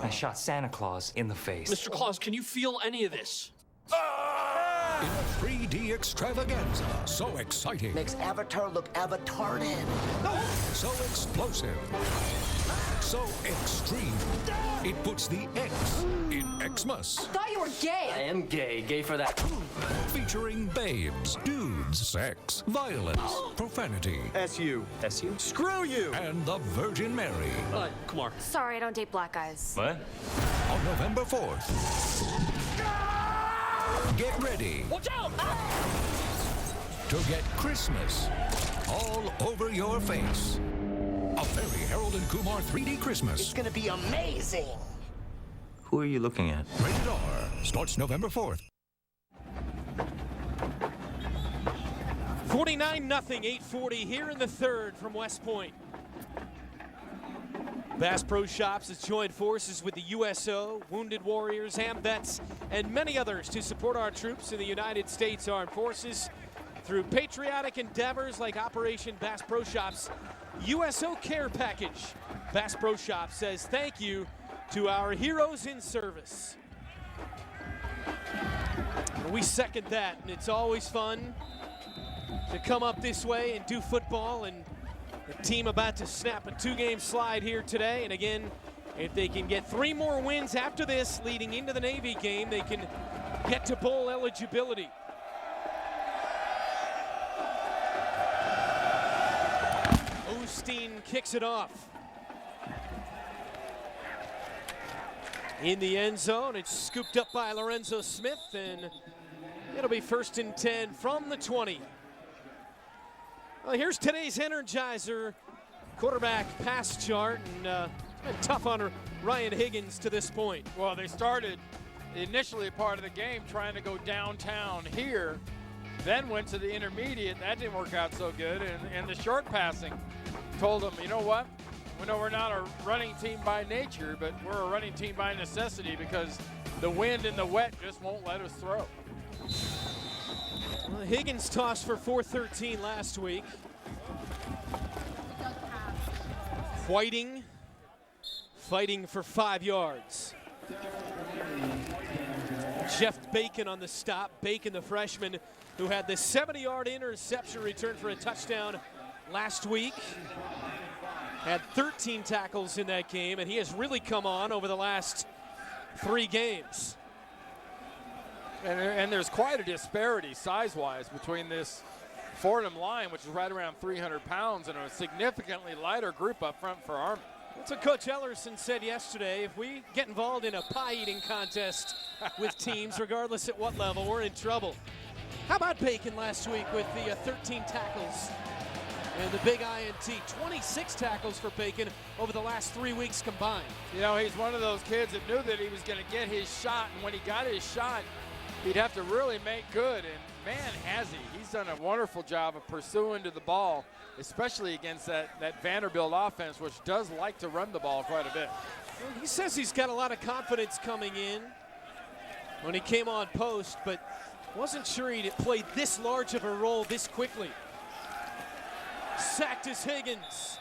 I shot Santa Claus in the face. Mr. Claus, can you feel any of this? In a 3D extravaganza. So exciting. Makes Avatar look avatarded. So explosive. So extreme. It puts the X in Xmas. Thought you were gay. I am gay. Gay for that. Featuring babes, dudes, sex, violence, profanity. SU. SU? Screw you! And the Virgin Mary. Kumar. Sorry, I don't date black guys. What? On November 4th. Get ready. Watch out! To get Christmas all over your face. A very Harold and Kumar 3D Christmas. It's gonna be amazing. Who are you looking at? Rated R. Starts November 4th. 49-0, 8:40 here in the third from West Point. Bass Pro Shops has joined forces with the USO, Wounded Warriors, Ham Vets, and many others to support our troops in the United States Armed Forces through patriotic endeavors like Operation Bass Pro Shops USO Care Package. Bass Pro Shops says thank you to our heroes in service. We second that, and it's always fun to come up this way and do football, and the team about to snap a 2-game slide here today. And again, if they can get 3 more wins after this leading into the Navy game, they can get to bowl eligibility. Osteen kicks it off. In the end zone, it's scooped up by Lorenzo Smith, and it'll be 1st and 10 from the 20. Well, here's today's Energizer quarterback pass chart, and it's been tough on Ryan Higgins to this point. Well, they started initially part of the game trying to go downtown here, then went to the intermediate. That didn't work out so good, and the short passing told them, you know what? We know we're not a running team by nature, but we're a running team by necessity because the wind and the wet just won't let us throw. Well, Higgins tossed for 413 last week. Whiting fighting for 5 yards. Jeff Bacon on the stop. Bacon, the freshman, who had the 70-yard interception return for a touchdown last week. Had 13 tackles in that game, and he has really come on over the last 3 games. And there's quite a disparity size-wise between this Fordham line, which is right around 300 pounds, and a significantly lighter group up front for Army. That's what Coach Ellerson said yesterday. If we get involved in a pie-eating contest with teams, regardless at what level, we're in trouble. How about Bacon last week with the 13 tackles and the big INT? 26 tackles for Bacon over the last 3 weeks combined. You know, he's one of those kids that knew that he was going to get his shot, and when he got his shot, he'd have to really make good, and man, has he. He's done a wonderful job of pursuing to the ball, especially against that Vanderbilt offense, which does like to run the ball quite a bit. Well, he says he's got a lot of confidence coming in when he came on post, but wasn't sure he'd played this large of a role this quickly. Sacked is Higgins.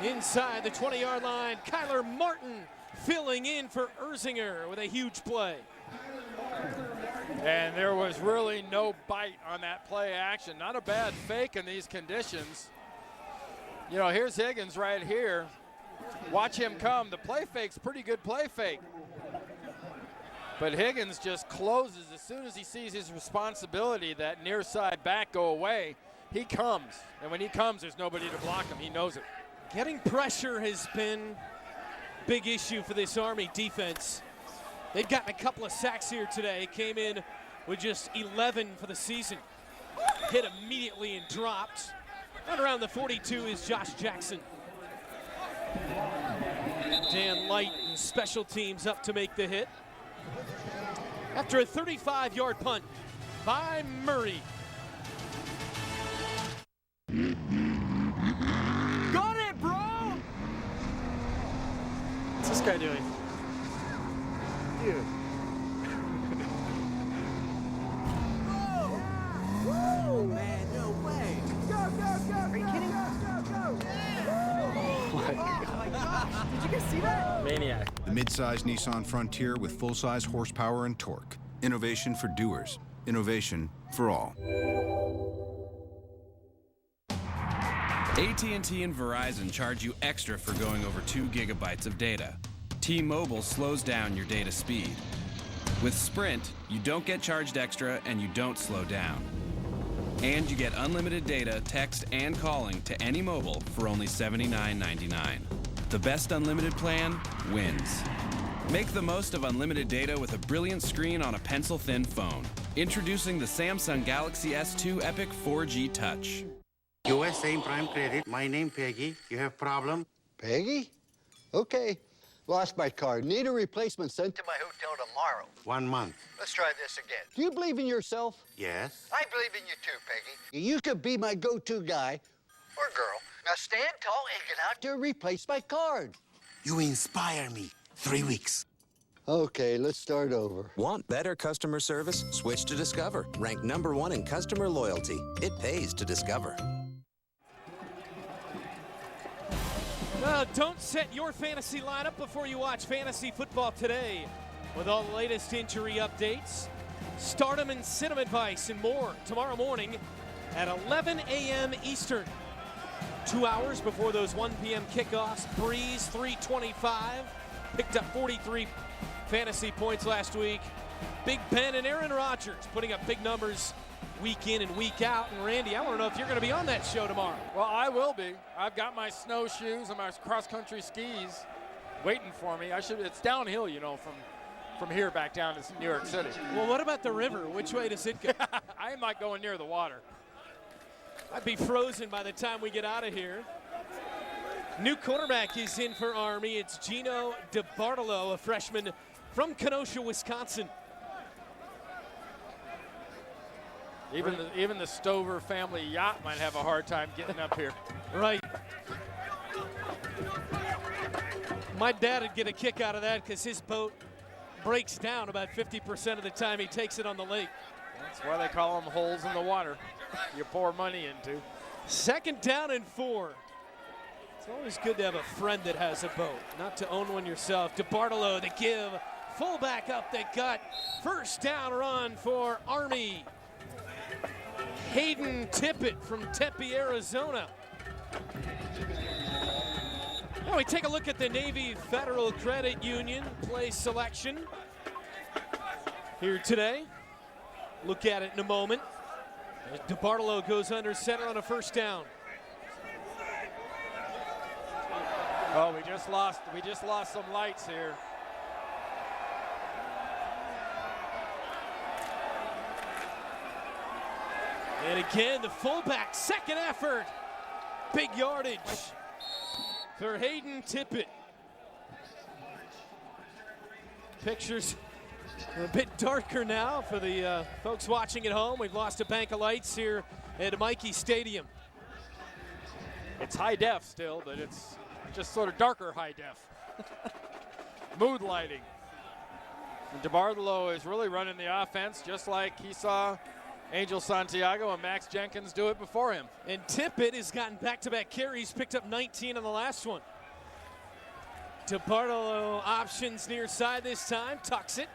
Inside the 20-yard line, Kyler Martin filling in for Erzinger with a huge play. And there was really no bite on that play action. Not a bad fake in these conditions. You know, here's Higgins right here. Watch him come. The play fake's pretty good play fake. But Higgins just closes as soon as he sees his responsibility, that near side back go away. He comes, and when he comes, there's nobody to block him. He knows it. Getting pressure has been a big issue for this Army defense. They've gotten a couple of sacks here today. Came in with just 11 for the season. Hit immediately and dropped. Right around the 42 is Josh Jackson. Dan Light and special teams up to make the hit. After a 35-yard punt by Murray. Got it, bro! What's this guy doing? Dude. Whoa, man, no way. Go, go, go, are you kidding? Go, go, go. Oh my gosh, did you guys see that? Maniac. The mid-size Nissan Frontier with full-size horsepower and torque. Innovation for doers. Innovation for all. AT&T and Verizon charge you extra for going over 2 gigabytes of data. T-Mobile slows down your data speed. With Sprint, you don't get charged extra and you don't slow down. And you get unlimited data, text, and calling to any mobile for only $79.99. The best unlimited plan wins. Make the most of unlimited data with a brilliant screen on a pencil-thin phone. Introducing the Samsung Galaxy S2 Epic 4G Touch. USA Prime Credit. My name Peggy. You have problem? Peggy? Okay. Lost my card. Need a replacement sent to my hotel tomorrow. 1 month. Let's try this again. Do you believe in yourself? Yes. I believe in you too, Peggy. You could be my go-to guy or girl. Now stand tall and get out to replace my card. You inspire me. 3 weeks. Okay, let's start over. Want better customer service? Switch to Discover. Ranked #1 in customer loyalty. It pays to Discover. Don't set your fantasy lineup before you watch Fantasy Football Today with all the latest injury updates, stardom and cinema advice, and more tomorrow morning at 11 a.m. Eastern. 2 hours before those 1 p.m. kickoffs. Breeze, 325, picked up 43 fantasy points last week. Big Ben and Aaron Rodgers putting up big numbers week in and week out. And Randy, I want to know if you're going to be on that show tomorrow. Well, I will be. I've got my snowshoes and my cross-country skis waiting for me. It's downhill, you know, from here back down to New York City. Well, what about the river? Which way does it go? I am not going near the water. I'd be frozen by the time we get out of here. New quarterback is in for Army. It's Gino DiBartolo, a freshman from Kenosha, Wisconsin. Even the Stover family yacht might have a hard time getting up here. Right. My dad would get a kick out of that because his boat breaks down about 50% of the time he takes it on the lake. That's why they call them holes in the water you pour money into. 2nd down and 4. It's always good to have a friend that has a boat, not to own one yourself. DiBartolo, the give, fullback up the gut. 1st down run for Army. Hayden Tippett from Tempe, Arizona. Now we take a look at the Navy Federal Credit Union play selection here today. Look at it in a moment. As DiBartolo goes under center on a 1st down. Oh, we just lost some lights here. And again, the fullback, 2nd effort. Big yardage for Hayden Tippett. Pictures are a bit darker now for the folks watching at home. We've lost a bank of lights here at Michie Stadium. It's high def still, but it's just sort of darker high def. Mood lighting. And DiBartolo is really running the offense just like he saw Angel Santiago and Max Jenkins do it before him. And Tippett has gotten back-to-back carries, picked up 19 on the last one. DiBartolo options near side this time, tucks it,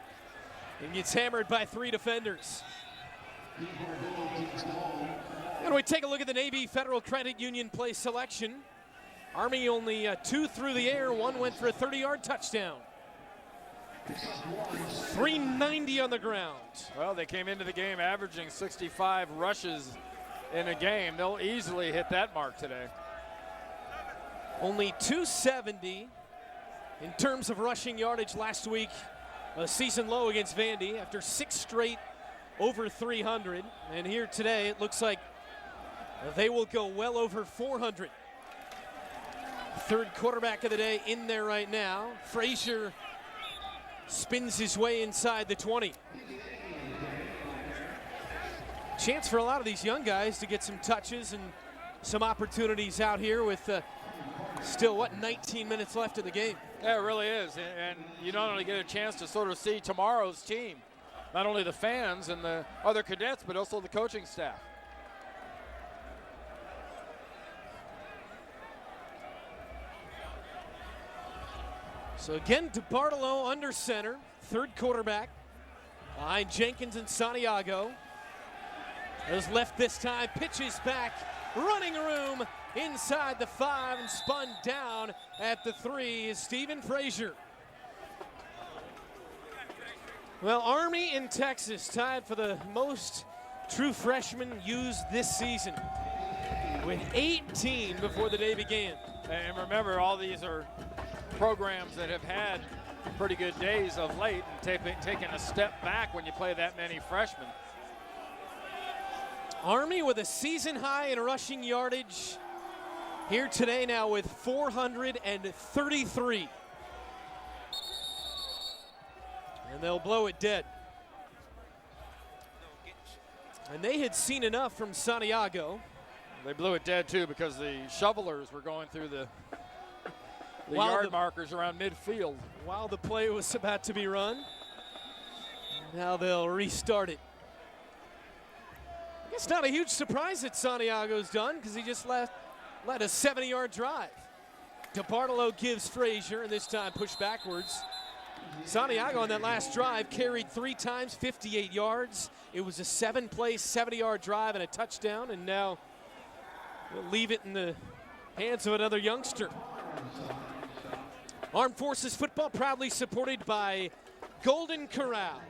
and gets hammered by 3 defenders. And we take a look at the Navy Federal Credit Union play selection. Army only 2 through the air, 1 went for a 30-yard touchdown. 390 on the ground. Well, they came into the game averaging 65 rushes in a game. They'll easily hit that mark today. Only 270 in terms of rushing yardage last week. A season low against Vandy after 6 straight over 300. And here today, it looks like they will go well over 400. 3rd quarterback of the day in there right now. Frazier spins his way inside the 20. Chance for a lot of these young guys to get some touches and some opportunities out here with still, 19 minutes left in the game. Yeah, it really is. And you not only get a chance to sort of see tomorrow's team, not only the fans and the other cadets, but also the coaching staff. So again, DiBartolo under center, 3rd quarterback, behind Jenkins and Santiago. Goes left this time, pitches back, running room inside the 5 and spun down at the 3 is Stephen Frazier. Well, Army in Texas tied for the most true freshmen used this season with 18 before the day began. And remember, all these are programs that have had pretty good days of late and taking a step back when you play that many freshmen. Army with a season high in rushing yardage here today now with 433. And they'll blow it dead. And they had seen enough from Santiago. They blew it dead too because the shovelers were going through the yard markers around midfield. While the play was about to be run. Now they'll restart it. It's not a huge surprise that Santiago's done because he just led a 70-yard drive. DeBartolo gives Frazier, and this time pushed backwards. Santiago on that last drive carried 3 times, 58 yards. It was a 7-play, 70-yard drive and a touchdown, and now we'll leave it in the hands of another youngster. Armed Forces football proudly supported by Golden Corral.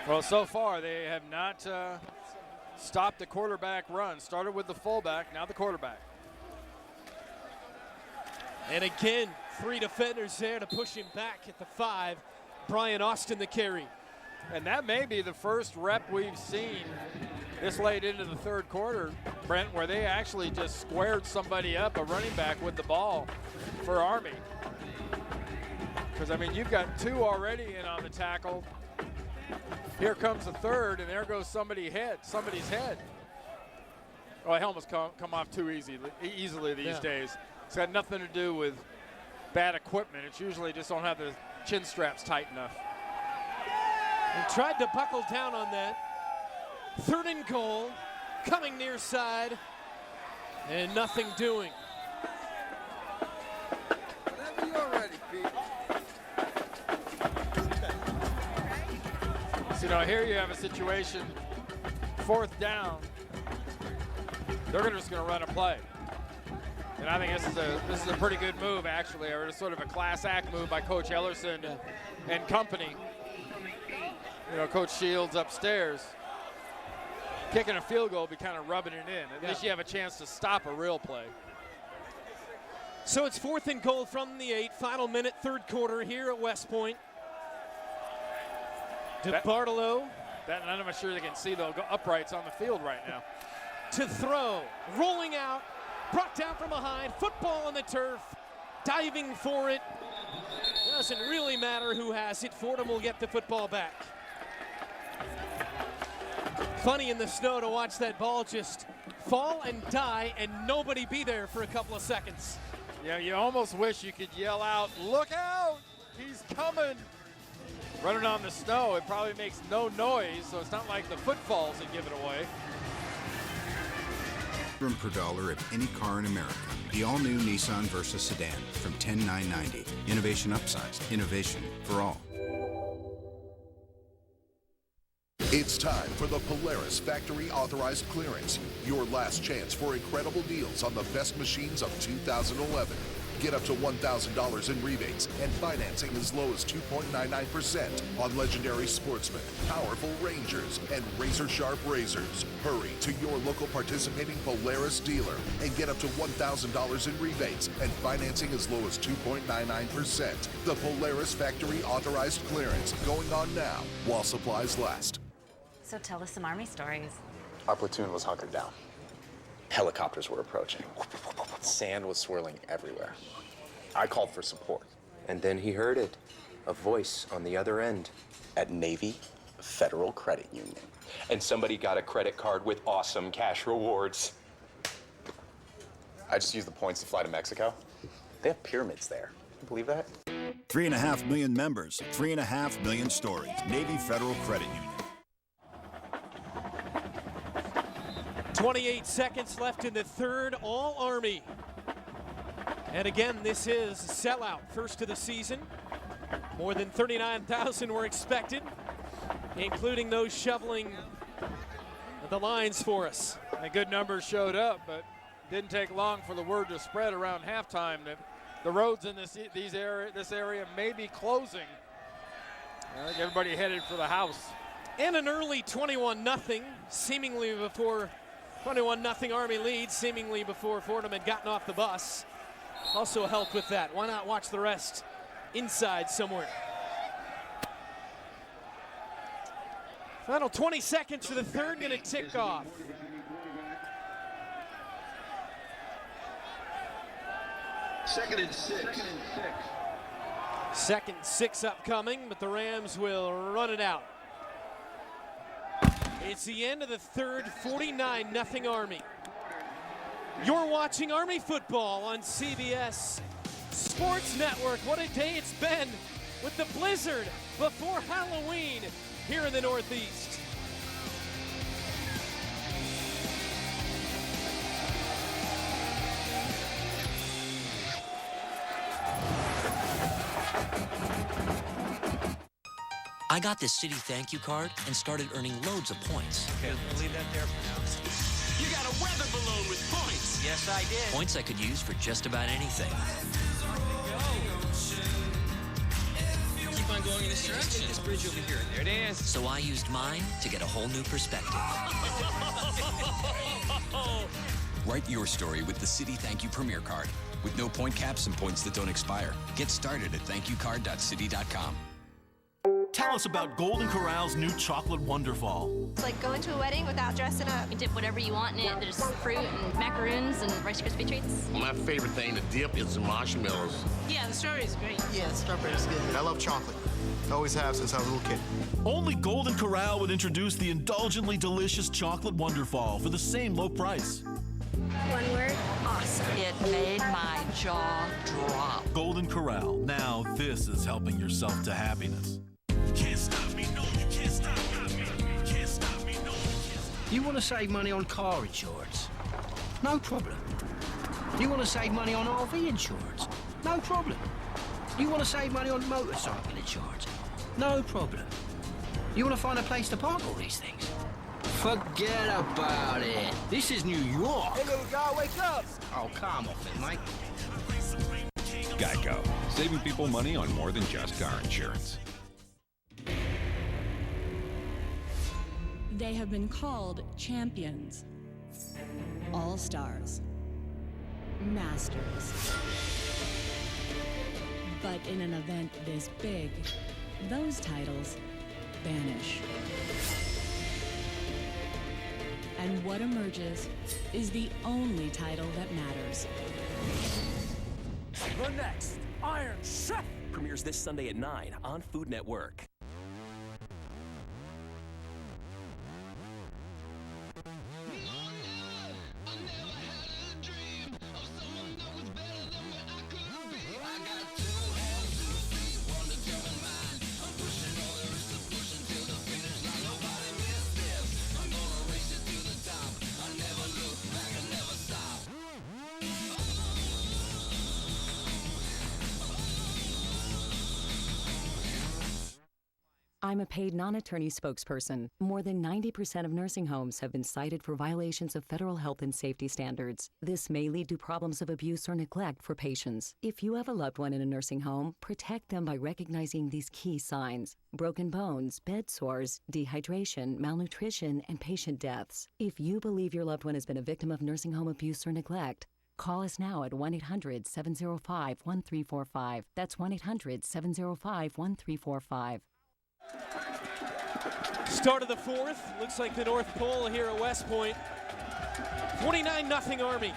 Well, so far they have not stopped the quarterback run. Started with the fullback, now the quarterback. And again, 3 defenders there to push him back at the 5. Brian Austin the carry. And that may be the first rep we've seen this late into the third quarter, Brent, where they actually just squared somebody up, a running back with the ball for Army. Because, I mean, you've got 2 already in on the tackle. Here comes the third, and there goes somebody's head. Well, helmets come off too easily these days. It's got nothing to do with bad equipment. It's usually just don't have the chin straps tight enough. He tried to buckle down on that. 3rd and goal, coming near side, and nothing doing. Whenever you're ready, Pete. So, here you have a situation, 4th down. They're just going to run a play. And I think this is a pretty good move, actually, or sort of a class act move by Coach Ellerson and company. Coach Shields upstairs. Kicking a field goal, be kind of rubbing it in. At least you have a chance to stop a real play. So it's 4th and goal from the 8. Final minute, 3rd quarter here at West Point. DeBartolo. That none of us sure they can see the uprights on the field right now. To throw, rolling out, brought down from behind, football on the turf, diving for it. Doesn't really matter who has it. Fordham will get the football back. Funny in the snow to watch that ball just fall and die and nobody be there for a couple of seconds. Yeah, you almost wish you could yell out, "Look out, he's coming." Running on the snow, it probably makes no noise, so it's not like the footfalls that give it away. Per dollar at any car in America. The all-new Nissan Versa sedan from $10,990. Innovation upsized. Innovation for all. It's time for the Polaris Factory Authorized Clearance. Your last chance for incredible deals on the best machines of 2011. Get up to $1,000 in rebates and financing as low as 2.99% on legendary Sportsman, powerful Rangers, and razor-sharp razors. Hurry to your local participating Polaris dealer and get up to $1,000 in rebates and financing as low as 2.99%. The Polaris Factory Authorized Clearance going on now while supplies last. So tell us some Army stories. Our platoon was hunkered down. Helicopters were approaching. Sand was swirling everywhere. I called for support. And then he heard it. A voice on the other end. At Navy Federal Credit Union. And somebody got a credit card with awesome cash rewards. I just used the points to fly to Mexico. They have pyramids there. Can you believe that? 3.5 million members, 3.5 million stories. Navy Federal Credit Union. 28 seconds left in the third, all Army. And again, this is a sellout, first of the season. More than 39,000 were expected, including those shoveling the lines for us. And good numbers showed up, but didn't take long for the word to spread around halftime that the roads in this area may be closing. I think everybody headed for the house. And an early 21-0, seemingly before 21-0 Army lead, seemingly before Fordham had gotten off the bus. Also helped with that. Why not watch the rest inside somewhere? Final 20 seconds for the third, going to tick off. Second and 6. Second 6 upcoming, but the Rams will run it out. It's the end of the third, 49-0 Army. You're watching Army football on CBS Sports Network. What a day it's been with the blizzard before Halloween here in the Northeast. I got this city thank you card and started earning loads of points. Okay, we'll leave that there for now. You got a weather balloon with points. Yes, I did. Points I could use for just about anything. Keep on going in this direction. This bridge over here. There it is. So I used mine to get a whole new perspective. Write your story with the City Thank You Premier Card. With no point caps and points that don't expire. Get started at thankyoucard.city.com. Tell us about Golden Corral's new chocolate wonderfall. It's like going to a wedding without dressing up. You dip whatever you want in it. There's fruit and macaroons and Rice Krispie treats. My favorite thing to dip is the marshmallows. Yeah, the strawberry's great. Yeah, the strawberry's good. I love chocolate. Always have since I was a little kid. Only Golden Corral would introduce the indulgently delicious chocolate wonderfall for the same low price. One word, awesome. It made my jaw drop. Golden Corral. Now this is helping yourself to happiness. Can't stop me, no, you can't stop me. Can't stop me, no, you can't stop me. You want to save money on car insurance? No problem. You want to save money on RV insurance? No problem. You want to save money on motorcycle insurance? No problem. You want to find a place to park all these things? Forget about it. This is New York. Hey, little guy, wake up! Oh, come off it, mate. Geico. Saving people money on more than just car insurance. They have been called champions, all-stars, masters. But in an event this big, those titles vanish. And what emerges is the only title that matters. The next Iron Chef premieres this Sunday at 9 on Food Network. I'm a paid non-attorney spokesperson. More than 90% of nursing homes have been cited for violations of federal health and safety standards. This may lead to problems of abuse or neglect for patients. If you have a loved one in a nursing home, protect them by recognizing these key signs: broken bones, bed sores, dehydration, malnutrition, and patient deaths. If you believe your loved one has been a victim of nursing home abuse or neglect, call us now at 1-800-705-1345. That's 1-800-705-1345. Start of the fourth. Looks like the North Pole here at West Point. 49-0 Army.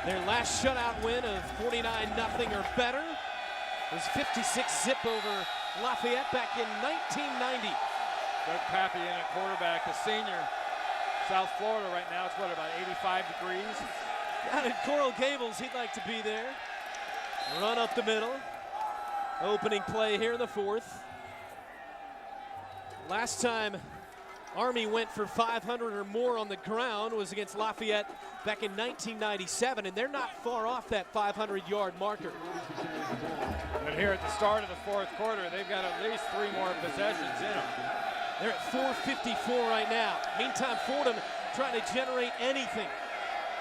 Their last shutout win of 49-0 or better was 56-zip over Lafayette back in 1990. Doug Pappy in at quarterback, a senior. South Florida right now, it's what, about 85 degrees? Down in Coral Gables, he'd like to be there. Run up the middle. Opening play here in the fourth. Last time Army went for 500 or more on the ground was against Lafayette back in 1997, and they're not far off that 500-yard marker. And here at the start of the fourth quarter, they've got at least 3 more possessions in them. They're at 454 right now. Meantime, Fordham trying to generate anything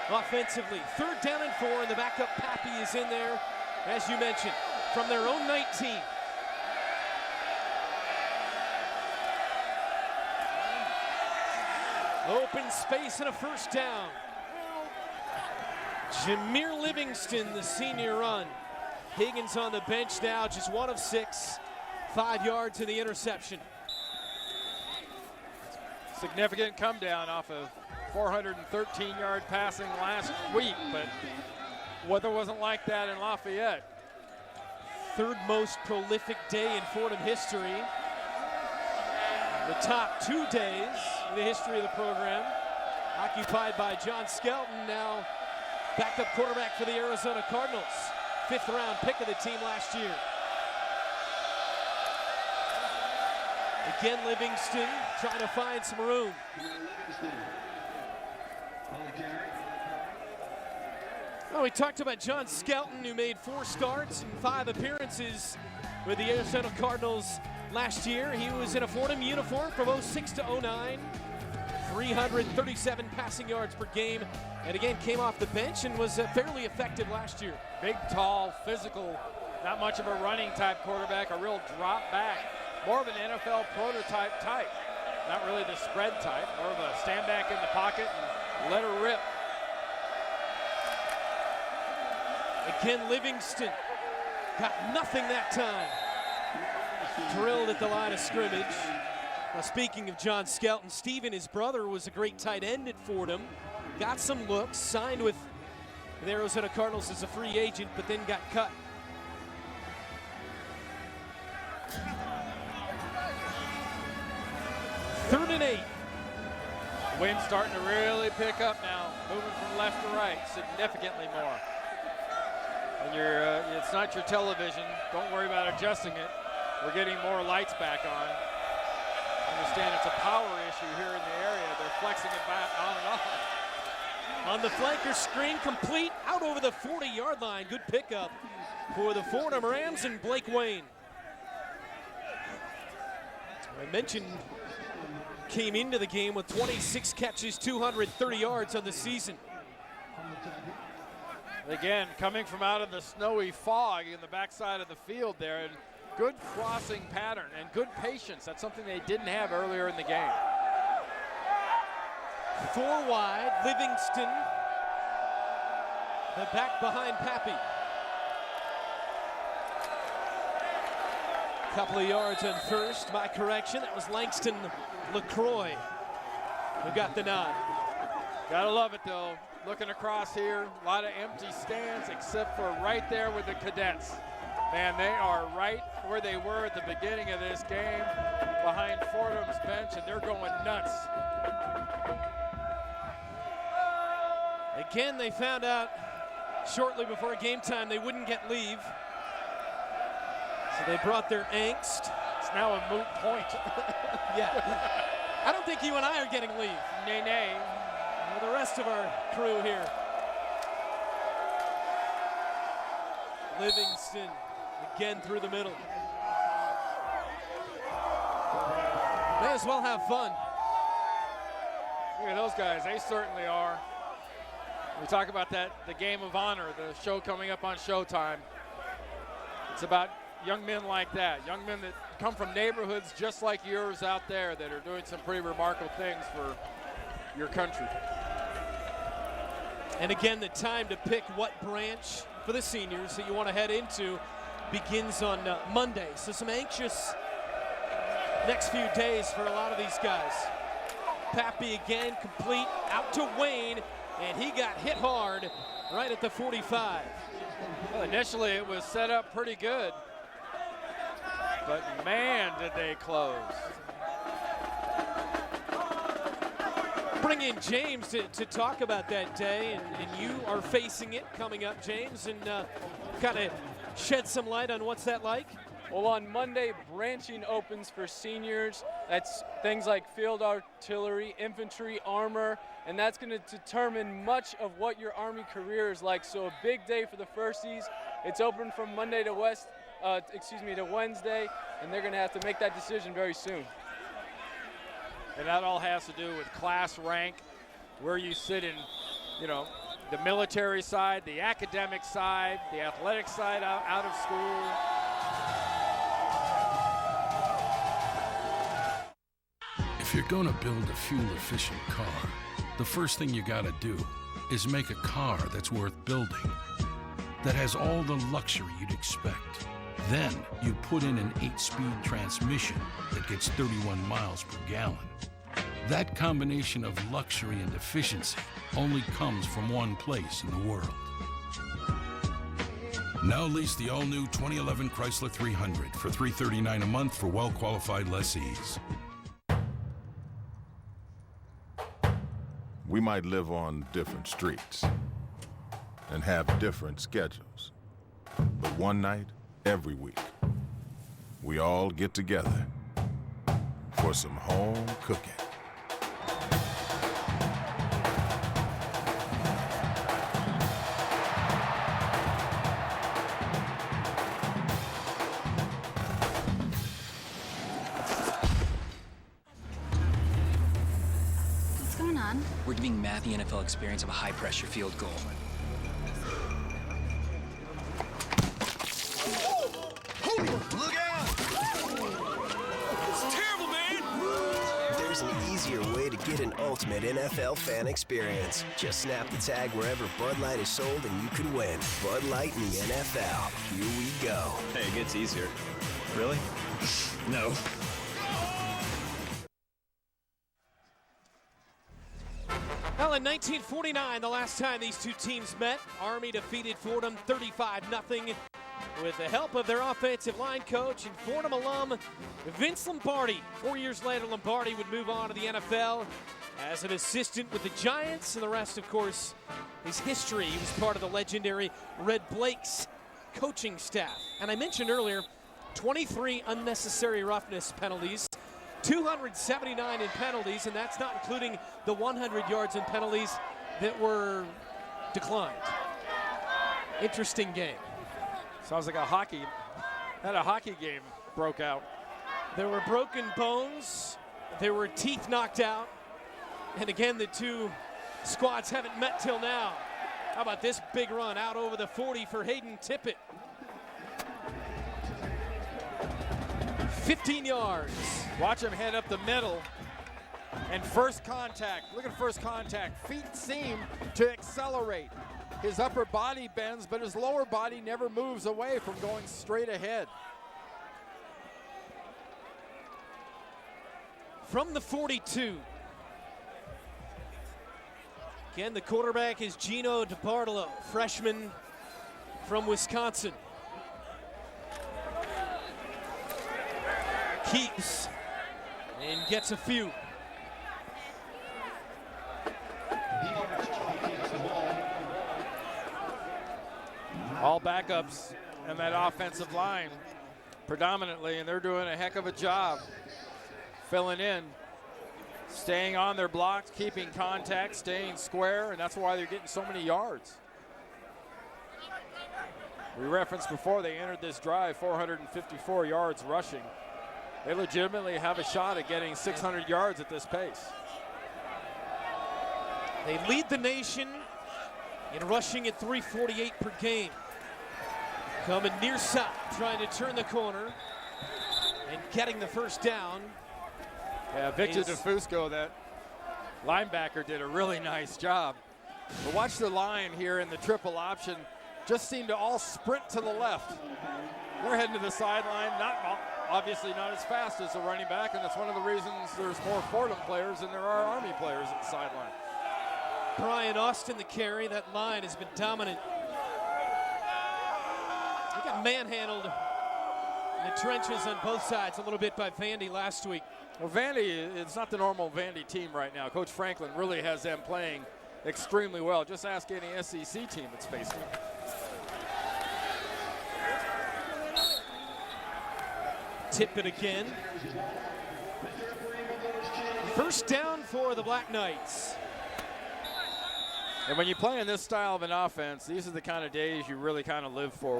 offensively. 3rd down and 4, and the backup Pappy is in there, as you mentioned, from their own 19. Open space and a 1st down. Jameer Livingston, the senior run. Higgins on the bench now, just 1 of 6. 5 yards in the interception. Significant come down off of 413-yard passing last week, but weather wasn't like that in Lafayette. 3rd most prolific day in Fordham history. The top 2 days in the history of the program, occupied by John Skelton, now backup quarterback for the Arizona Cardinals. 5th round pick of the team last year. Again, Livingston trying to find some room. Well, we talked about John Skelton, who made 4 starts and 5 appearances with the Arizona Cardinals last year. He was in a Fordham uniform from 06 to 09. 337 passing yards per game, and again came off the bench and was fairly effective last year. Big, tall, physical, not much of a running type quarterback, a real drop back. More of an NFL prototype type. Not really the spread type, more of a stand back in the pocket and let her rip. Again, Livingston got nothing that time. Drilled at the line of scrimmage. Now, speaking of John Skelton, Steven, his brother, was a great tight end at Fordham. Got some looks, signed with the Arizona Cardinals as a free agent, but then got cut. Third and 8. Wind's starting to really pick up now, moving from left to right significantly more. And it's not your television. Don't worry about adjusting it. We're getting more lights back on. Understand it's a power issue here in the area. They're flexing it back on and off. On the flanker screen, complete out over the 40-yard line. Good pickup for the Fordham Rams and Blake Wayne. I mentioned came into the game with 26 catches, 230 yards on the season. Again, coming from out of the snowy fog in the backside of the field there, and good crossing pattern and good patience. That's something they didn't have earlier in the game. 4 wide, Livingston, the back behind Pappy. Couple of yards on first, my correction, that was Langston LaCroix who got the nod. Gotta love it though. Looking across here, a lot of empty stands except for right there with the cadets. Man, they are right where they were at the beginning of this game, behind Fordham's bench, and they're going nuts. Again, they found out shortly before game time they wouldn't get leave. So they brought their angst. It's now a moot point. Yeah. I don't think you and I are getting leave. Nay, nay. For the rest of our crew here. Livingston again through the middle. May as well have fun. Look at those guys, they certainly are. We talk about that, the Game of Honor, the show coming up on Showtime. It's about young men like that, young men that come from neighborhoods just like yours out there that are doing some pretty remarkable things for your country. And again, the time to pick what branch for the seniors that you want to head into begins on Monday. So some anxious next few days for a lot of these guys. Pappy again, complete out to Wayne, and he got hit hard right at the 45. Well, initially it was set up pretty good, but man, did they close. Bring in James to talk about that day, and you are facing it coming up, James, and kind of shed some light on what's that like. Well, on Monday, branching opens for seniors. That's things like field artillery, infantry, armor, and that's going to determine much of what your Army career is like. So a big day for the firsties. It's open from Monday to Wednesday, and they're going to have to make that decision very soon. And that all has to do with class rank, where you sit in, the military side, the academic side, the athletic side out of school. If you're gonna build a fuel-efficient car, the first thing you gotta do is make a car that's worth building, that has all the luxury you'd expect. Then you put in an 8-speed transmission that gets 31 miles per gallon. That combination of luxury and efficiency only comes from one place in the world. Now lease the all-new 2011 Chrysler 300 for $339 a month for well-qualified lessees. We might live on different streets and have different schedules. But one night, every week, we all get together for some home cooking. What's going on? We're giving Matt the NFL experience of a high-pressure field goal. Look out! It's terrible, man! There's an easier way to get an ultimate NFL fan experience. Just snap the tag wherever Bud Light is sold and you could win. Bud Light in the NFL. Here we go. Hey, it gets easier. Really? No. Well, in 1949, the last time these two teams met, Army defeated Fordham 35-0 with the help of their offensive line coach and Fordham alum Vince Lombardi. 4 years later, Lombardi would move on to the NFL as an assistant with the Giants, and the rest, of course, his history. He was part of the legendary Red Blake's coaching staff. And I mentioned earlier, 23 unnecessary roughness penalties, 279 in penalties, and that's not including the 100 yards in penalties that were declined. Interesting game. Sounds like a hockey game broke out. There were broken bones. There were teeth knocked out. And again, the two squads haven't met till now. How about this big run out over the 40 for Hayden Tippett? 15 yards. Watch him head up the middle. And first contact. Look at first contact. Feet seem to accelerate. His upper body bends, but his lower body never moves away from going straight ahead. From the 42. Again, the quarterback is Gino DiBartolo, freshman from Wisconsin. Keeps and gets a few. All backups in that offensive line predominantly, and they're doing a heck of a job filling in, staying on their blocks, keeping contact, staying square, and that's why they're getting so many yards. We referenced before they entered this drive 454 yards rushing. They legitimately have a shot at getting 600 yards at this pace. They lead the nation in rushing at 348 per game. Coming near side, trying to turn the corner and getting the first down. Yeah, Victor DeFusco, that linebacker, did a really nice job. But watch the line here in the triple option. Just seem to all sprint to the left. They're heading to the sideline, obviously not as fast as the running back, and that's one of the reasons there's more Fordham players than there are Army players at the sideline. Brian Austin the carry. That line has been dominant. He got manhandled in the trenches on both sides a little bit by Vandy last week. Well, Vandy, it's not the normal Vandy team right now. Coach Franklin really has them playing extremely well. Just ask any SEC team that's faced them. Tippett again. First down for the Black Knights. And when you play in this style of an offense, these are the kind of days you really kind of live for.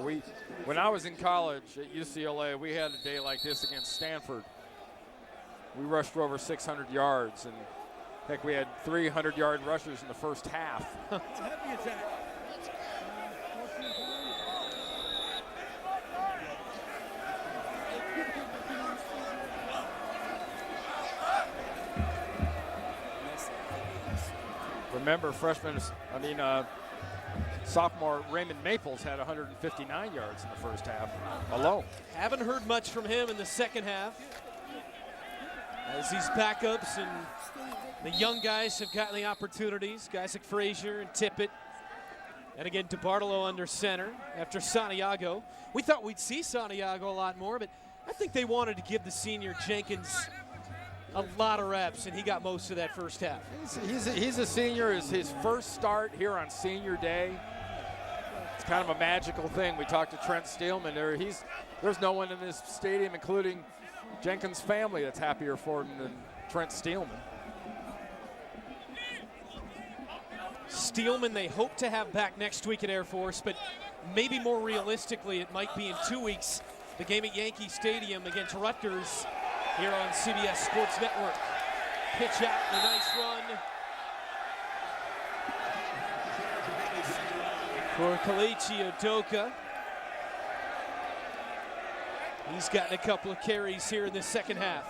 When I was in college at UCLA, we had a day like this against Stanford. we rushed for over 600 yards, and heck, we had 300-yard rushers in the first half. Heavy attack. Remember, sophomore Raymond Maples had 159 yards in the first half alone. Haven't heard much from him in the second half, as these backups and the young guys have gotten the opportunities. Guys like Frazier and Tippett. And again, DeBartolo under center after Santiago. We thought we'd see Santiago a lot more, but I think they wanted to give the senior Jenkins a lot of reps, and he got most of that first half. He's a senior. It's his first start here on senior day. It's kind of a magical thing. We talked to Trent Steelman there. There's no one in this stadium, including Jenkins' family, that's happier for him than Trent Steelman. Steelman they hope to have back next week at Air Force, but maybe more realistically it might be in 2 weeks. The game at Yankee Stadium against Rutgers here on CBS Sports Network. Pitch out and a nice run for Kelechi Udoka. He's gotten a couple of carries here in the second half.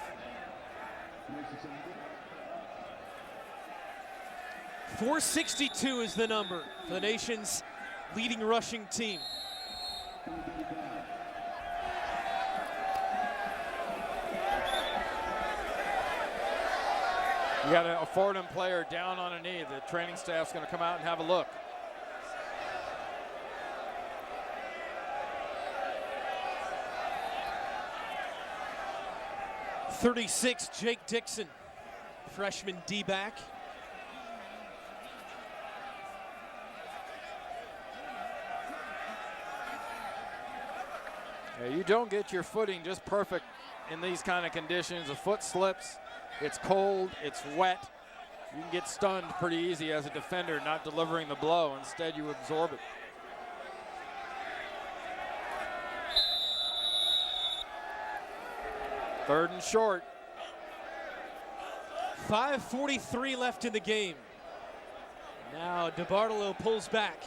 .462 is the number for the nation's leading rushing team. You got a Fordham player down on a knee. The training staff's going to come out and have a look. .36, Jake Dixon, freshman D-back. Yeah, you don't get your footing just perfect in these kind of conditions. A foot slips, it's cold, it's wet. You can get stunned pretty easy as a defender not delivering the blow. Instead, you absorb it. Third and short. 5:43 left in the game. Now DeBartolo pulls back.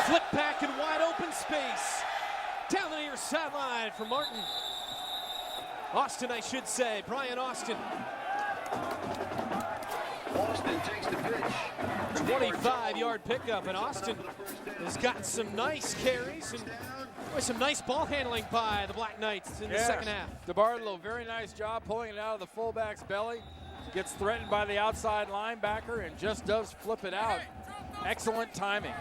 Flip back in wide open space. Down the near sideline for Martin. Austin, I should say. Brian Austin. Austin takes the pitch. 25-yard pickup, and Austin has got some nice carries and some nice ball handling by the Black Knights in the second half. DeBartolo, very nice job pulling it out of the fullback's belly. Gets threatened by the outside linebacker and just does flip it out. Excellent timing.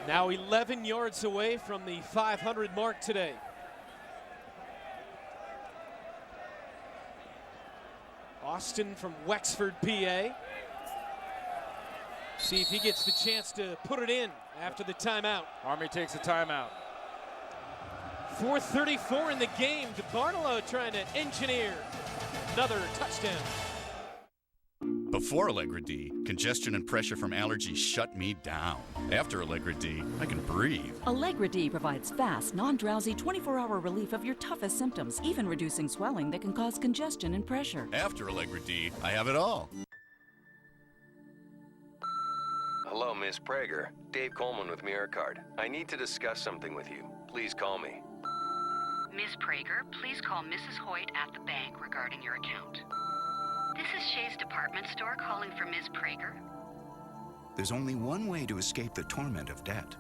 Now 11 yards away from the 500 mark today. Austin from Wexford, PA. See if he gets the chance to put it in after the timeout. Army takes a timeout. 4:34 in the game. DeBartolo trying to engineer another touchdown. Before Allegra D, congestion and pressure from allergies shut me down. After Allegra D, I can breathe. Allegra D provides fast, non-drowsy, 24-hour relief of your toughest symptoms, even reducing swelling that can cause congestion and pressure. After Allegra D, I have it all. Hello, Miss Prager. Dave Coleman with MirrorCard. I need to discuss something with you. Please call me. Ms. Prager, please call Mrs. Hoyt at the bank regarding your account. This is Shay's department store calling for Ms. Prager. There's only one way to escape the torment of debt.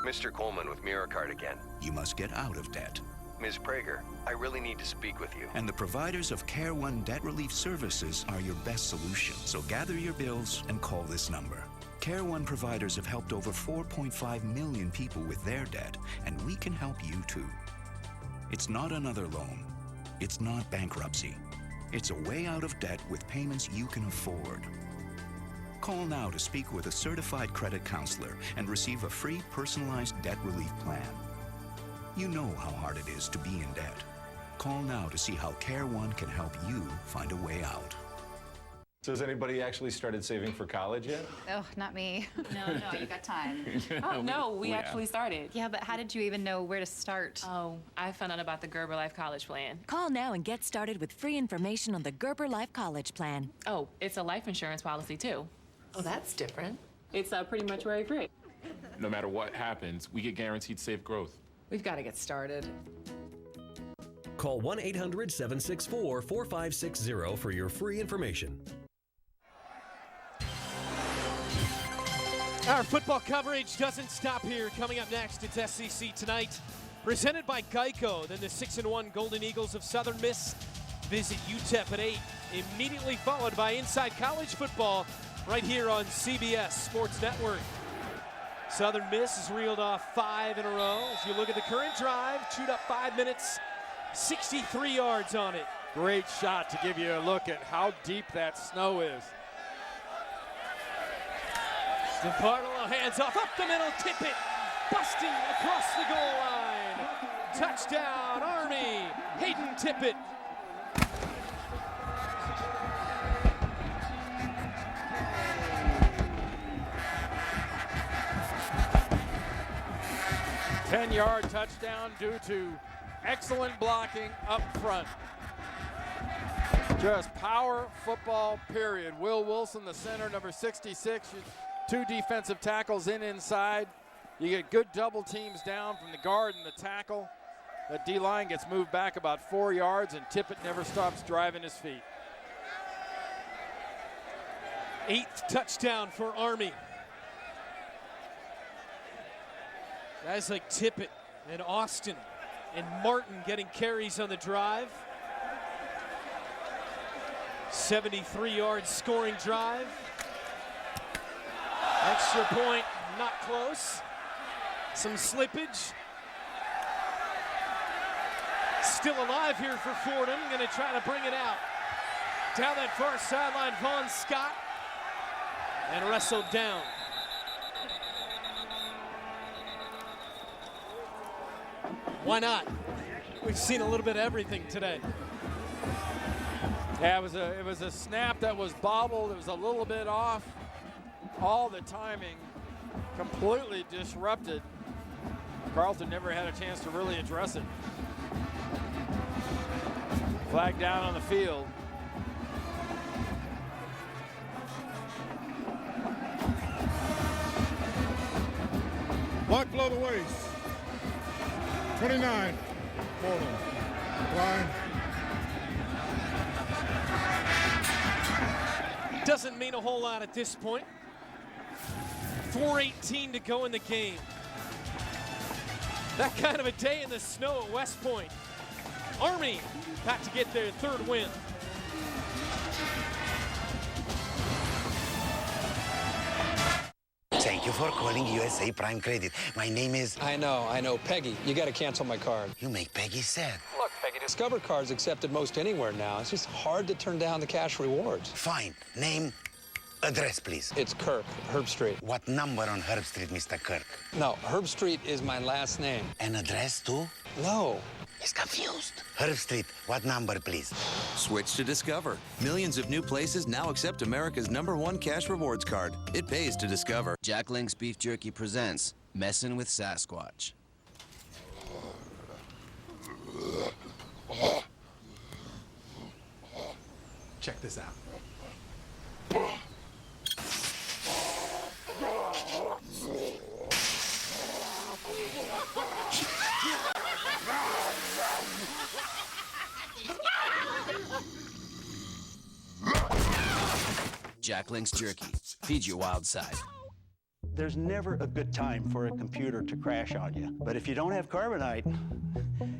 Mr. Coleman with MirrorCard again. You must get out of debt. Ms. Prager, I really need to speak with you. And the providers of Care One Debt Relief Services are your best solution. So gather your bills and call this number. Care One providers have helped over 4.5 million people with their debt, and we can help you too. It's not another loan. It's not bankruptcy. It's a way out of debt with payments you can afford. Call now to speak with a certified credit counselor and receive a free personalized debt relief plan. You know how hard it is to be in debt. Call now to see how Care One can help you find a way out. So has anybody actually started saving for college yet? Oh, not me. No, you got time. Oh, no, we actually started. Yeah, but how did you even know where to start? Oh, I found out about the Gerber Life College Plan. Call now and get started with free information on the Gerber Life College Plan. Oh, it's a life insurance policy, too. Oh, that's different. It's pretty much worry-free. No matter what happens, we get guaranteed safe growth. We've got to get started. Call 1-800-764-4560 for your free information. Our football coverage doesn't stop here. Coming up next, it's SEC Tonight, presented by Geico. Then the 6-1 Golden Eagles of Southern Miss visit UTEP at 8, immediately followed by Inside College Football right here on CBS Sports Network. Southern Miss has reeled off 5 in a row. As you look at the current drive, chewed up 5 minutes, 63 yards on it. Great shot to give you a look at how deep that snow is. DeBartolo hands off, up the middle, Tippett, busting across the goal line. Touchdown, Army, Hayden Tippett. Ten-yard touchdown due to excellent blocking up front. Just power football, period. Will Wilson, the center, number 66. 2 defensive tackles inside. You get good double teams down from the guard and the tackle. The D-line gets moved back about 4 yards, and Tippett never stops driving his feet. 8th touchdown for Army. Guys like Tippett and Austin and Martin getting carries on the drive. 73-yard scoring drive. Extra point, not close. Some slippage. Still alive here for Fordham. Going to try to bring it out. Down that far sideline, Vaughn Scott. And wrestled down. Why not? We've seen a little bit of everything today. Yeah, it was a snap that was bobbled. It was a little bit off. All the timing completely disrupted. Carlton never had a chance to really address it. Flag down on the field. Block below the waist. 29. Fordham. Line. Doesn't mean a whole lot at this point. 4:18 to go in the game. That kind of a day in the snow at West Point. Army got to get their 3rd win. Thank you for calling USA Prime Credit. My name is... I know. Peggy, you got to cancel my card. You make Peggy sad. Look, Peggy, Discover Card's accepted most anywhere now. It's just hard to turn down the cash rewards. Fine. Name, address, please. It's Kirk, Herb Street. What number on Herb Street, Mr. Kirk? No, Herb Street is my last name. An address, too? No. He's confused. Herb Street, what number, please? Switch to Discover. Millions of new places now accept America's #1 cash rewards card. It pays to Discover. Jack Link's Beef Jerky presents Messin' with Sasquatch. Check this out. Jack Link's Jerky. Feed your wild side. There's never a good time for a computer to crash on you. But if you don't have carbonite,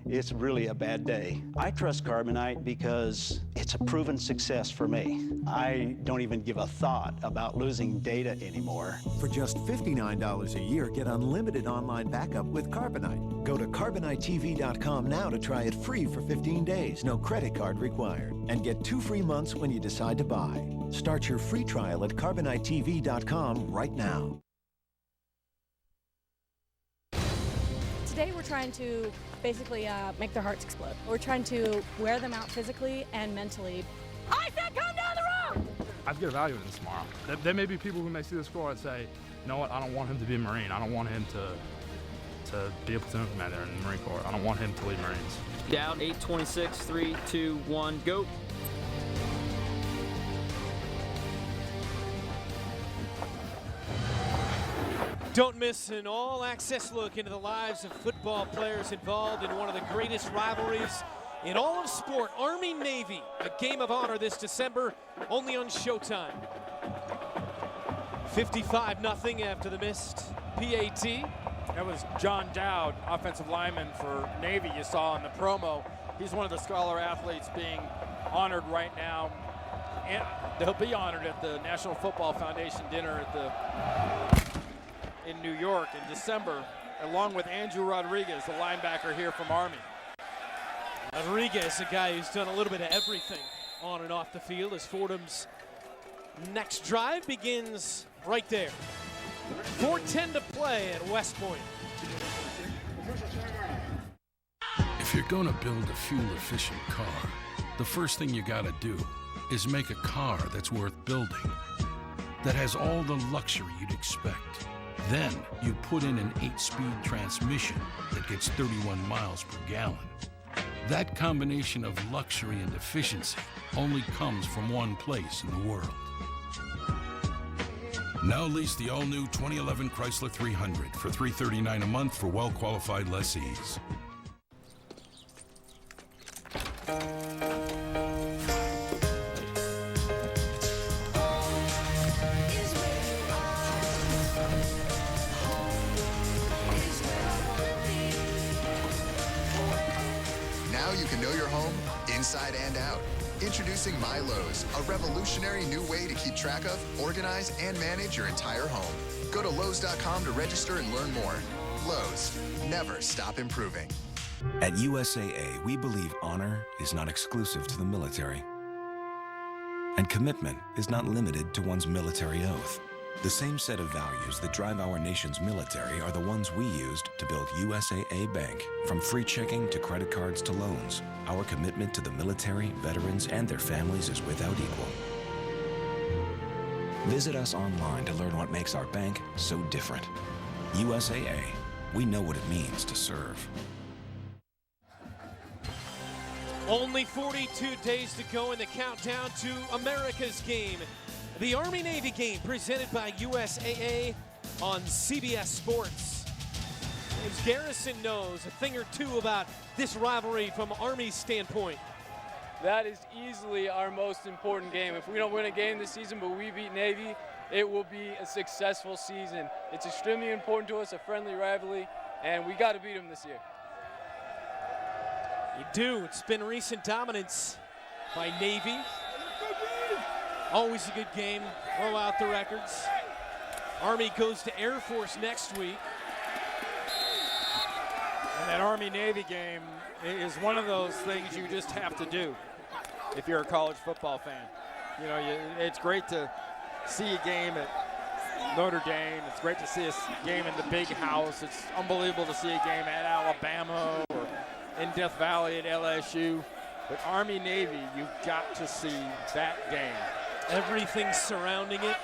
it's really a bad day. I trust Carbonite because it's a proven success for me. I don't even give a thought about losing data anymore. For just $59 a year, get unlimited online backup with Carbonite. Go to CarboniteTV.com now to try it free for 15 days, no credit card required. And get 2 free months when you decide to buy. Start your free trial at CarboniteTV.com right now. Today we're trying to basically make their hearts explode. We're trying to wear them out physically and mentally. I said come down the road! I'd get evaluated this tomorrow. There may be people who may see the score and say, you know what, I don't want him to be a Marine. I don't want him to be a platoon commander in the Marine Corps. I don't want him to lead Marines. Down, 8:26, 3, 2, 1, go. Don't miss an all-access look into the lives of football players involved in one of the greatest rivalries in all of sport, Army-Navy, a game of honor this December, only on Showtime. 55-0 after the missed PAT. That was John Dowd, offensive lineman for Navy, you saw in the promo. He's one of the scholar athletes being honored right now. And they'll be honored at the National Football Foundation dinner in New York in December, along with Andrew Rodriguez, the linebacker here from Army. Rodriguez, a guy who's done a little bit of everything on and off the field, as Fordham's next drive begins right there. 4:10 to play at West Point. If you're gonna build a fuel-efficient car, the first thing you gotta do is make a car that's worth building, that has all the luxury you'd expect. Then you put in an 8-speed transmission that gets 31 miles per gallon. That combination of luxury and efficiency only comes from one place in the world. Now lease the all-new 2011 Chrysler 300 for $339 a month for well-qualified lessees. Now you can know your home inside and out. Introducing MyLowe's, a revolutionary new way to keep track of, organize, and manage your entire home. Go to Lowe's.com to register and learn more. Lowe's, never stop improving. At USAA, we believe honor is not exclusive to the military. And commitment is not limited to one's military oath. The same set of values that drive our nation's military are the ones we used to build USAA Bank. From free checking to credit cards to loans, our commitment to the military, veterans, and their families is without equal. Visit us online to learn what makes our bank so different. USAA, we know what it means to serve. Only 42 days to go in the countdown to America's game. The Army-Navy game presented by USAA on CBS Sports. James Garrison knows a thing or two about this rivalry from Army's standpoint. That is easily our most important game. If we don't win a game this season, but we beat Navy, it will be a successful season. It's extremely important to us, a friendly rivalry, and we got to beat them this year. You do. It's been recent dominance by Navy. Always a good game. Throw out the records. Army goes to Air Force next week. And that Army-Navy game is one of those things you just have to do if you're a college football fan. You know, it's great to see a game at Notre Dame. It's great to see a game in the Big House. It's unbelievable to see a game at Alabama or in Death Valley at LSU. But Army-Navy, you've got to see that game. Everything surrounding it.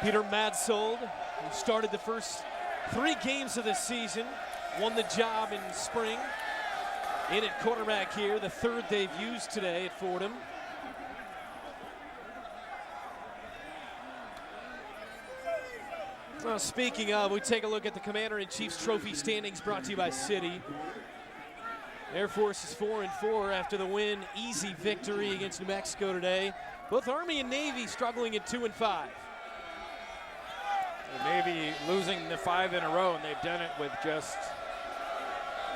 Peter Madsold, who started the first 3 games of the season, won the job in spring. In at quarterback here, the 3rd they've used today at Fordham. Well, speaking of, we take a look at the Commander-in-Chief's trophy standings brought to you by Citi. Air Force is 4-4 after the win. Easy victory against New Mexico today. Both Army and Navy struggling at 2-5. The Navy losing the 5 in a row, and they've done it with just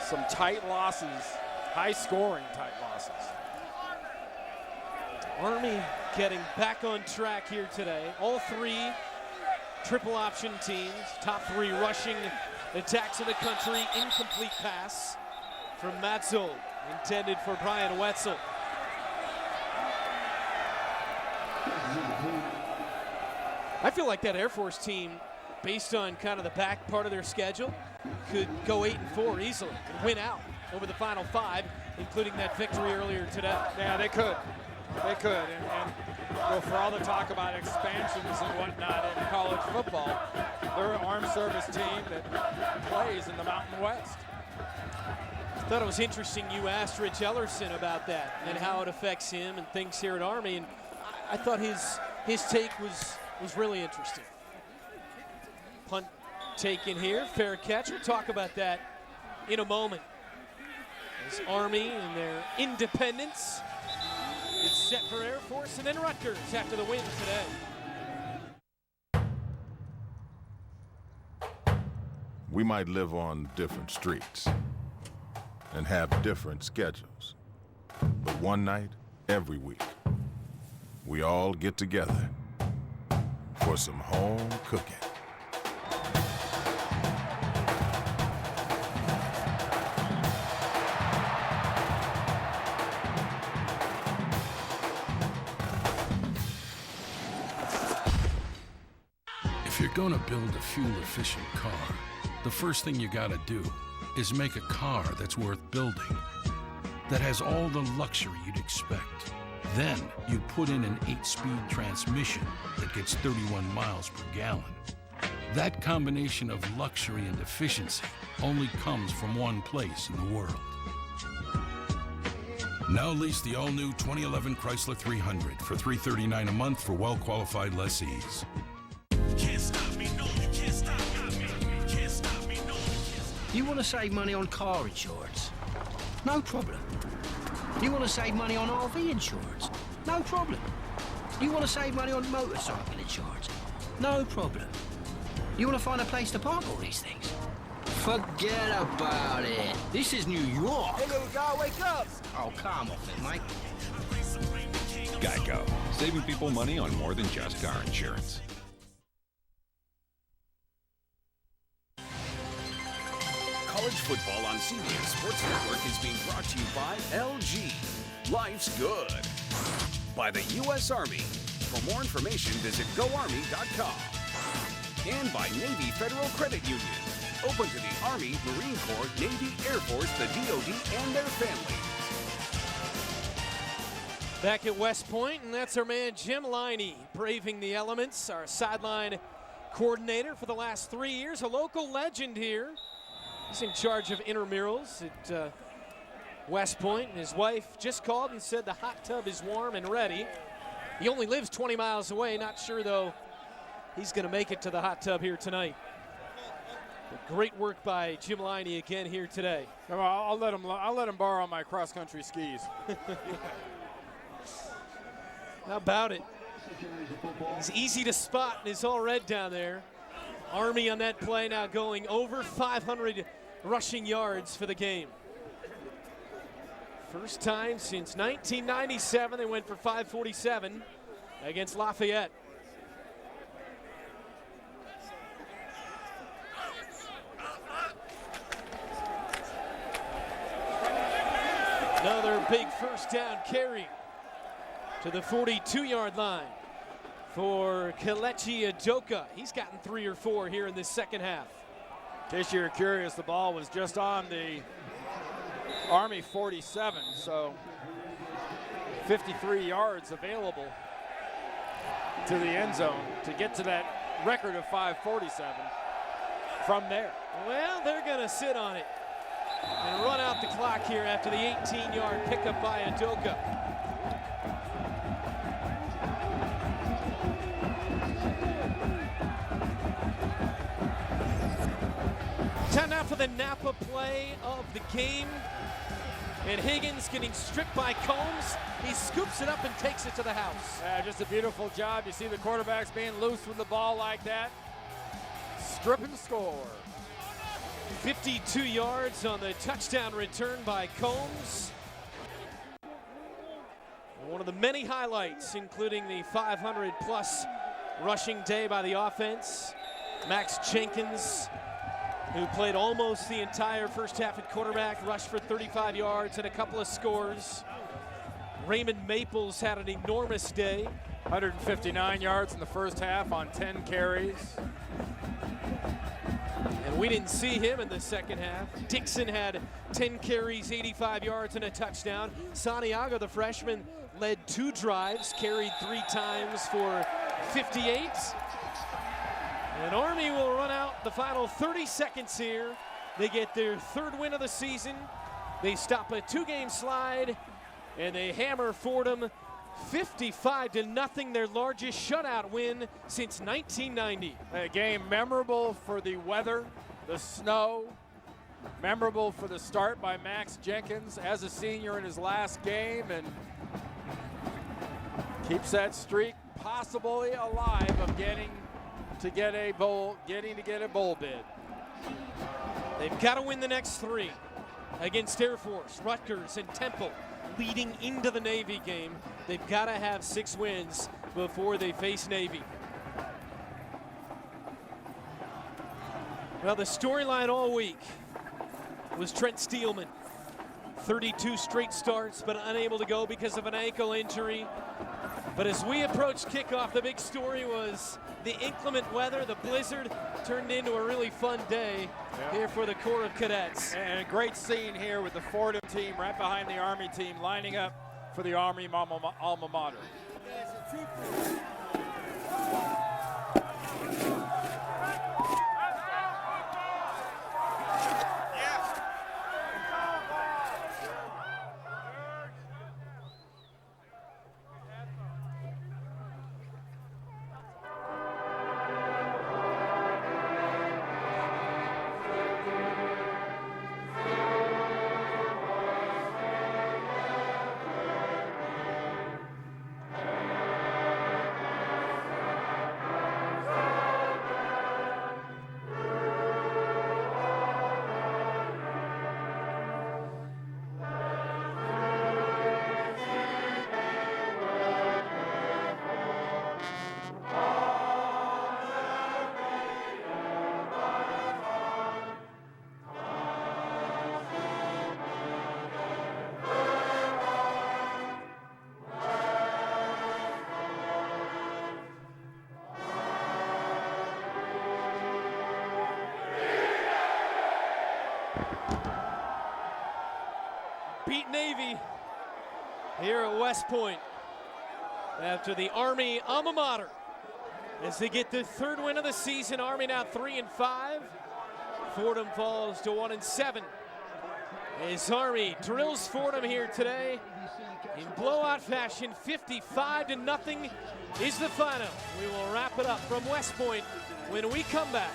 some tight losses, high-scoring tight losses. Army getting back on track here today. All three triple option teams, top three rushing attacks in the country. Incomplete pass from Matzold, intended for Brian Wetzel. I feel like that Air Force team, based on kind of the back part of their schedule, could go 8-4 easily and win out over the final 5, including that victory earlier today. Yeah, they could. They could. And well, for all the talk about expansions and whatnot in college football, they're an armed service team that plays in the Mountain West. I thought it was interesting you asked Rich Ellerson about that and how it affects him and things here at Army, and I thought his take was really interesting. Punt taken here, fair catch. We'll talk about that in a moment. As Army and their independence is set for Air Force and then Rutgers after the win today. We might live on different streets and have different schedules, but one night every week, we all get together for some home cooking. If you're gonna build a fuel-efficient car, the first thing you gotta do is make a car that's worth building, that has all the luxury you'd expect. Then you put in an 8-speed transmission that gets 31 miles per gallon. That combination of luxury and efficiency only comes from one place in the world. Now lease the all-new 2011 Chrysler 300 for $339 a month for well-qualified lessees. Can't stop me, no, you can't stop me. Can't stop me, no, you can't stop me. You want to save money on car insurance? No problem. You want to save money on RV insurance? No problem. You want to save money on motorcycle insurance? No problem. You want to find a place to park all these things? Forget about it. This is New York. Hey, little guy, wake up! Oh, come off it, Mike. Geico, saving people money on more than just car insurance. College football on CBS Sports Network is being brought to you by LG. Life's good. By the U.S. Army. For more information, visit GoArmy.com. And by Navy Federal Credit Union. Open to the Army, Marine Corps, Navy, Air Force, the DoD, and their families. Back at West Point, and that's our man Jim Liney, braving the elements, our sideline coordinator for the last 3 years, a local legend here. He's in charge of intramurals at West Point, and his wife just called and said the hot tub is warm and ready. He only lives 20 miles away. Not sure, though, he's going to make it to the hot tub here tonight. But great work by Jim Liney again here today. Come on, I'll let him borrow my cross-country skis. How about it? He's easy to spot in his all red down there. Army on that play now going over 500 rushing yards for the game. First time since 1997 they went for 547 against Lafayette. Another big first down carry to the 42-yard line for Kelechi Adoka. He's gotten 3 or 4 here in this second half. In case you're curious, the ball was just on the Army 47, so 53 yards available to the end zone to get to that record of 547 from there. Well, they're going to sit on it and run out the clock here after the 18-yard pickup by Adoka. Time now for the Napa play of the game. And Higgins getting stripped by Combs. He scoops it up and takes it to the house. Yeah, just a beautiful job. You see the quarterbacks being loose with the ball like that. Strip and score. 52 yards on the touchdown return by Combs. One of the many highlights, including the 500-plus rushing day by the offense. Max Jenkins, who played almost the entire first half at quarterback, rushed for 35 yards and a couple of scores. Raymond Maples had an enormous day. 159 yards in the first half on 10 carries. And we didn't see him in the second half. Dixon had 10 carries, 85 yards, and a touchdown. Santiago, the freshman, led 2 drives, carried 3 times for 58. And Army will run out the final 30 seconds here. They get their 3rd win of the season. They stop a 2-game slide, and they hammer Fordham 55-0, their largest shutout win since 1990. A game memorable for the weather, the snow, memorable for the start by Max Jenkins as a senior in his last game, and keeps that streak possibly alive of getting to get a bowl bid. They've got to win the next 3 against Air Force, Rutgers, and Temple. Leading into the Navy game, they've got to have 6 wins before they face Navy. Well, the storyline all week was Trent Steelman. 32 straight starts, but unable to go because of an ankle injury. But as we approached kickoff, the big story was the inclement weather. The blizzard turned into a really fun day here for the Corps of Cadets. And a great scene here with the Fordham team right behind the Army team lining up for the Army alma mater. Beat Navy here at West Point after the Army alma mater as they get the 3rd win of the season. Army now 3-5. Fordham falls to 1-7. As Army drills Fordham here today in blowout fashion. 55-0 is the final. We will wrap it up from West Point when we come back.